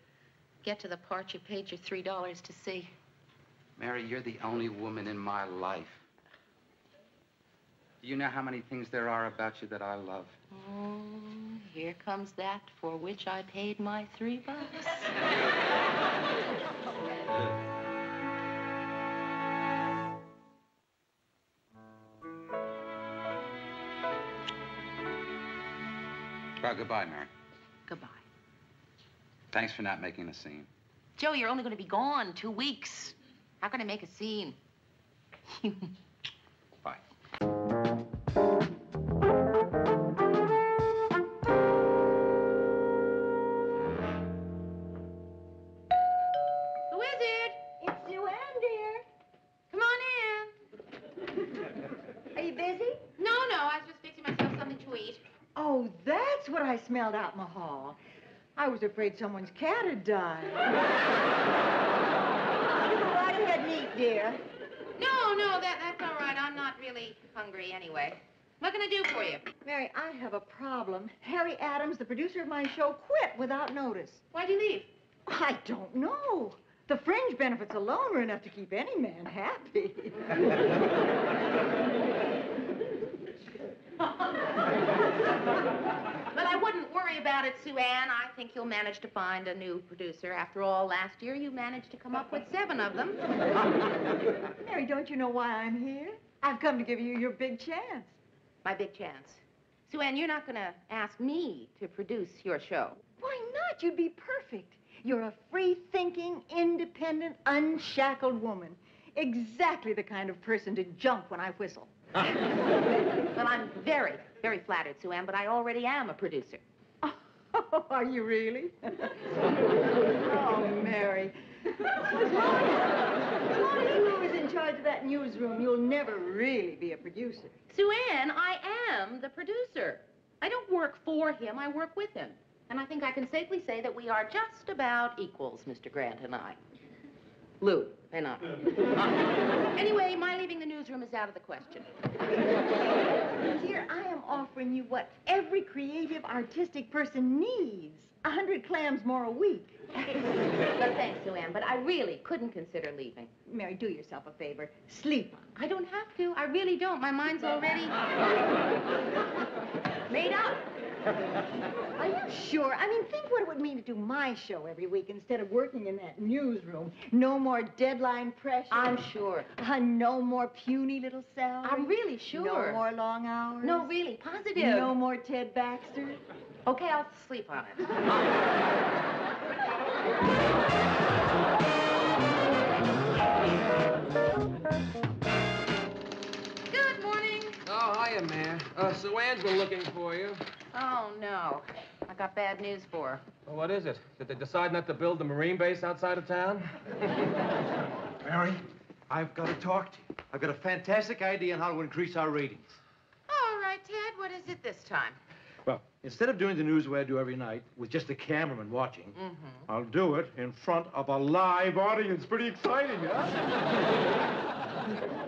get to the part you paid your $3 to see. Mary, you're the only woman in my life. Do you know how many things there are about you that I love? Oh, here comes that for which I paid my $3. Well, goodbye, Mary. Goodbye. Thanks for not making a scene. Joe, you're only going to be gone 2 weeks. How can I make a scene? Bye. Who is it? That's what I smelled out in the hall. I was afraid someone's cat had died. You go right ahead and eat, dear. No, that's all right. I'm not really hungry anyway. What can I do for you? Mary, I have a problem. Harry Adams, the producer of my show, quit without notice. Why'd you leave? I don't know. The fringe benefits alone were enough to keep any man happy. But I wouldn't worry about it, Sue Ann. I think you'll manage to find a new producer. After all, last year you managed to come up with 7 of them. Mary, don't you know why I'm here? I've come to give you your big chance. My big chance. Sue Ann, you're not going to ask me to produce your show. Why not? You'd be perfect. You're a free-thinking, independent, unshackled woman. Exactly the kind of person to jump when I whistle. Well, I'm very, very flattered, Sue Ann, but I already am a producer. Oh, are you really? Oh, Mary. As long as Lou is in charge of that newsroom, you'll never really be a producer. Sue Ann, I am the producer. I don't work for him, I work with him. And I think I can safely say that we are just about equals, Mr. Grant and I. Lou and I. Anyway, my leaving the newsroom is out of the question. Dear, I am offering you what every creative, artistic person needs. 100 clams more a week. But thanks, Sue Ann, but I really couldn't consider leaving. Mary, do yourself a favor. Sleep on it. I don't have to. I really don't. My mind's already made up. Are you sure? I mean, think what it would mean to do my show every week instead of working in that newsroom. No more deadline pressure. I'm sure. No more puny little salary. I'm really sure. No more long hours. No, really, positive. No more Ted Baxter. Okay, I'll sleep on it. Good morning. Oh, hiya, Mayor. Sue Ann's been looking for you. Oh, no. I got bad news for her. Well, what is it? Did they decide not to build the Marine base outside of town? Mary, I've got to talk to you. I've got a fantastic idea on how to increase our ratings. All right, Ted, what is it this time? Well, instead of doing the news the way I do every night, with just the cameraman watching, I'll do it in front of a live audience. Pretty exciting, huh?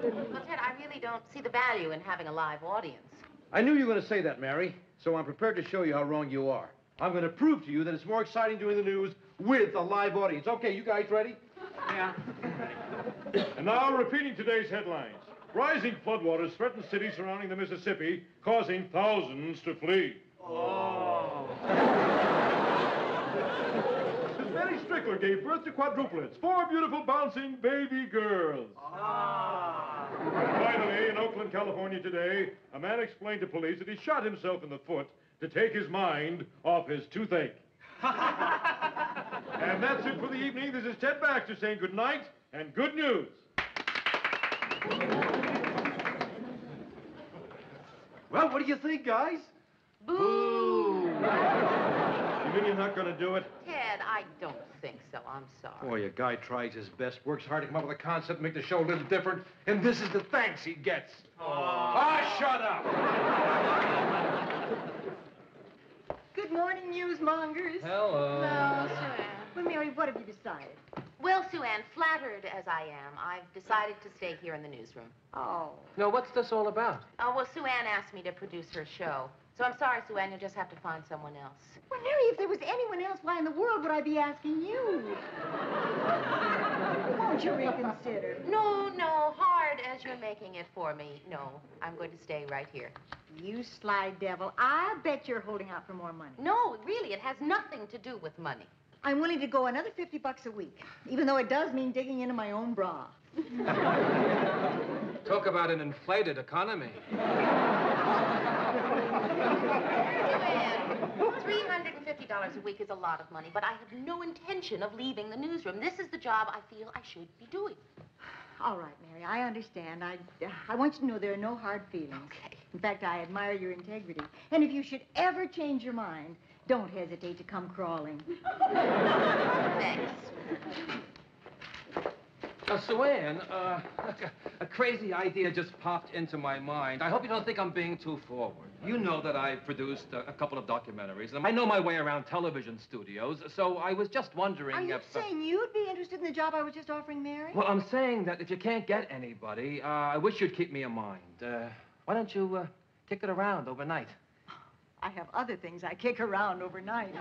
Well, Ted, I really don't see the value in having a live audience. I knew you were going to say that, Mary, so I'm prepared to show you how wrong you are. I'm going to prove to you that it's more exciting doing the news with a live audience. Okay, you guys ready? Yeah. And now, repeating today's headlines. Rising floodwaters threaten cities surrounding the Mississippi, causing thousands to flee. Oh. Mary Strickler gave birth to quadruplets, 4 beautiful, bouncing baby girls. Finally, in Oakland, California today, a man explained to police that he shot himself in the foot to take his mind off his toothache. And that's it for the evening. This is Ted Baxter saying good night and good news. Well, what do you think, guys? Boo! You mean you're not going to do it? Ted, I don't think so. I'm sorry. Boy, a guy tries his best, works hard to come up with a concept, make the show a little different, and this is the thanks he gets. Shut up! Good morning, newsmongers. Hello. Hello, Sue Ann. Well, Mary, what have you decided? Well, Sue Ann, flattered as I am, I've decided to stay here in the newsroom. Oh. No, what's this all about? Oh, well, Sue Ann asked me to produce her show. So I'm sorry, Sue Ann, you'll just have to find someone else. Well, Mary, if there was anyone else, why in the world would I be asking you? Won't you reconsider? No, hard as you're making it for me. No, I'm going to stay right here. You sly devil. I bet you're holding out for more money. No, really, it has nothing to do with money. I'm willing to go another $50 a week, even though it does mean digging into my own bra. Talk about an inflated economy. $350 a week is a lot of money, but I have no intention of leaving the newsroom. This is the job I feel I should be doing. All right, Mary, I understand. I want you to know there are no hard feelings. Okay. In fact, I admire your integrity. And if you should ever change your mind, don't hesitate to come crawling. Thanks. Sue Ann, a crazy idea just popped into my mind. I hope you don't think I'm being too forward. You know that I've produced a couple of documentaries. And I know my way around television studios, so I was just wondering Are you if... saying you'd be interested in the job I was just offering Mary? Well, I'm saying that if you can't get anybody, I wish you'd keep me in mind. Why don't you kick it around overnight? I have other things I kick around overnight.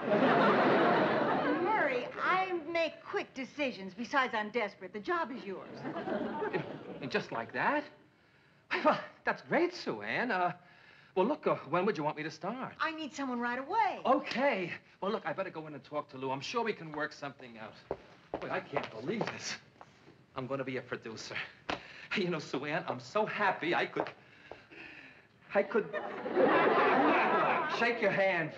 Murray, I make quick decisions. Besides, I'm desperate. The job is yours. And just like that? Well, that's great, Sue Ann. Well, look, when would you want me to start? I need someone right away. Okay. Well, look, I better go in and talk to Lou. I'm sure we can work something out. Boy, I can't believe this. I'm going to be a producer. You know, Sue Ann, I'm so happy I could shake your hand.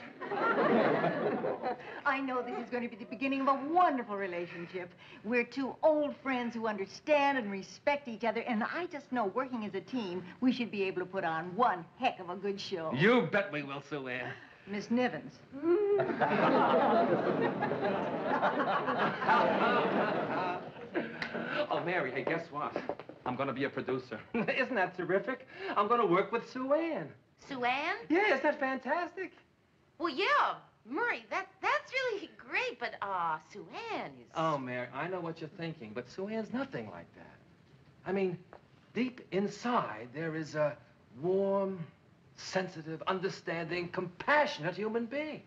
I know this is going to be the beginning of a wonderful relationship. We're two old friends who understand and respect each other, and I just know, working as a team, we should be able to put on one heck of a good show. You bet we will, Sue Ann. Miss Nivens. Oh, Mary, hey, guess what? I'm going to be a producer. Isn't that terrific? I'm going to work with Sue Ann. Sue Ann? Yeah, isn't that fantastic? Well, yeah, Murray, that's really great, but, Sue Ann is... Oh, Mary, I know what you're thinking, but Sue Ann's nothing like that. I mean, deep inside, there is a warm, sensitive, understanding, compassionate human being.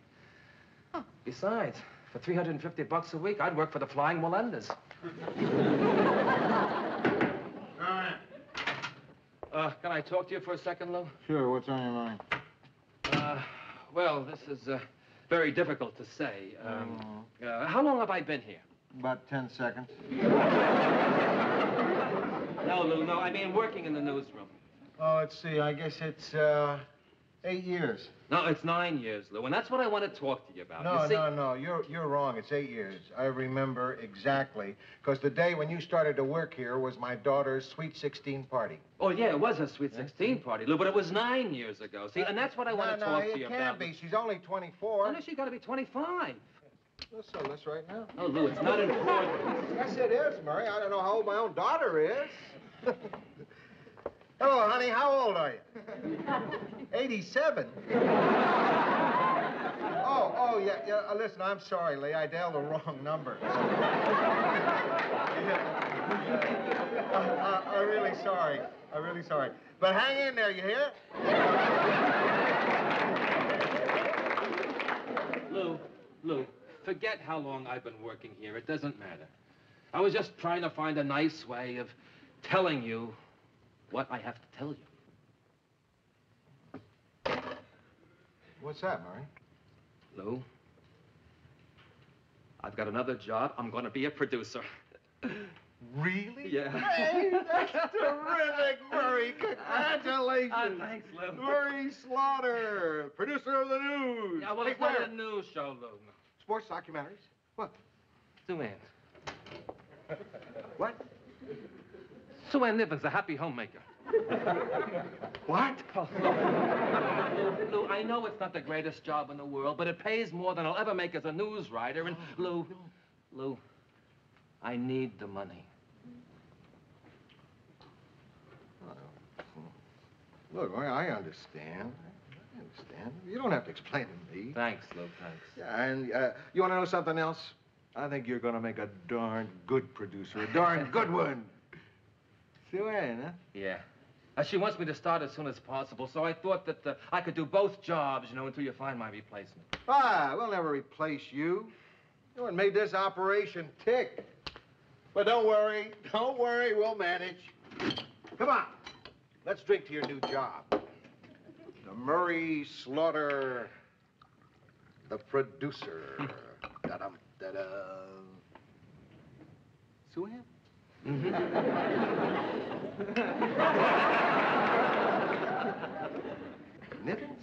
Huh. Besides, for $350 a week, I'd work for the Flying Melendez. Can I talk to you for a second, Lou? Sure, what's on your mind? Well, this is very difficult to say. How long have I been here? About 10 seconds. No, Lou, no. I mean working in the newsroom. Oh, let's see. I guess it's 8 years. No, it's 9 years, Lou, and that's what I want to talk to you about. No, You see... no. You're wrong. It's 8 years. I remember exactly, because the day when you started to work here was my daughter's Sweet 16 party. Oh, yeah, it was a Sweet 16 party, Lou, but it was 9 years ago. See, and that's what I want to talk to you about. No, it can't be. She's only 24. No, she's got to be 25. Let's settle this right now. Oh, Lou, it's not important. Yes, it is, Murray. I don't know how old my own daughter is. Hello, honey. How old are you? 87. Oh, yeah. Listen, I'm sorry, Lee. I dialed the wrong number. I'm really sorry. I'm really sorry. But hang in there, you hear? Lou, forget how long I've been working here. It doesn't matter. I was just trying to find a nice way of telling you what I have to tell you. What's that, Murray? Lou, I've got another job. I'm going to be a producer. Really? Yeah. Hey, that's terrific, Murray. Congratulations. Thanks, Lou. Murray Slaughter, producer of the news. Yeah, well, it's not a news show, Lou. Sports documentaries? What? Sue Ann. What? Sue Ann Nivens, the happy homemaker. What? Oh, Lou, I know it's not the greatest job in the world, but it pays more than I'll ever make as a news writer. And Lou, I need the money. Look, I understand. You don't have to explain to me. Thanks, Lou, thanks. Yeah, and you want to know something else? I think you're going to make a darn good producer, a darn good one. Sue Ann, huh? Yeah. She wants me to start as soon as possible, so I thought that I could do both jobs, until you find my replacement. We'll never replace you. You made this operation tick. But don't worry, we'll manage. Come on, let's drink to your new job. The Murray Slaughter, the producer. Da-dum, da-dum. Sue Ann? Nivens?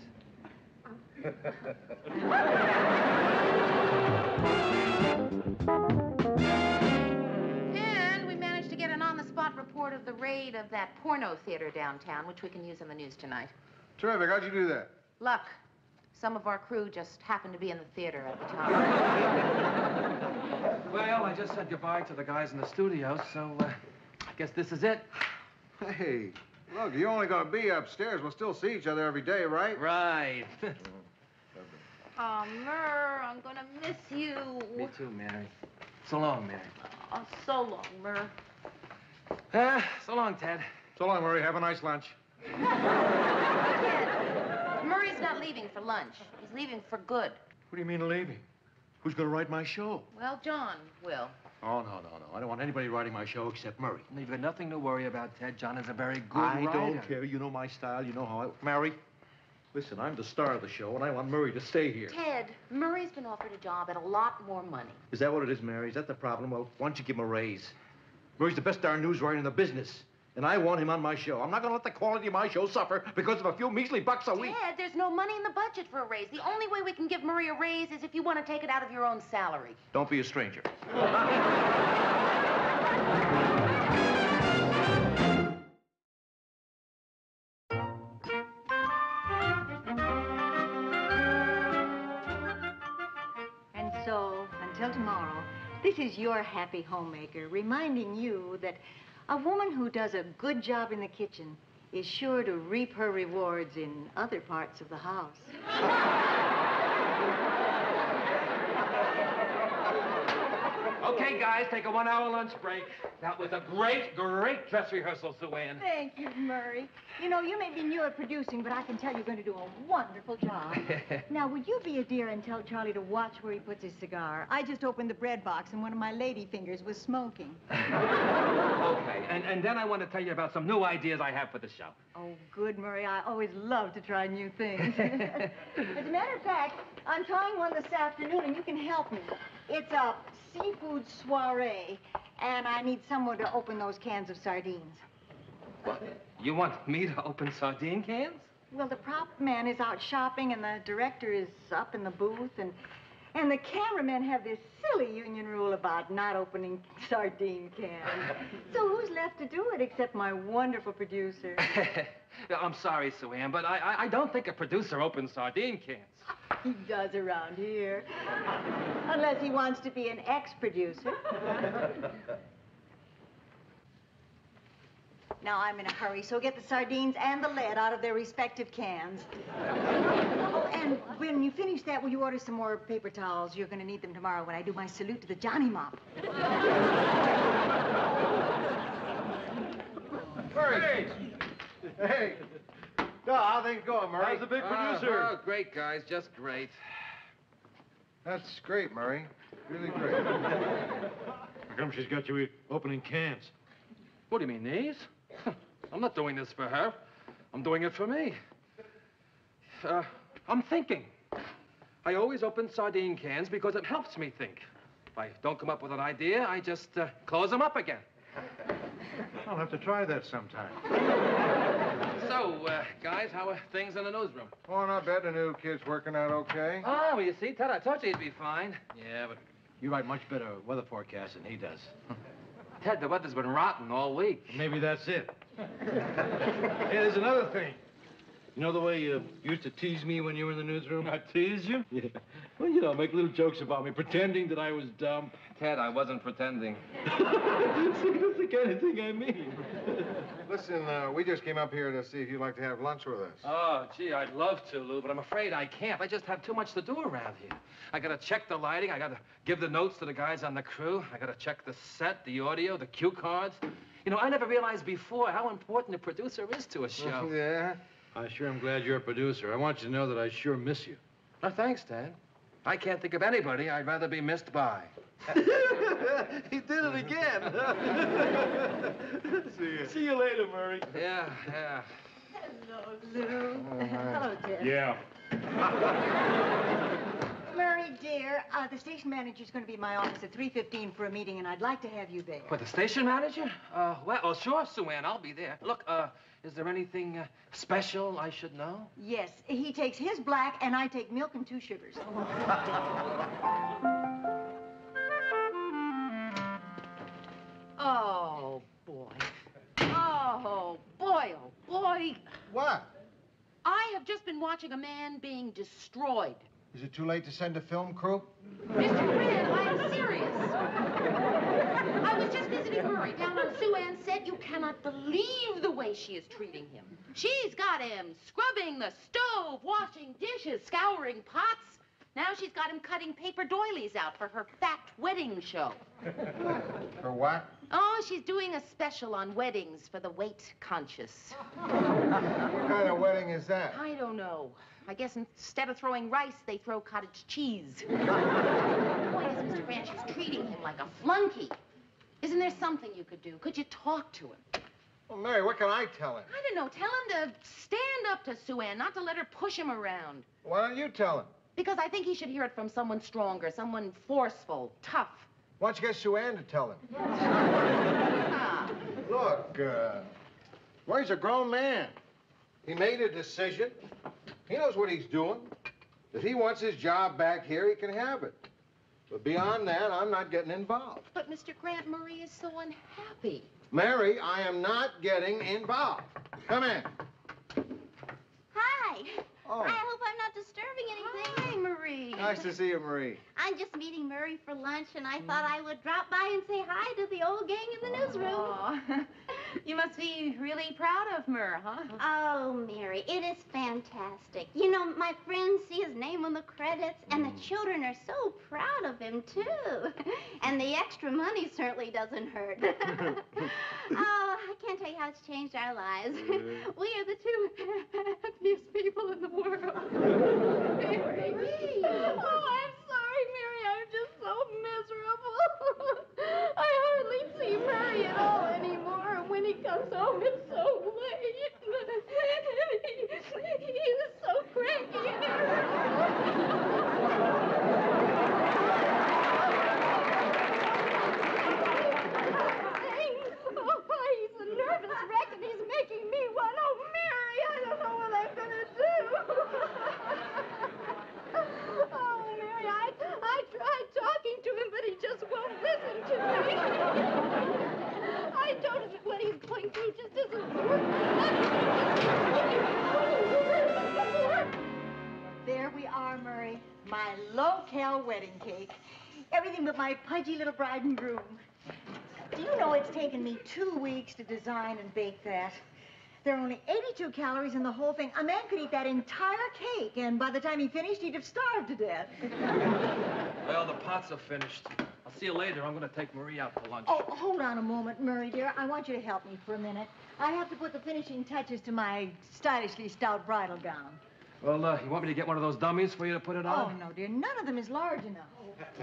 And we managed to get an on-the-spot report of the raid of that porno theater downtown, which we can use in the news tonight. Terrific. How'd you do that? Luck. Some of our crew just happened to be in the theater at the time. Well, I just said goodbye to the guys in the studio, so I guess this is it. Hey, look, you're only going to be upstairs. We'll still see each other every day, right? Right. Oh, Murr, I'm gonna miss you. Me too, Mary. So long, Mary. Oh, so long, Murr. So long, Ted. So long, Murray. Have a nice lunch. Murray's not leaving for lunch. He's leaving for good. What do you mean leaving? Who's going to write my show? Well, John will. Oh, no. I don't want anybody writing my show except Murray. You've got nothing to worry about, Ted. John is a very good I writer. don't care. You know my style. You know how I... Mary, listen, I'm the star of the show, and I want Murray to stay here. Ted, Murray's been offered a job at a lot more money. Is that what it is, Mary? Is that the problem? Well, why don't you give him a raise? Murray's the best darn news writer in the business, and I want him on my show. I'm not going to let the quality of my show suffer because of a few measly bucks a week. Ted, there's no money in the budget for a raise. The only way we can give Murray a raise is if you want to take it out of your own salary. Don't be a stranger. And so, until tomorrow, this is your happy homemaker reminding you that a woman who does a good job in the kitchen is sure to reap her rewards in other parts of the house. Okay, guys, take a 1-hour lunch break. That was a great dress rehearsal, Sue Ann. Thank you, Murray. You know, you may be new at producing, but I can tell you're going to do a wonderful job. Now, would you be a dear and tell Charlie to watch where he puts his cigar? I just opened the bread box, and one of my lady fingers was smoking. Okay, and then I want to tell you about some new ideas I have for the show. Oh, good, Murray. I always love to try new things. As a matter of fact, I'm trying one this afternoon, and you can help me. It's a seafood soiree, and I need someone to open those cans of sardines. What? You want me to open sardine cans? Well, the prop man is out shopping, and the director is up in the booth, and the cameramen have this silly union rule about not opening sardine cans. So who's left to do it except my wonderful producer? I'm sorry, Sue Ann, but I don't think a producer opens sardine cans. He does around here. Unless he wants to be an ex-producer. Now, I'm in a hurry, so get the sardines and the lead out of their respective cans. Oh, and when you finish that, will you order some more paper towels? You're going to need them tomorrow when I do my salute to the Johnny Mop. Murray! Hey! So, how things going, Murray? How's the big producer? Oh, great, guys, just great. That's great, Murray. Really great. How come she's got you opening cans? What do you mean, these? I'm not doing this for her. I'm doing it for me. I'm thinking. I always open sardine cans because it helps me think. If I don't come up with an idea, I just close them up again. I'll have to try that sometime. So, guys, how are things in the newsroom? Oh, not bad. The new kid's working out okay. Oh, well, you see, Ted, I told you he'd be fine. Yeah, but you write much better weather forecasts than he does. Ted, the weather's been rotten all week. Maybe that's it. Hey, there's another thing. You know the way you used to tease me when you were in the newsroom? I tease you? Yeah. Well, you know, make little jokes about me, pretending that I was dumb. Ted, I wasn't pretending. See, that's the kind of thing I mean. Listen, we just came up here to see if you'd like to have lunch with us. Oh, gee, I'd love to, Lou, but I'm afraid I can't. I just have too much to do around here. I gotta check the lighting. I gotta give the notes to the guys on the crew. I gotta check the set, the audio, the cue cards. You know, I never realized before how important a producer is to a show. Yeah? I sure am glad you're a producer. I want you to know that I sure miss you. Oh, thanks, Ted. I can't think of anybody I'd rather be missed by. He did it again. See you later, Murray. Yeah. Hello, Lou. Hello, Ted. Yeah. Murray, dear, the station manager's going to be in my office at 3:15 for a meeting, and I'd like to have you there. What, the station manager? Well, sure, Sue Ann, I'll be there. Look, is there anything special I should know? Yes, he takes his black, and I take milk and 2 sugars. Oh, boy. Oh, boy, oh, boy. What? I have just been watching watching a man being destroyed. Is it too late to send a film crew? Mr. Grant, I am serious. I was just visiting Murray down on Sue Ann's set. You cannot believe the way she is treating him. She's got him scrubbing the stove, washing dishes, scouring pots. Now she's got him cutting paper doilies out for her fat wedding show. For what? Oh, she's doing a special on weddings for the weight conscious. What kind of wedding is that? I don't know. I guess instead of throwing rice, they throw cottage cheese. The point is, Mr. Grant, she's treating him like a flunky. Isn't there something you could do? Could you talk to him? Well, Mary, what can I tell him? I don't know. Tell him to stand up to Sue Ann, not to let her push him around. Why don't you tell him? Because I think he should hear it from someone stronger, someone forceful, tough. Why don't you get Sue Ann to tell him? Look, well, he's a grown man. He made a decision. He knows what he's doing. If he wants his job back here, he can have it. But beyond that, I'm not getting involved. But, Mr. Grant, Marie is so unhappy. Mary, I am not getting involved. Come in. Hi. Oh. I hope I'm not disturbing anything. Hi, Marie. Nice to see you, Marie. I'm just meeting Murray for lunch, and I thought I would drop by and say hi to the old gang in the newsroom. Oh, you must be really proud of Murr, huh? Oh, Mary, it is fantastic. You know, my friends see his name on the credits, and the children are so proud of him, too. And the extra money certainly doesn't hurt. Oh, I can't tell you how it's changed our lives. We are the two happiest people in the world. Mary. Oh, I'm sorry, Mary. I'm just so miserable. I hardly see Murray at all anymore. And when he comes home, it's so late. He's so cranky and he's a nervous wreck, and he's making me one. Oh, Mary, I don't know what I'm going to do. Oh, Mary, I tried talking to him, but he just won't listen to me. I told him what he's going through just isn't working. There we are, Murray. My low-cal wedding cake. Everything but my pudgy little bride and groom. Do you know it's taken me 2 weeks to design and bake that? There are only 82 calories in the whole thing. A man could eat that entire cake, and by the time he finished, he'd have starved to death. Well, the pots are finished. I'll see you later. I'm going to take Marie out for lunch. Oh, hold on a moment, Murray, dear. I want you to help me for a minute. I have to put the finishing touches to my stylishly stout bridal gown. Well, you want me to get one of those dummies for you to put it on? Oh, no, dear. None of them is large enough.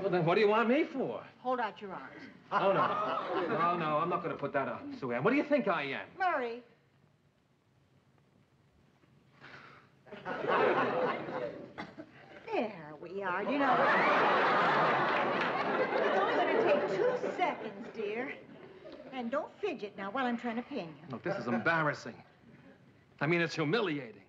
Well, then what do you want me for? Hold out your arms. Oh, no. No, I'm not going to put that on, Sue Ann. What do you think I am? Murray. There we are. You know, it's only going to take 2 seconds, dear. And don't fidget now while I'm trying to pin you. Look, this is embarrassing. I mean, it's humiliating.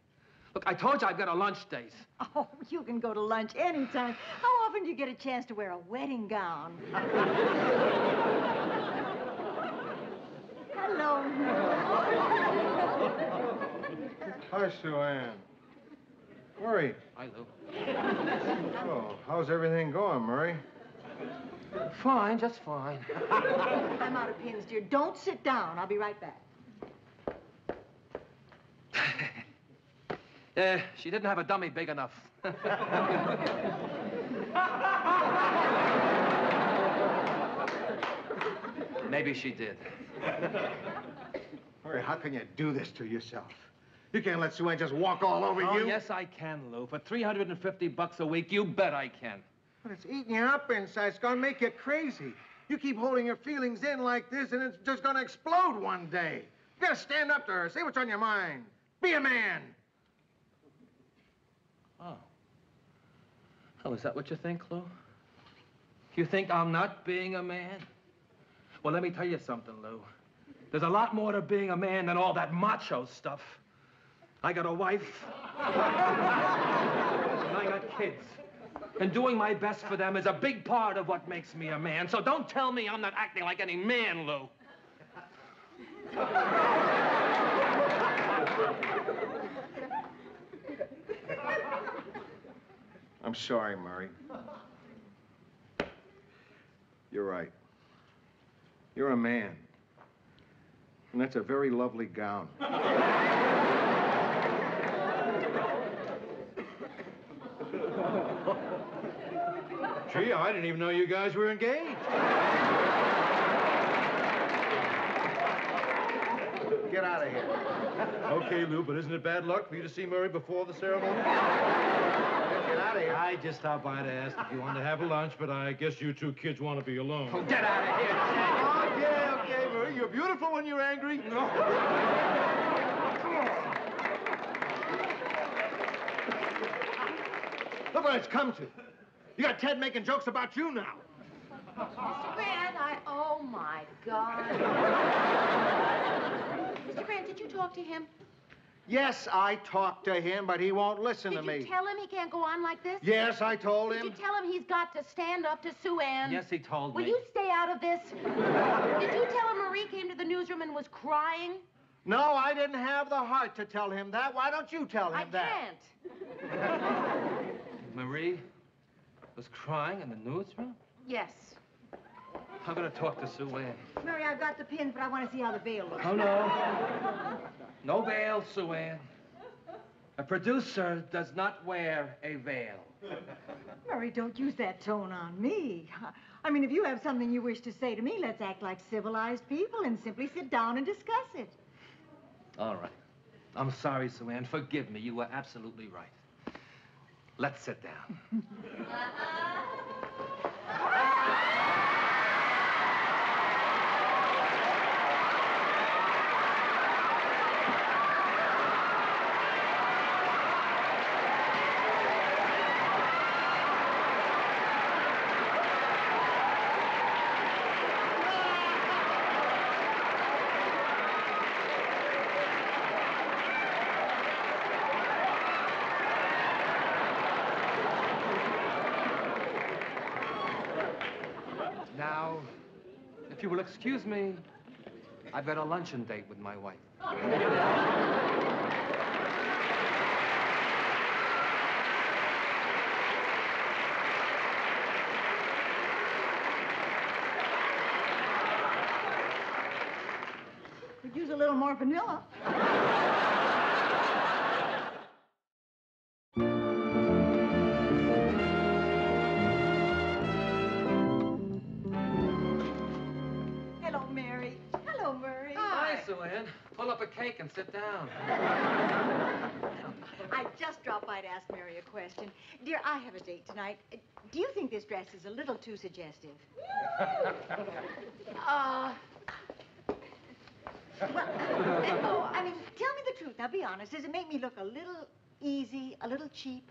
Look, I told you I've got a lunch date. Oh, you can go to lunch anytime. How often do you get a chance to wear a wedding gown? Hello. Hi, Sue Ann. Murray. Hi, Lou. Oh, how's everything going, Murray? Fine, just fine. I'm out of pins, dear. Don't sit down. I'll be right back. She didn't have a dummy big enough. Maybe she did. Murray, how can you do this to yourself? You can't let Sue Ann just walk all over Oh, you. yes, I can, Lou. For $350 a week, you bet I can. But it's eating you up inside. It's gonna make you crazy. You keep holding your feelings in like this, and it's just gonna explode one day. You gotta stand up to her. Say what's on your mind. Be a man. Oh, is that what you think, Lou? You think I'm not being a man? Well, let me tell you something, Lou. There's a lot more to being a man than all that macho stuff. I got a wife. And I got kids. And doing my best for them is a big part of what makes me a man. So don't tell me I'm not acting like any man, Lou. I'm sorry, Murray. You're right. You're a man. And that's a very lovely gown. Gee, I didn't even know you guys were engaged. Get out of here. Okay, Lou, but isn't it bad luck for you to see Murray before the ceremony? Get out of here. I just stopped by to ask if you wanted to have a lunch, but I guess you two kids want to be alone. Oh, get out of here. Okay, Murray. You're beautiful when you're angry. No. Look what it's come to. You got Ted making jokes about you now. Mr. Grant, oh, my God. Mr. Grant, did you talk to him? Yes, I talked to him, but he won't listen to me. Did you tell him he can't go on like this? Yes, I told him. Did you tell him he's got to stand up to Sue Ann? Yes, he told me. Will you stay out of this? Did you tell him Marie came to the newsroom and was crying? No, I didn't have the heart to tell him that. Why don't you tell him that? I can't. Marie was crying in the newsroom? Yes. I'm going to talk to Sue Ann. Murray, I've got the pins, but I want to see how the veil looks. Oh, no. No veil, Sue Ann. A producer does not wear a veil. Murray, don't use that tone on me. I mean, if you have something you wish to say to me, let's act like civilized people and simply sit down and discuss it. All right. I'm sorry, Sue Ann. Forgive me. You were absolutely right. Let's sit down. Now, if you will excuse me, I've got a luncheon date with my wife. Could use a little more vanilla. Hello, Mary. Hello, Murray. Hi, Sue Ann. Pull up a cake and sit down. I just dropped by to ask Mary a question. Dear, I have a date tonight. Do you think this dress is a little too suggestive? Well, no, I mean, tell me the truth. Now, be honest. Does it make me look a little easy, a little cheap?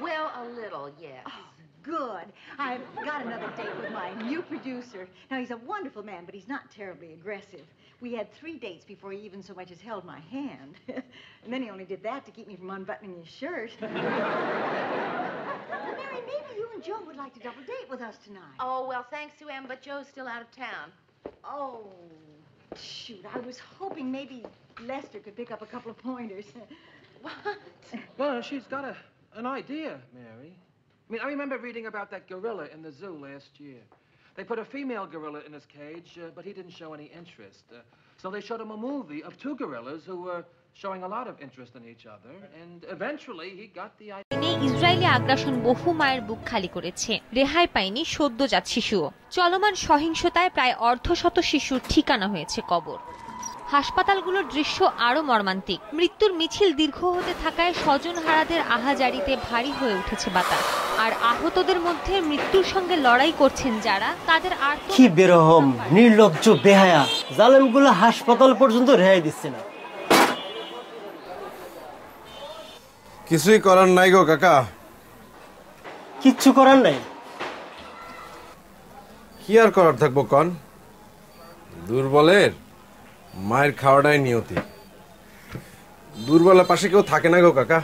Well, a little, yes. Oh, good. I've got another date with my new producer. Now, he's a wonderful man, but he's not terribly aggressive. We had 3 dates before he even so much as held my hand. And then he only did that to keep me from unbuttoning his shirt. Mary, maybe you and Joe would like to double date with us tonight. Oh, well, thanks, Sue Ann, but Joe's still out of town. Oh, shoot. I was hoping maybe Lester could pick up a couple of pointers. What? Well, she's got an idea, Mary. I mean, I remember reading about that gorilla in the zoo last year. They put a female gorilla in his cage, but he didn't show any interest. So they showed him a movie of 2 gorillas who were showing a lot of interest in each other, and eventually he got the idea. Israeli আগ্রাসন বহু মায়ের বুক খালি করেছে। রেহাই পায়নি সদ্যজাত শিশুও। চলমান সহিংসতায় প্রায় অর্ধশত শিশুর ঠিকানা হয়েছে কবর। হাসপাতালগুলোর দৃশ্য আরো মর্মান্তিক। মৃত্যুর মিছিল দীর্ঘ হতে থাকায় স্বজনহারাদের আহাজারিতে ভারী হয়ে উঠেছে বাতাস। আর আহতদের মধ্যে মৃত্যুর সঙ্গে লড়াই করছেন যারা, তাদের আর কি বেরহম, নির্লজ্জ, বেহায়া। জালেমগুলো হাসপাতাল পর্যন্ত রেহাই দিচ্ছে না। কিছুই করার নাই গো কাকা। কিচ্ছু করার নাই? কি আর করার থাকবো কন? দুর্বলের মায়ের খাওয়াটাই নিয়তি। দুর্বলের পাশে কেউ থাকে না গো কাকা।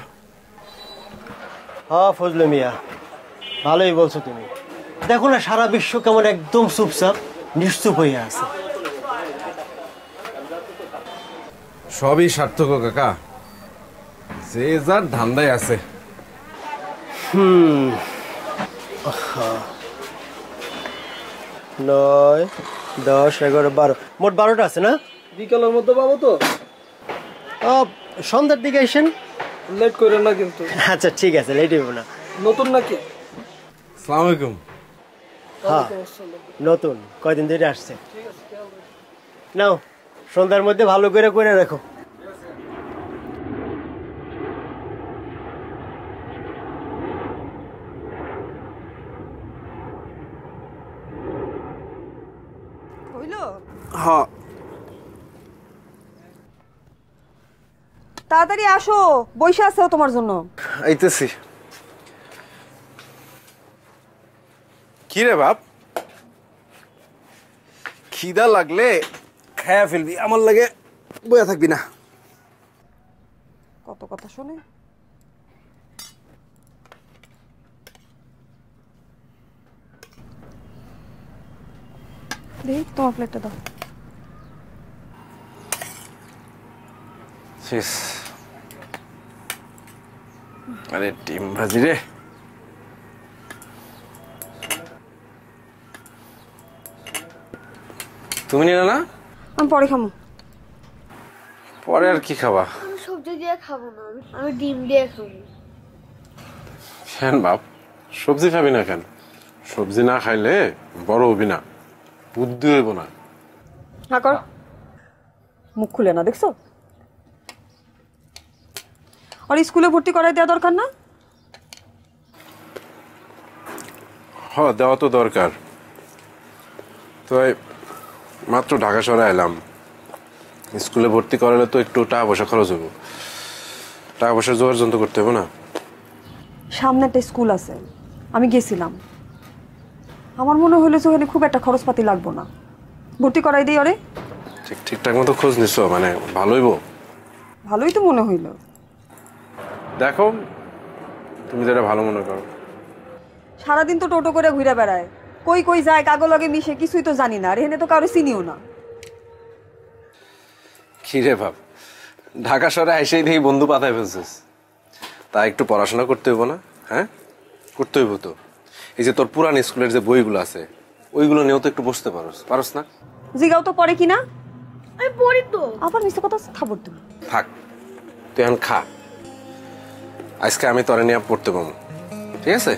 হ্যাঁ ফজলে মিয়া, ভালোই বলছো তুমি। দেখো না সারা বিশ্ব কেমন একদম চুপচাপ নিশ্চুপ হয়ে আছে। সবই সার্থক কাকা, যে যার ধান্দায় আছে। 9, 10, 11, 12 মোট 12টা আছে না? বিকালের মধ্যে পাবো তো? সন্ধ্যার দিকে আসেন। লেট করেন না কিন্তু। আচ্ছা ঠিক আছে, লেট হইব না। নতুন নাকি? আসসালামু আলাইকুম। হ্যাঁ নতুন, কয়দিন ধরে আসছে। নাও সন্ধ্যার মধ্যে ভালো করে করে রাখো। হ্যাঁ তাড়াতাড়ি আসো, বইসা আছে তোমার জন্য। আইতেছি। কি রে বাপ, খিদা লাগলে খায়া ফেলবি, আমার লাগে বইয়া থাকবি না। কত কথা শুনে। দেখ তোমার প্লেটটা দাও। শেষ। আরে ডিম ভাজি রে। তুমি নিলে না? আমি পরে খাবো। পরে আর কি খাবা? আমি সবজি দিয়ে খাবো না, আমি ডিম দিয়ে খাবো। কেন বাপ, সবজি খাবি না কেন? সবজি না খাইলে বড় হবি না, বুদ্ধি হইব না। হ্যাঁ কর, মুখ খুলে না দেখছো? আর স্কুলে ভর্তি করাই দেওয়া দরকার না? হ্যাঁ দেওয়া তো দরকার। তো মাত্র ঢাকা শহরে এলাম, স্কুলে ভর্তি করালে তো একটু টাকা পয়সা খরচ হইব, টাকা পয়সা জোগাড় যন্ত্র করতে হবে না? সামনে একটা স্কুল আছে, আমি গেছিলাম, আমার মনে হইলো যে ওখানে খুব একটা খরচপাতি লাগবো না, ভর্তি করাই দিই। ওরে ঠিকঠাক মতো খোঁজ নিছো? মানে ভালো হইব? ভালোই তো মনে হইলো। দেখো তুমি যেটা ভালো মনে করো। সারাদিন তো টোটো করে ঘুরে বেড়ায়, কই কই যায়, কাগো লগে মিশে, কিছুই তো জানি না, আর এখানে তো কারো চিনিও না। কি রে ভাব, ঢাকা শহরে এসেই দেখি বন্ধু পাতায় ফেলছিস, তা একটু পড়াশোনা করতে হইব না? হ্যাঁ করতে হইব তো। এই যে তোর পুরান স্কুলের যে বইগুলো আছে ওইগুলো নিয়েও তো একটু বসতে পারস না? জিগাও তো পড়ে কিনা? আমি পড়ি তো। আবার মিথ্যে কথা থাবর তুমি। থাক, তুই এখন খা, আজকে আমি তোরে নিয়ে পড়তে পাবো, ঠিক আছে?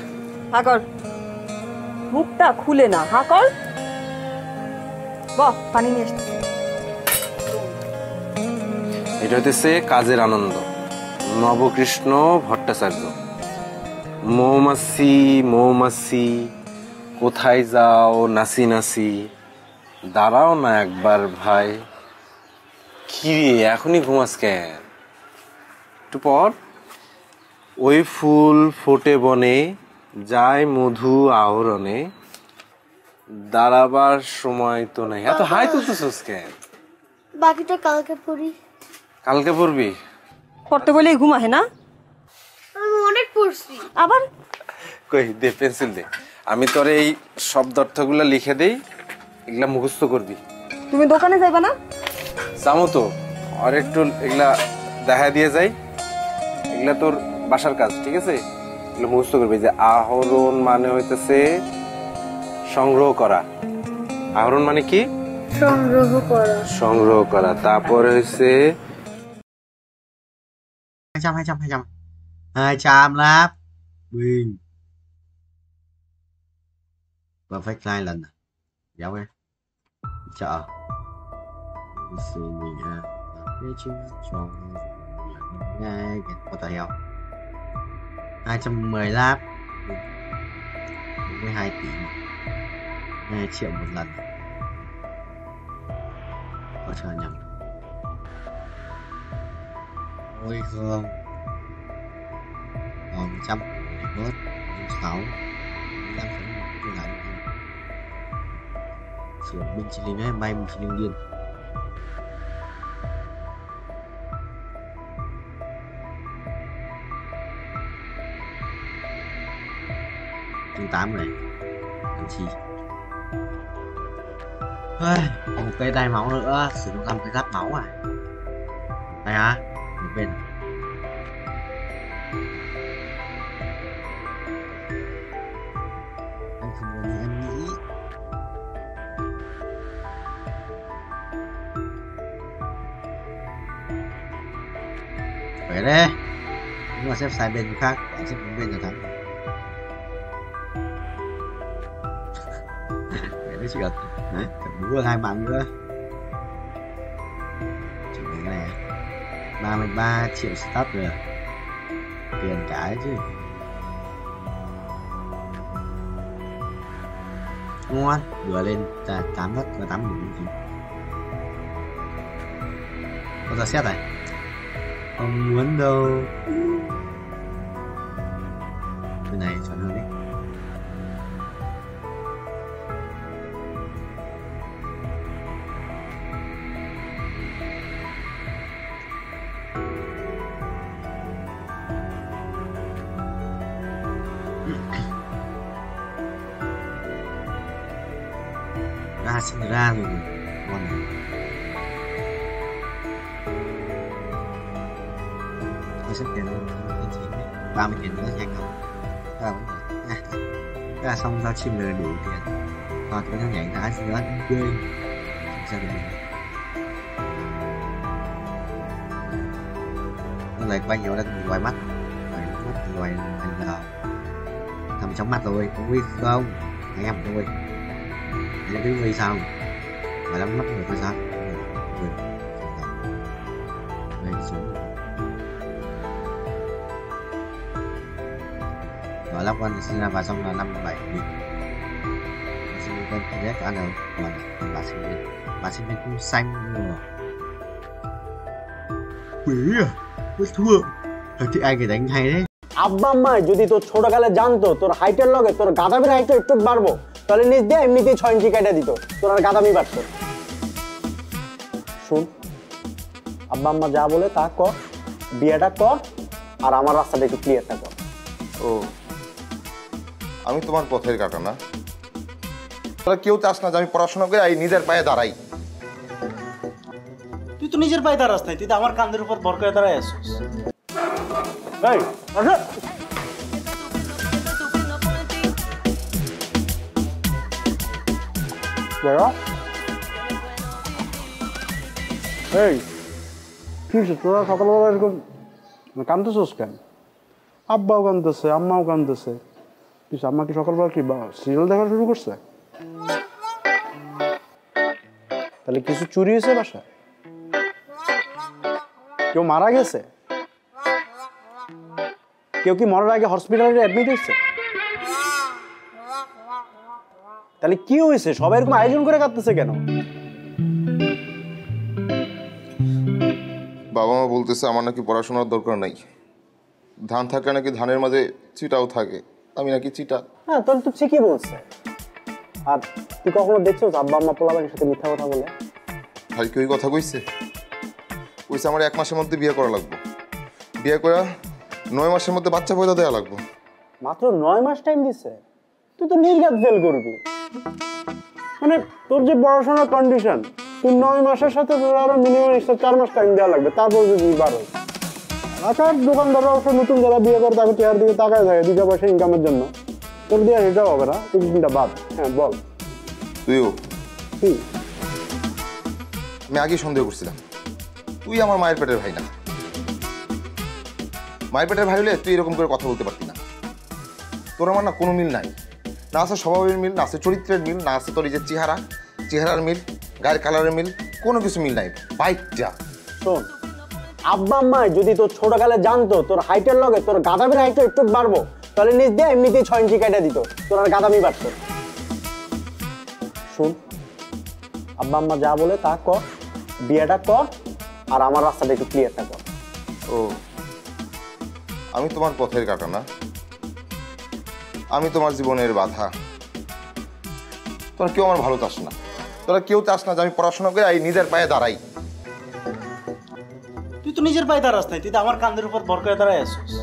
হা কর, মুখটা খুলে না, হা কর। বাহ, পানি নিয়ে আসতে। এটা হইতেছে কাজের আনন্দ, নবকৃষ্ণ ভট্টাচার্য। মৌমাছি মৌমাছি কোথায় যাও নাচি নাচি, দাঁড়াও না একবার ভাই। কি রে এখনই ঘুমাস কেন? একটু পর। ওই ফুল ফোটে বনে, যায় মধু আহরণে, দাঁড়াবার সময় তো নাই। এত হাই তুলতেছিস কেন? বাকিটা কালকে পড়ি। কালকে পড়বি? পড়তে বলেই ঘুমাহে না? আমি অনেক পড়ছি। আবার কই দে, পেন্সিল দে, আমি তোর এই শব্দার্থগুলো লিখে দেই, এগুলা মুখস্থ করবি। তুমি দোকানে যাইবা না? যাবো তো, আর একটু এগুলা দেখা দিয়ে যাই, এগুলা তোর বাসার কাজ, ঠিক আছে? এগুলো মুখস্থ করবি। যে আহরণ মানে হইতেছে সংগ্রহ করা। আহরণ মানে কি? সংগ্রহ করা। সংগ্রহ করা। তারপরে হইছে 200 láp Nguyên và phát sai lần dạo em chợ sự nhà cái chứ chọn ngay cái có tài không 210 láp 42 tỷ 2 triệu một lần có chờ nhầm ôi không còn 100 để bớt 6 15 cái lại sửa binh chỉ linh ấy bay mình chỉ linh điên chương 8 này làm chi một cây đai máu nữa sử dụng làm cái giáp máu à đây hả một bên Kệ đấy. Nếu mà xếp sai bên khác, bạn xếp đúng bên là thắng. Kệ đấy chứ gật. Đấy, cầm búa 2 bạn nữa. Chuẩn bị cái này 33 triệu start rồi. Tiền cả đấy chứ. Ngon, vừa lên 8 mất và 8 đủ gì. Có ra xét này. Không muốn đâu. Cái này chọn hơn đấy. Ra xin ra rồi. Ngon này. Tôi xếp tiền lên 30 tiền nữa nhanh không? Cái là xong giao chim lời đủ tiền. Còn cái thằng nhảy đá gì đó quê. Sao được? Nó lại bao nhiêu đang ngoài mắt. Ngoài anh là thầm trong mắt rồi, không biết không? Anh em tôi. Anh biết vì sao? Mà lắm mắt người tôi sao? Về xuống. Và lắp con sinh ra và xong là 57 nghìn. Sinh viên con rất ăn rồi. Còn bà sinh viên cũng xanh rồi. Quỷ à? Mới thua. Thì ai cái đánh hay đấy. আব্বা আম্মা যদি তোর ছোটকালে জানতো তোর হাইটের লগে তোর গাদামির হাইটটা একটু বাড়বো তাহলে নিজ দিয়ে এমনিতেই 6 ইঞ্চি কেটে দিত তোর আর গাদামি বাড়তো শুন আব্বা আম্মা যা বলে তা কর বিয়েটা কর আর আমার রাস্তাটা একটু ক্লিয়ারটা কর ও আমি তোমার পথের কাটা না তোরা কেউ চাস না যে আমি পড়াশোনা করে এই নিজের পায়ে দাঁড়াই তুই তো নিজের পায়ে দাঁড়াস নাই তুই তো আমার কাঁধের উপর ভর করে দাঁড়ায় আসছিস এই আসো Where? Hey, কি তোরা সকালবেলা এরকম কান্দতেছিস কেন আব্বাও কান্দতেছে আম্মাও কান্দতেছে কিছু আম্মা কি সকালবেলা কি সিরিয়াল দেখা শুরু করছে তাহলে কিছু চুরি হয়েছে বাসা কেউ মারা গেছে কেউ কি মরার আগে হসপিটালে অ্যাডমিট হয়েছে তাহলে কি হয়েছে সবাই এরকম আয়োজন করে কাঁদতেছে কেন বাবা মা বলতেছে আমার নাকি পড়াশোনার দরকার নাই ধান থাকলে নাকি ধানের মাঝে চিটাও থাকে আমি নাকি চিটা হ্যাঁ তাহলে তো ঠিকই বলছে আর তুই কখনো দেখছো আব্বা আম্মা পোলাপানের সাথে মিথ্যা কথা বলে ভাই কি ওই কথা কইছে কইছে আমার 1 মাসের মধ্যে বিয়ে করা লাগবে বিয়ে করে 9 মাসের মধ্যে বাচ্চা পয়দা দেওয়া লাগবে মাত্র 9 মাস টাইম দিছে তুই তো নির্ঘাত ফেল করবি মানে তোর যে পড়াশোনার কন্ডিশন তুই 9 মাসের সাথে তোর আরো মিনিমাম 4 মাস টাইম দেওয়া লাগবে তারপর যদি বাড়ো আচ্ছা দোকানদাররা অবশ্য নতুন যারা বিয়ে করে তাকে চেয়ার দিকে তাকায় থাকে 2 পয়সা ইনকামের জন্য তোর দিয়ে এটাও হবে না তুই চিন্তা বাদ হ্যাঁ বল তুইও কি আমি আগে সন্দেহ করছিলাম তুই আমার মায়ের পেটের ভাই না মায়ের পেটের ভাই হলে তুই এরকম করে কথা বলতে পারতি না তোর আমার না কোনো মিল নাই না আছে স্বভাবের মিল না আছে চরিত্রের মিল না আছে তোর এই যে চেহারার মিল গায়ের কালারের মিল কোনো কিছু মিল নাই বাইকটা শোন আব্বা আম্মা যদি তোর ছোটকালে জানতো তোর হাইটের লগে তোর গাদামির হাইটটা একটু বাড়বো তাহলে নিজ দিয়ে এমনিতেই 6 ইঞ্চি কেটে দিত তোর আর গাদামি বাড়তো শুন আব্বা আম্মা যা বলে তা কর বিয়েটা কর আর আমার রাস্তাটা একটু ক্লিয়ারটা কর ও আমি তোমার পথের কাটা না আমি তোমার জীবনের বাধা তোরা কেউ আমার ভালো চাস না তোরা কেউ চাস না যে আমি পড়াশোনা করে এই নিজের পায়ে দাঁড়াই তুই তো নিজের পায়ে দাঁড়াস নাই তুই তো আমার কাঁধের উপর ভর করে দাঁড়ায় আসছিস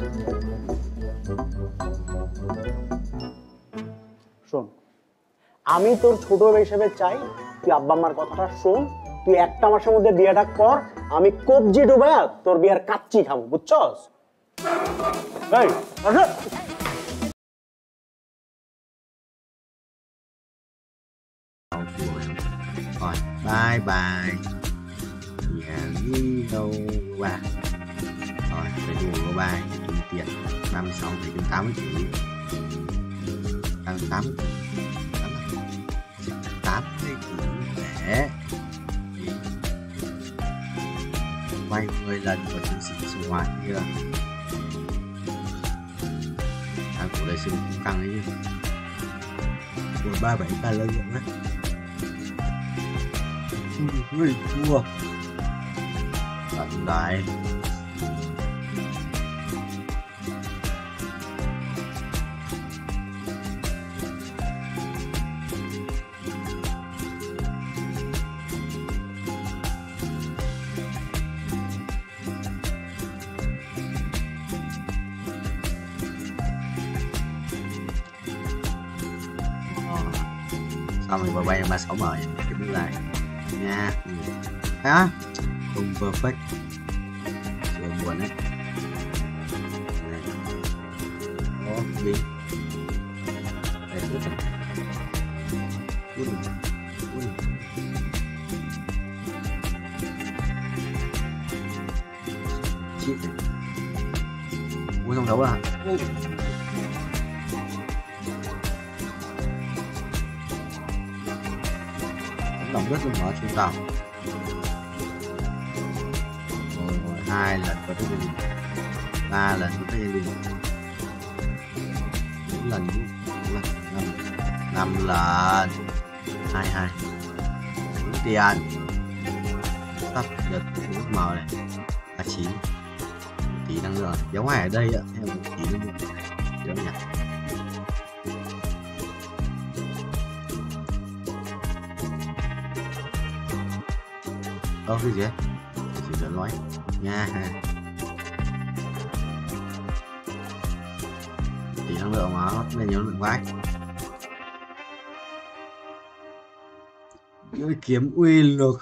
শোন আমি তোর ছোট হিসেবে চাই তুই আব্বা আম্মার কথাটা শোন তুই 1 মাসের মধ্যে বিয়েটা কর আমি কবজি ডুবায়া তোর বিয়ার কাচ্চি খাবো বুঝছস এই আসো Rồi, bye bye. Nhà đi đâu à? Rồi, phải đủ có 3 chung tiền 36 phải chung 80 tỷ 80 tỷ để quay 10 lần của chiến sĩ sinh hoạt kia của đời sinh cũng căng đấy chứ của 37 ta lợi dụng đấy người thua tận đại xong rồi bay 36 mở cái bước lại nha đó không perfect chưa buồn đấy đó đi đây phút rồi chít mua xong đấu à lòng rất là mở trung tàu 2 lần có tới gia đình 3 lần có tới gia đình 4 lần 5 lần 22 đúng tiền sắp được nước màu này 39 tí năng lượng giống hải ở đây ạ theo một tí năng lượng giống nhỉ cái gì chỉ để nói nha thì năng lượng mà nó nên nhớ lượng vãi cái kiếm uy lực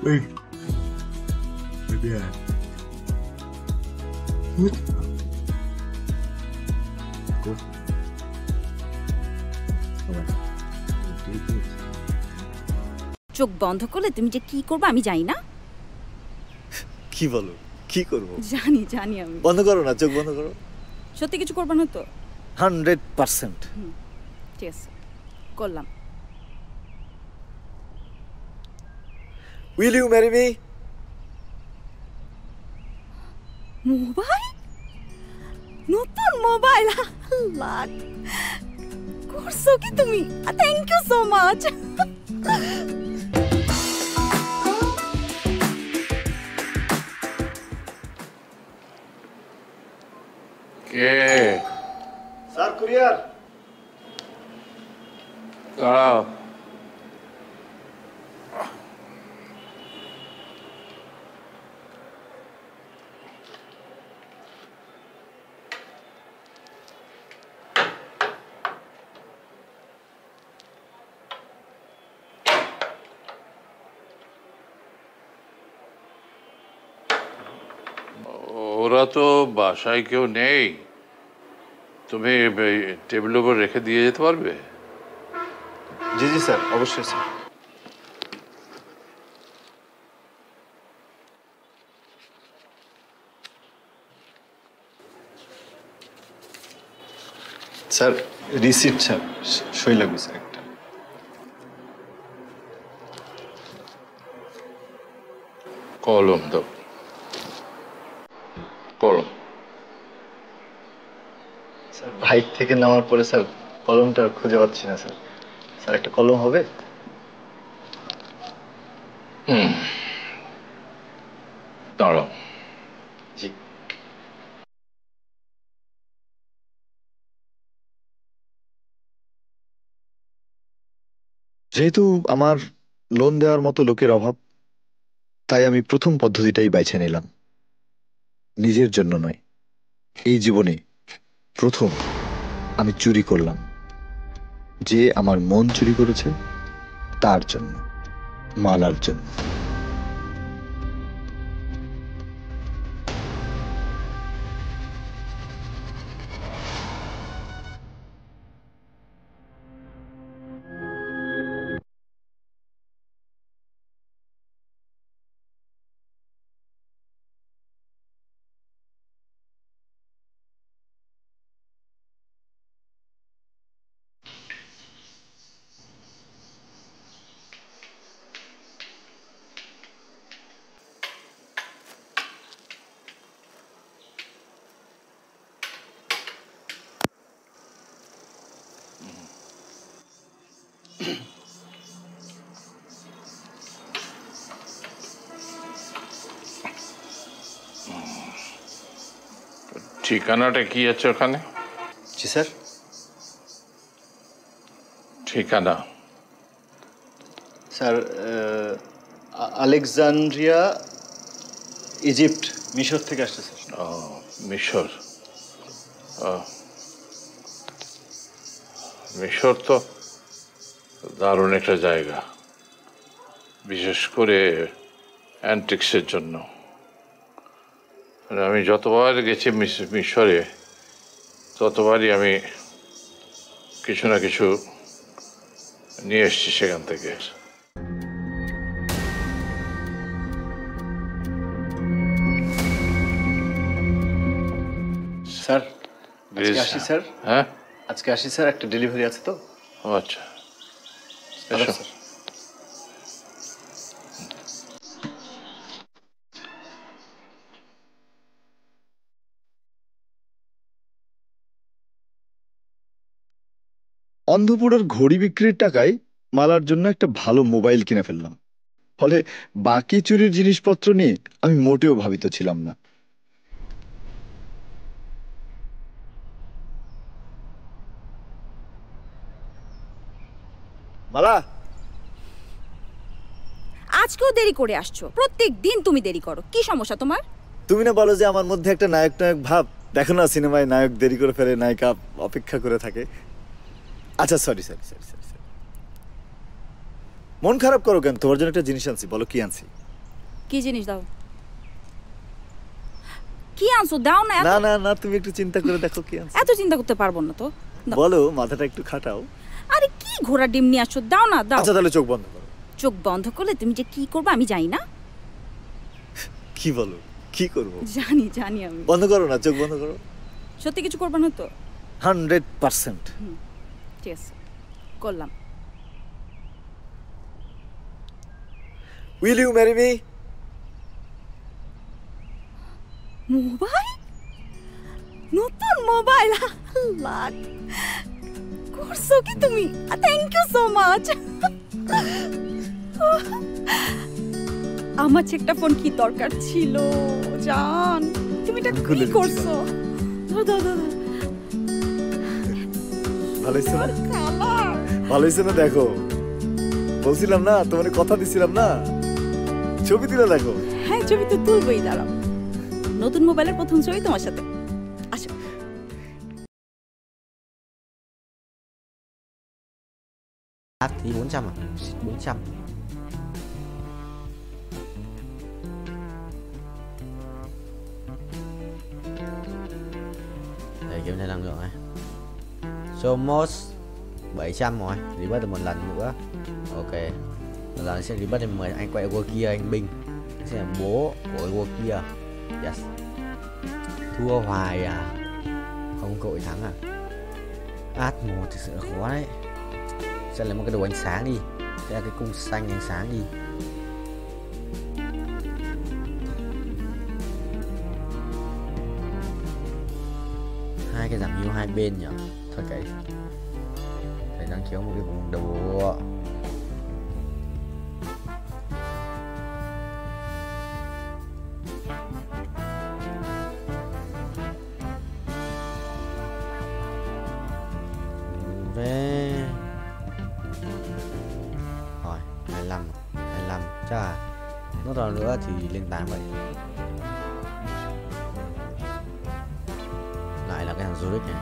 Ui, bây giờ hút চোখ বন্ধ করলে তুমি যে কি করবে আমি জানি না কি বলো কি করব জানি জানি আমি বন্ধ করো না চোখ বন্ধ করো সত্যি কিছু করবে না তো 100% ঠিক আছে করলাম Will you marry me? Mobile নতুন মোবাইল আল্লাহ করছো কি তুমি থ্যাংক ইউ সো মাচ কে স্যার কুরিয়ার দাঁড়াও ওরা তো বাসায় কেউ নেই তুমি টেবিলের উপর রেখে দিয়ে যেতে পারবে জি জি স্যার অবশ্যই স্যার স্যার রিসিপ্ট স্যার সই লাগবে স্যার একটা কলম দাও কলম স্যার বাইক থেকে নামার পরে স্যার কলমটা খুঁজে পাচ্ছি না স্যার স্যার একটা কলম হবে দাঁড়াও জি যেহেতু আমার লোন দেওয়ার মতো লোকের অভাব, তাই আমি প্রথম পদ্ধতিটাই বেছে নিলাম। নিজের জন্য নয়, এই জীবনে প্রথম আমি চুরি করলাম। যে আমার মন চুরি করেছে তার জন্য, মালার জন্য। ঠিকানাটা কি আছে ওখানে? জি স্যার। ঠিকানা স্যার আলেকজান্দ্রিয়া, ইজিপ্ট, মিশর থেকে আসছে স্যার। ও মিশর। মিশর তো দারুণ একটা জায়গা, বিশেষ করে অ্যান্টিক্সের জন্য। আমি যতবার গেছি মিশরে, ততবারই আমি কিছু না কিছু নিয়ে এসছি সেখান থেকে। স্যার আজকে আসি স্যার। হ্যাঁ আজকে আসি স্যার, একটা ডেলিভারি আছে তো। আচ্ছা এসো। অন্ধপুরের ঘড়ি বিক্রির টাকায় মালার জন্য একটা ভালো মোবাইল কিনে ফেললাম। ফলে বাকি চুরির জিনিসপত্র নিয়ে আমি মোটেও ভাবিত ছিলাম না। মালা, আজকেও দেরি করে আসছো। প্রত্যেক দিন তুমি দেরি করো, কি সমস্যা তোমার? তুমি না বলো যে আমার মধ্যে একটা নায়ক নায়ক ভাব। দেখো না সিনেমায় নায়ক দেরি করে ফেলে, নায়িকা অপেক্ষা করে থাকে। আচ্ছা sorry sorry sorry sorry sorry. মন খারাপ করো কেন? তোমার জন্য একটা জিনিস আনছি, বলো কি আনছি। কি জিনিস দাও? কি আনছো দাও না। না না না, তুমি একটু চিন্তা করে দেখো কি আনছি। এত চিন্তা করতে পারবো না তো। বলো, মাথাটা একটু খাটাও। আরে কি ঘোড়া ডিম নিয়ে আসছো, দাও না দাও। আচ্ছা তাহলে চোখ বন্ধ করো। চোখ বন্ধ করলে তুমি যে কি করবে আমি জানি না। কি বলো, কি করবো? জানি জানি আমি। বন্ধ করো না, চোখ বন্ধ করো। সত্যি কিছু করবে না তো? 100%। ঠিক আছে, করলাম। Will you marry me? Mobile, নতুন মোবাইল। লাখ করছো কি তুমি? Thank you so much. আমার একটা ফোন কি দরকার ছিল জান? তুমি এটা কি করছো? দাও দাও দাও। ভালো হয়েছে না? ভালো হয়েছে না? দেখো বলছিলাম না, তোমার কথা দিছিলাম না, ছবি তুলে দেখো। হ্যাঁ ছবি তো তুলবই, দাঁড়াও। নতুন মোবাইলের প্রথম ছবি তোমার সাথে। আসো। Thì 400 à? 400. Để kiểm tra năng lượng này. Somos 700 rồi, rebat được một lần nữa. Ok. Lần sẽ rebat được 10 anh quay qua kia anh binh. Anh sẽ là bố của qua kia. Yes. Thua hoài à? Không cội thắng à? Át một thực sự là khó đấy. Sẽ lấy một cái đồ ánh sáng đi, sẽ là cái cung xanh ánh sáng đi. Hai cái giảm yếu hai bên nhỉ? Thôi cái phải đang kéo một cái vùng đầu. Về Chà, nó còn nữa thì lên 8 vậy. Lại là cái thằng Zurich này.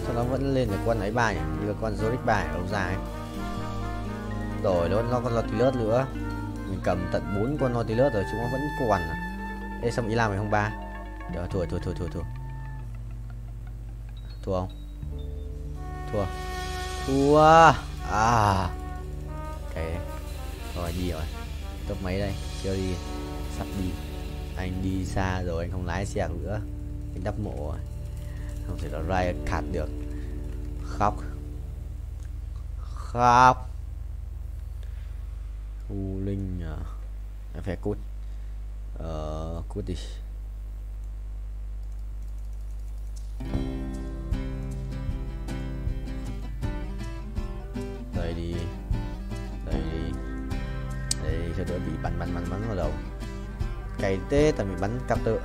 Sao nó vẫn lên được con ấy 3 nhỉ? Như con Zurich 3 ở đâu ra ấy. Rồi nó còn Nautilus nữa. Mình cầm tận 4 con Nautilus rồi chúng nó vẫn còn à. Ê sao Ý Lam mày không 3? Được, thua không? Thua à. Ok. Rồi đi rồi. Top mấy đây? Chưa đi. Sắp đi. Anh đi xa rồi, anh không lái xe nữa. Anh đắp mộ rồi. Không thể là Riot Cat được. Khóc. U Linh à. Em phải cút. Cút đi. Đây đi. Đây cho đỡ bị bắn vào đầu. Cày tê tại mình bắn cặp tự.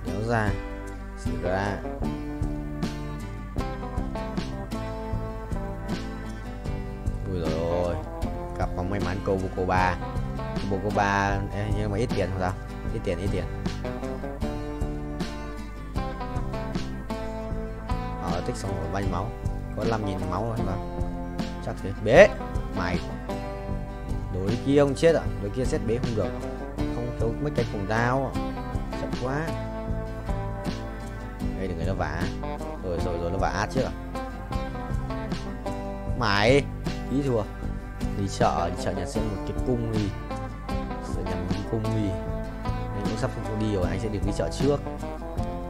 Kéo ra xì ra. Ui rồi cặp bóng may mắn Kobukoba nhưng mà ít tiền không sao, ít tiền. Tích xong rồi bao nhiêu máu, có 5.000 máu rồi sao, chắc thế. Bế mày, đối kia ông chết à, đối kia xét bế không được, không thiếu mấy cái cùng đao, chậm quá. Đây đừng người nó vả, rồi nó vả át chứ à. Mày ý thua, đi chợ nhà xem một cái cung đi, sẽ nhầm một cái cung đi. Anh cũng sắp không đi rồi, anh sẽ được đi chợ trước.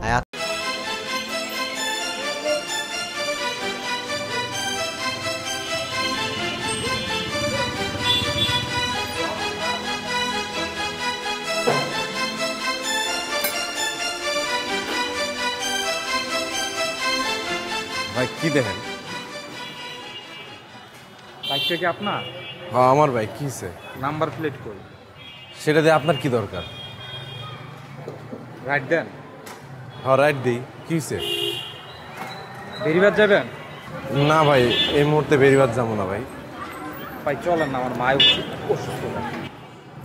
Ai à? ভাই কি দেখেন? বাইকটা কি আপনার? হ্যাঁ আমার ভাই কিছে? নাম্বার প্লেট কই? সেটা দিয়ে আপনার কি দরকার? রাইট দেন। হ্যাঁ রাইট দিই, কিছে? বেরিবাদ যাবেন? না ভাই এই মুহূর্তে বেরিবাদ যাবো না ভাই। ভাই চলেন না, আমার মায় অসুস্থ।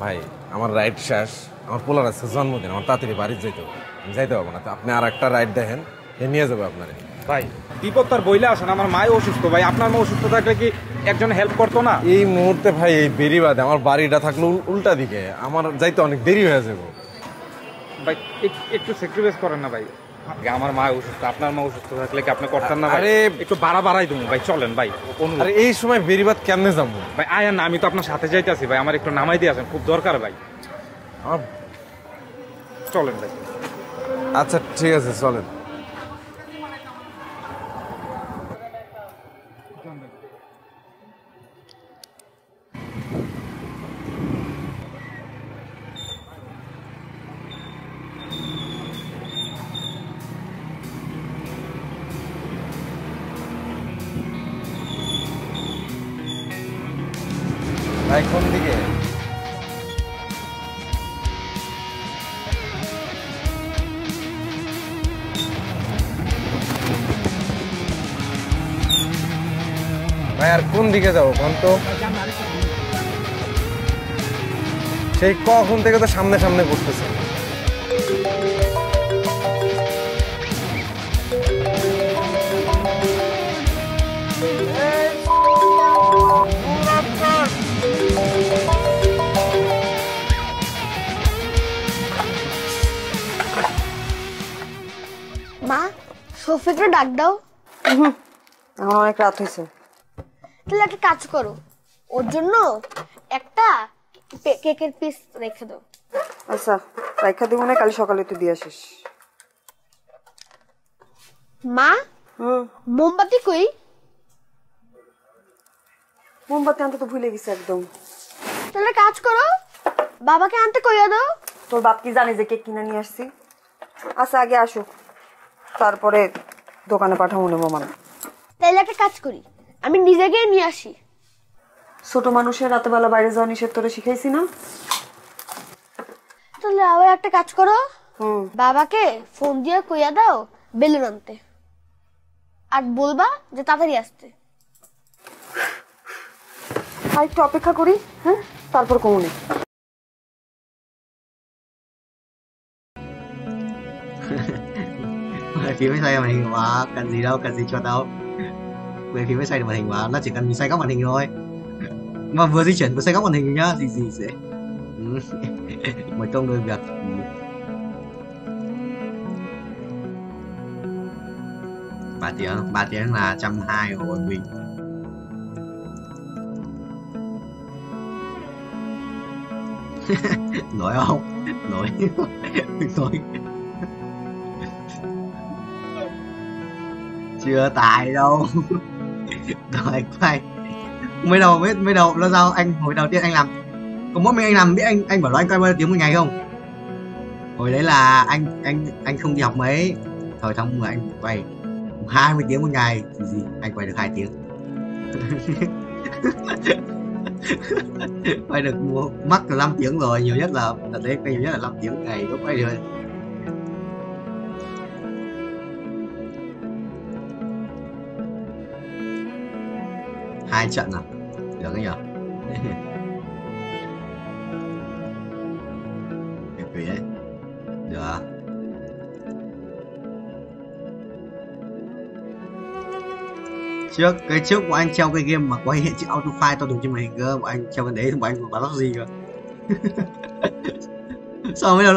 ভাই আমার রাইড শেষ, আমার পোলার আছে জন্মদিন, আমার তাড়াতাড়ি বাড়ি যাইতে হবে, আমি যাইতে পারবো না। তো আপনি আর একটা রাইড দেখেন, এ নিয়ে যাবো আপনারে। ভাই বিপদ তার বইলে আসেন, আমার মায় অসুস্থ। ভাই আপনার মা অসুস্থ থাকলে কি একজন হেল্প করতো না? এই মুহূর্তে ভাই এই বেরিবাদে আমার বাড়িটা থাকলো উল্টা দিকে, আমার যাইতে অনেক দেরি হয়ে যাবে। ভাই একটু স্যাক্রিফাইস করেন না ভাই, আমার মা অসুস্থ, আপনার মা অসুস্থ থাকলে কি আপনি করতেন না? আরে একটু বাড়াই দেবো ভাই, চলেন ভাই। আরে এই সময় বেরিবাদ কেমনে যাবো ভাই? আয়া না, আমি তো আপনার সাথে যাইতেছি ভাই, আমার একটু নামাই দিয়ে আসেন, খুব দরকার ভাই। চলেন ভাই। আচ্ছা ঠিক আছে চলেন। ভাই কোন দিকে? ভাই আর কোন দিকে যাবো কোন তো? সেই কখন থেকে তো সামনে করতেছে। মা, শফিকরে ডাক দাও। আমার অনেক রাত হয়েছে। তাহলে একটা কাজ করো, ওর জন্য একটা কেকের পিস রেখে দাও। আচ্ছা রেখা দিব না, কাল সকালে তুই দিয়ে আসিস। মা, মোমবাতি কই? মোমবাতি আনতে তো ভুলে গেছি একদম। তাহলে কাজ করো, বাবাকে আনতে কইয়া দাও। তোর বাপ কি জানে যে কেক কিনে নিয়ে আসছি? আচ্ছা আগে আসো, তারপরে দোকানে পাঠাবো নেবো মানে। তাহলে একটা কাজ করি, আমি নিজে গিয়ে নিয়ে আসি। ছোট মানুষের রাতে বেলা বাইরে যাওয়া নিষেধ তোরে শিখাইছি না? তাহলে আবার একটা কাজ করো, বাবাকে ফোন দিয়ে কইয়া দাও বেলুন আনতে, আর বলবা যে তাড়াতাড়ি আসতে। আর একটু অপেক্ষা করি, হ্যাঁ, তারপর কমুনে। Phim mới xoay màn hình mà cần gì đâu, cần gì cho đâu. Về phim mới xoay được màn hình mà, nó chỉ cần mình xoay góc màn hình thôi. Mà vừa di chuyển vừa xoay góc màn hình nhá, gì sẽ một công đôi việc. Ba tiếng là 120 của mình. Nổi không? Nổi. Nổi. Chưa tài đâu. Rồi quay. Mới đầu nó sao anh hồi đầu tiên anh làm có mỗi mình anh làm, biết anh bảo là anh quay bao nhiêu tiếng một ngày không? Hồi đấy là anh không đi học mấy. Thời tháng 10 anh quay 20 tiếng một ngày thì gì anh quay được 2 tiếng. Quay được mắc là 5 tiếng rồi, nhiều nhất là đấy, quay nhiều nhất là 5 tiếng một ngày lúc quay được. Hai trận à? Được cái nhở? Được đấy. Được. Cái trước của anh treo cái game mà quay hiện chữ auto file to đủ trên màn hình cơ, của anh treo cái đấy của anh bắn lót gì cơ. Sao bây giờ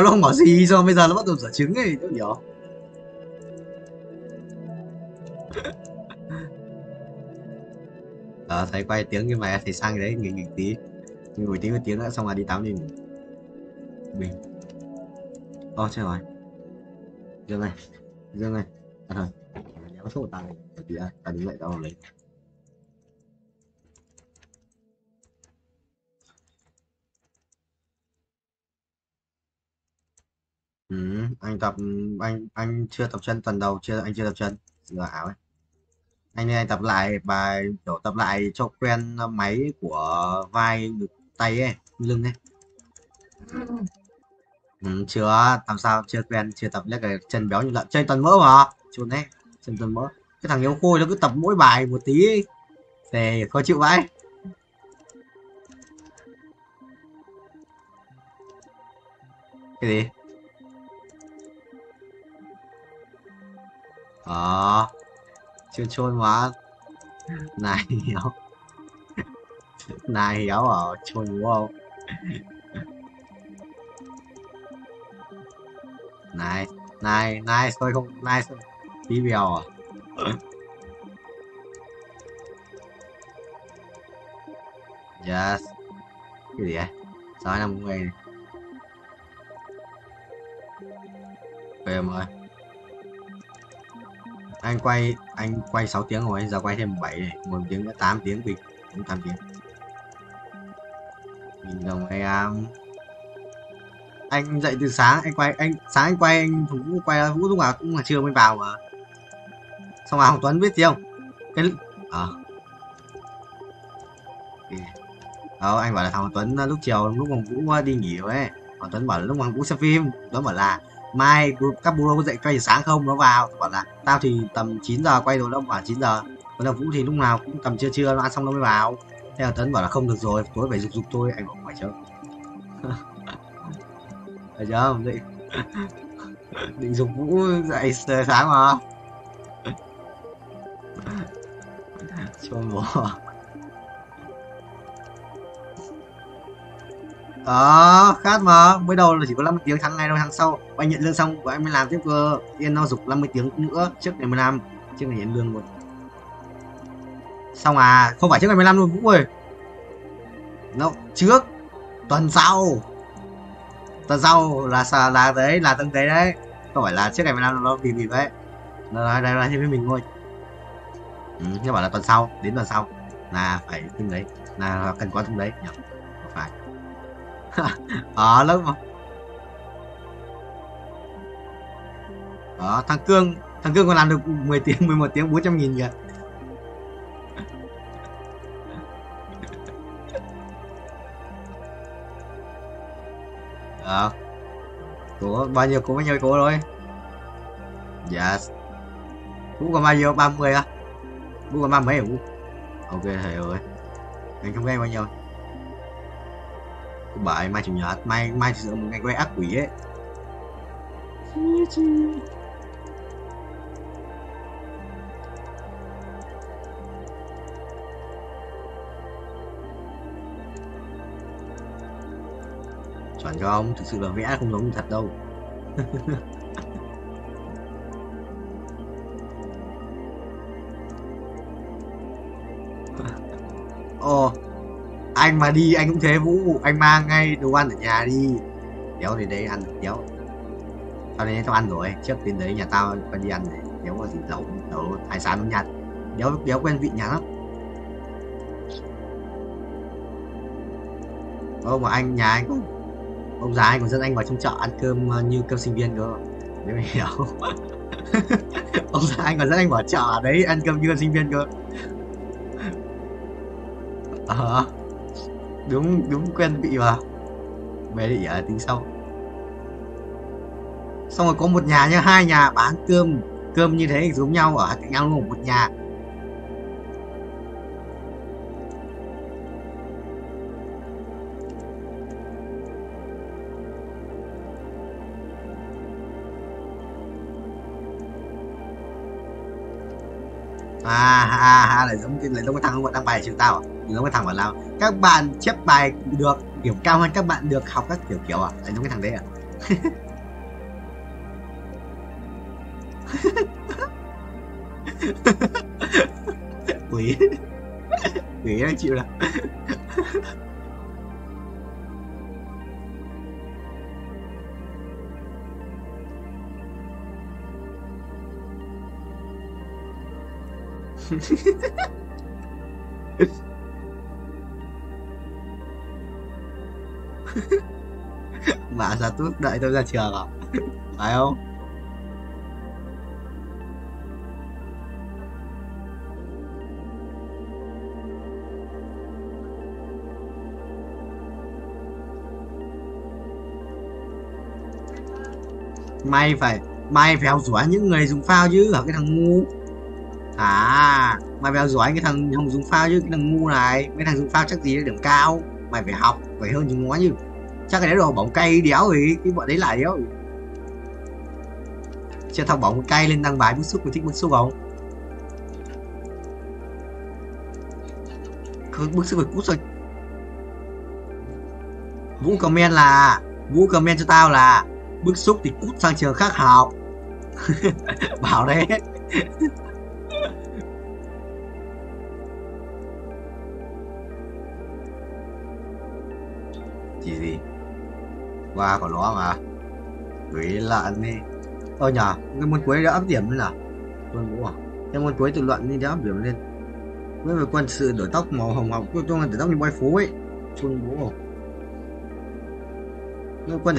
nó không bảo gì, sao bây giờ nó bắt đầu giả trứng ấy, tôi hiểu. Thầy quay tiếng như mày, thầy sang đấy nghỉ tí, ngồi tí một tiếng nữa xong rồi đi tắm đi ngủ. Mình chết rồi. Dương này thôi, đéo số của tao này, tí đã, tao đứng lại tao lấy. Anh chưa tập chân tuần đầu, anh chưa tập chân, giờ ảo ấy. Anh tập lại bài kiểu tập lại cho quen máy của vai tay ấy, lưng ấy. Chưa làm sao chưa quen, chưa tập lấy cái chân béo như lợn, chân toàn mỡ mà chôn đấy, chân toàn mỡ. Cái thằng Hiếu Khôi nó cứ tập mỗi bài một tí ấy. Thì khó chịu vãi. Cái gì? Chưa chôn mà. Này Hiếu. Này Hiếu chôn đúng không? Này thôi không, này tí bèo à? Yes. Cái gì vậy? Sao anh làm người này? Về em ơi. Anh quay 6 tiếng rồi, giờ quay thêm 7 này, 1 tiếng nữa 8 tiếng vì cũng 8 tiếng. Nhìn đồng anh dậy từ sáng, anh quay anh Vũ lúc nào cũng là trưa mới vào mà. Xong rồi Hoàng Tuấn biết gì không? Anh bảo là thằng Tuấn lúc chiều lúc Hoàng Vũ đi nghỉ rồi ấy. Hoàng Tuấn bảo là lúc Hoàng Vũ xem phim, Tuấn bảo là mai các bố có dậy quay sáng không, nó vào. Tôi bảo là tao thì tầm 9 giờ quay rồi, nó bảo 9 giờ. Còn thằng Vũ thì lúc nào cũng tầm trưa nó ăn xong nó mới vào. Thế là Tuấn bảo là không được rồi, tối phải dục tôi. Anh bảo phải chứ. Phải chưa? Định dục Vũ dậy sáng mà. Cho bố. Khác mà, mới đầu là chỉ có 50 tiếng, tháng này đâu, tháng sau anh nhận lương xong của anh mới làm tiếp cơ. Yên nó dục 50 tiếng nữa trước ngày 15, trước ngày nhận lương luôn. Xong không phải trước ngày 15 luôn Vũ ơi. Nó trước tuần sau là đấy, là tương tế đấy, không phải là trước ngày 15 nó vì đấy. Nó nói thêm với mình thôi. Nhưng bảo là tuần sau, đến tuần sau là phải tương đấy, là cần có tương đấy nhỉ? Phải. Lớp mà. Thằng Cương còn làm được 10 tiếng, 11 tiếng 400.000 kìa. Cô bao nhiêu cô rồi? Yes. Vũ còn bao nhiêu? 30 á? Vũ còn 30 hả Vũ? Ok thầy ơi. Anh không ghen bao nhiêu? Bởi mai chủ nhật, mai sử dụng một ngày quay ác quỷ ấy. Chuẩn không? Thực sự là vẽ không giống thật đâu. Ồ, anh mà đi anh cũng thế Vũ, anh mang ngay đồ ăn ở nhà đi. Đéo thì đấy ăn đéo. Sau này tao ăn rồi, trước đến đấy nhà tao đi ăn này, đéo có gì lẩu hải sản trong nhà, đéo quen vị nhà lắm. Mà nhà anh có ông già anh còn dẫn anh vào trong chợ ăn cơm như cơm sinh viên cơ, nếu mày hiểu. Ông già anh còn dẫn anh vào chợ đấy ăn cơm như cơm sinh viên cơ. Đúng quen vị mà. Về đi tính sau. Xong rồi có một nhà nhá, 2 nhà bán cơm như thế giống nhau ở cạnh nhau luôn, một nhà. Lại giống cái thằng không đăng bài chữ tao à? Giống cái thằng bảo nào các bạn chép bài được điểm cao hơn các bạn được học các kiểu à? Lại giống cái thằng đấy à? Quỷ đang chịu nào. Bà ra tút đợi tôi ra trường à? Phải không? Mày phải học giỏi những người dùng phao chứ hả cái thằng ngu. Mày phải học giỏi cái thằng không dùng phao chứ, cái thằng ngu này. Mấy thằng dùng phao chắc gì điểm cao. Mày phải học, phải hơn chúng nó chứ. Chắc cái đấy đồ bóng cay đéo thì cái bọn đấy lại đéo. Chưa thằng bóng cay lên đăng bài bức xúc, mày thích bức xúc không? Bức xúc phải cút rồi. Vũ comment cho tao là bức xúc thì cút sang trường khác học. Bảo đấy. Gì qua của nó mà quỷ lợn đi. Nhờ cái môn cuối đã áp điểm lên nào quân Vũ à? Cái môn cuối tự luận đi đã áp điểm lên với về quân sự đổi tóc màu hồng hồng, tôi đổi tóc như boy phố ấy. Quân Vũ người quân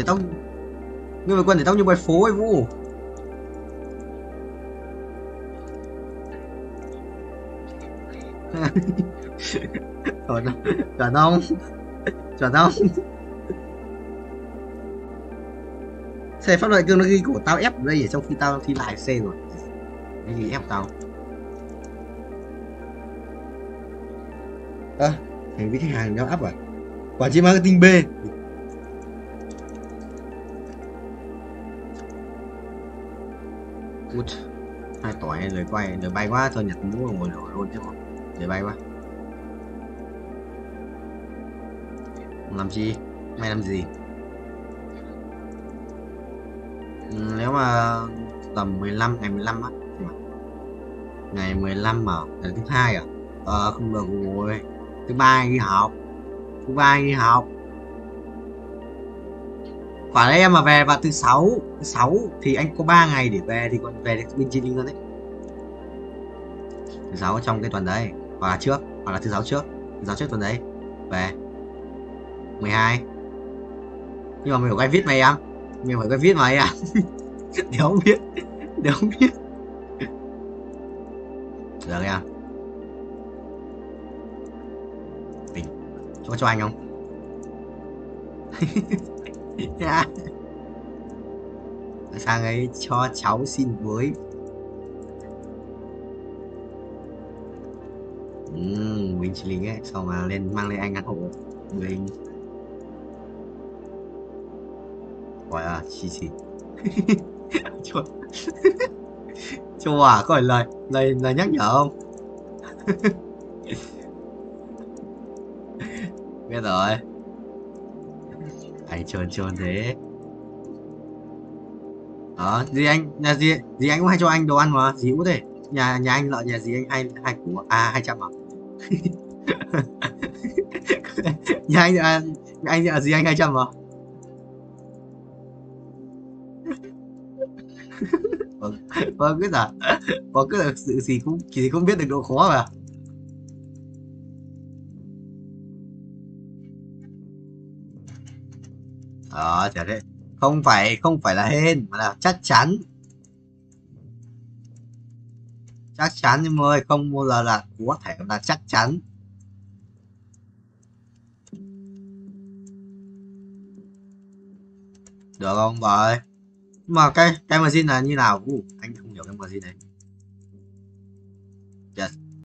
để tóc như boy phố ấy Vũ. Chuẩn không? Xe pháp lợi cương nó ghi của tao ép ở đây ở trong khi tao thi lại xe rồi. Cái gì ép tao? Thành với khách hàng đeo áp à? Quản trị marketing B. Cút. 2 tỏi lời bay quá thôi, nhặt mũ ngồi nổi luôn chứ không. Lời bay quá. Làm chi? Mày làm gì? Nếu mà tầm 15 ngày 15 á. Ngày 15 mà là thứ 2 à? Không được rồi. Thứ 3 anh đi học. Quả đấy em mà về vào thứ 6 thì anh có 3 ngày để về thì còn về được bên trên linh luôn đấy. Thứ 6 trong cái tuần đấy, hoặc là thứ 6 trước tuần đấy về 12. Nhưng mà mình phải quay viết mày em. Mình phải quay viết mày à. Đéo biết. Được em. Tỉnh cho anh không? Sang ấy cho cháu xin với. Mình chỉ lính ấy, xong mà mang lên anh ăn hộ mình. Gọi là chi cho à, có phải lời nhắc nhở không? Biết rồi. Anh trơn thế. Dì anh nhà gì anh cũng hay cho anh đồ ăn mà, dì út đây. Nhà anh lợn nhà dì anh hai củ 200 à? Nhà anh dì anh 200 à? Vâng cứ là sự gì cũng biết được độ khó mà. Chả thế. Không phải là hên mà là chắc chắn. Chắc chắn em ơi, không bao giờ là có thể là chắc chắn. Được không vậy? Mà cái machine là như nào? Anh không hiểu cái machine này. Yes.